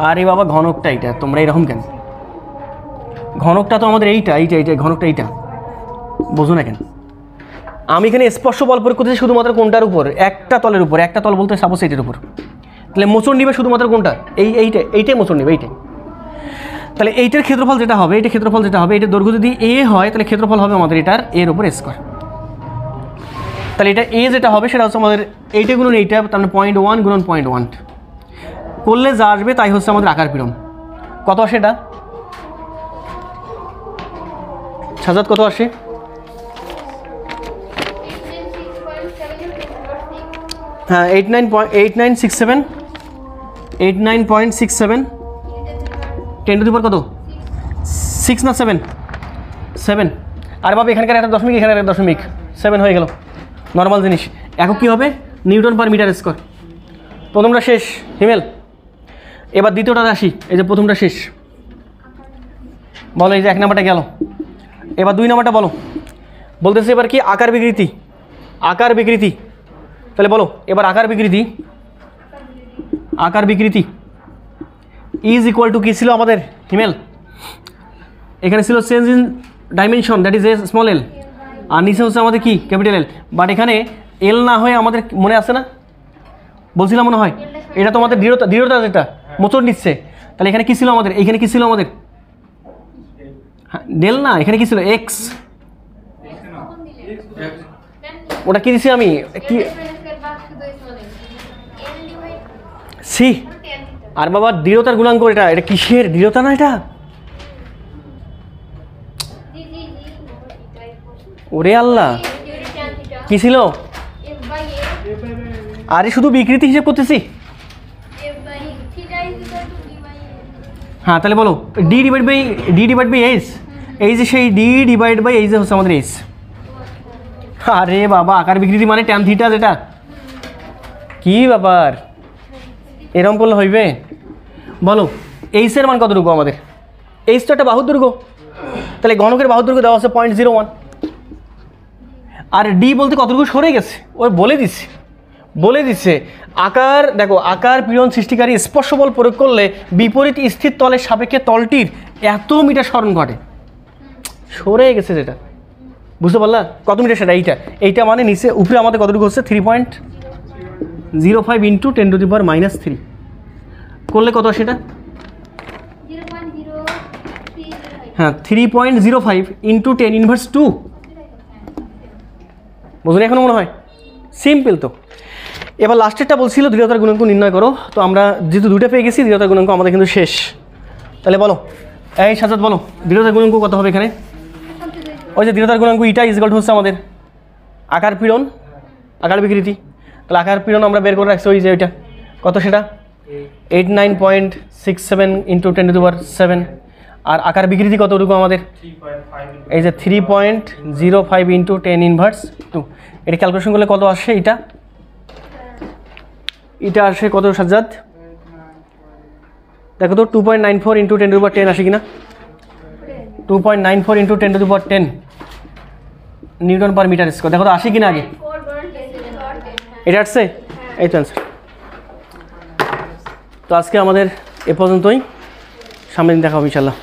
A: আরে বাবা ঘনকটা এইটা, তোমরা এরকম কেন, ঘনকটা তো আমাদের এইটা ঘনকটা এইটা, বোঝো না কেন। আমি এখানে স্পর্শ বল প্রয়োগ করতেছি শুধুমাত্র কোনটার উপর, একটা তলের উপর, একটা তল বলতে সাপোজ এইটার উপর, তাহলে মোচড় নিবে শুধুমাত্র কোনটা, এইটাই মোচড় নিবে, এইটাই। তাহলে এইটার ক্ষেত্রফল যেটা হবে, এটার দৈর্ঘ্য যদি A হয় তাহলে ক্ষেত্রফল হবে আমাদের এটার এর উপর স্কোয়ার। তাহলে এটা A যেটা হবে সেটা হচ্ছে আমাদের এইটা গুণন এইটা, তার মানে 0.1 গুণন 0.1 করলে যা আসবে তাই হচ্ছে আমাদের আকার পীড়ন। কত আসে এটা সাজাদ কত আসে? হ্যাঁ 89.67 89.67 10 টু দি পাওয়ার কত 6 না 7 7 আর বাবা এখানকার একটা দশমিক এখানে একটা দশমিক 7 হয়ে গেল নর্মাল জিনিস। এখন কী হবে নিউটন পার মিটার স্কোয়ার। প্রথমটা শেষ হিমেল, এবার দ্বিতীয়টা আসি। এই যে প্রথমটা শেষ, বলো এই যে 1 নাম্বারটা গেল, এবার 2 নাম্বারটা বলো। বলতেছে এবার কি আকার বিকৃতি, আকার বিকৃতি। তাহলে বলো এবার আকার বিকৃতি, আকার বিকৃতি ইজ ইকুয়াল টু কী ছিল আমাদের হিমেল? এখানে ছিল change in dimension, that is a small L, আর নিচে হচ্ছে আমাদের কি ক্যাপিটাল এল। বাট এখানে এল না হয়ে আমাদের মনে আছে না, বলছিলাম মনে হয় এটা তো আমাদের দৃঢ়তা, দৃঢ়তা যেটা মোচড় নিচ্ছে। তাহলে এখানে কী ছিল আমাদের? এইখানে কী ছিল আমাদের? হ্যাঁ ডেল না, এখানে কী ছিল এক্স, ওটা কী দিছি আমি কি সি। আর বাবা দৃঢ়তার গুণাঙ্ক এটা, এটা কিসের দৃঢ়তা না এটা? ওরে আল্লাহ কি ছিল? আরে শুধু বিকৃতি হিসেব করতেছি। হ্যাঁ তাহলে বলো ডি ডিভাইড বাই এইচ, এই যে সেই ডি ডিভাইড বাই এইচ হচ্ছে আমাদের এইচ। আরে বাবা আকার বিকৃতি মানে ট্যান থিটা, যেটা কি ব্যাপার এরকম করলে হইবে? বলো এইচের মান কতটুকু আমাদের? এইচ তো একটা বাহুর দৈর্ঘ্য, তাহলে ঘনকের বাহুর দৈর্ঘ্য দেওয়া আছে 0.01। আর ডি বলতে কতটুকু সরে গেছে ওই বলে দিচ্ছে আকার। দেখো আকার পীড়ন সৃষ্টিকারী স্পর্শ বল প্রয়োগ করলে বিপরীত স্থির তলের সাপেক্ষে তলটির এত মিটার সরণ ঘটে। সরে গেছে যেটা, বুঝতে পারলা কত মিটার সেটা? এইটা মানে নিচে উপরে আমাদের কতটুকু হচ্ছে 3.05 ইন্টু 10 টু দি পাওয়ার -3 করলে কত সেটা? হ্যাঁ 3.05 ইন্টু 10 ইনভার্স 2। বুঝলেন এখনো মনে হয়? সিম্পল তো। এবার লাস্টেরটা বলছিল দৃঢ়তার গুণাঙ্ক নির্ণয় করো। তো আমরা যেহেতু দুটো পেয়ে গেছি, দৃঢ়তার গুণাঙ্ক আমাদের কিন্তু শেষ। তাহলে বলো এই সাজাদ বলো দৃঢ়তার গুণাঙ্ক কত হবে এখানে? ওই যে দৃঢ়তার গুণাঙ্ক ইটা ইজ ইকুয়াল টু হচ্ছে আমাদের আকার পীড়ন, আকার বিকৃতি। তাহলে আকার পীড়ন আমরা বের করে রাখছি ওই যে ওইটা কত সেটা 89.67 ইন্টু 10 টু দি পাওয়ার 7। আর আকার বিকৃতি কতটুকু আমাদের? এই যে 3.05 ইন্টু 10 ইনভার্স 2। এটা ক্যালকুলেশন করলে কত আসে? এটা আসে কত সাজ্জাদ? দেখো তো 2.94 ইন্টু 10 টু দি পাওয়ার 10 আসে কিনা? 2.94 into 10 to the power 10 newton per metre square. দেখো তো আসে কিনা আগে? এটা আসছে, এই তো অ্যান্সার। তো আজকে আমাদের এ পর্যন্তই, সামনে দিন দেখা হবে ইনশাল্লাহ।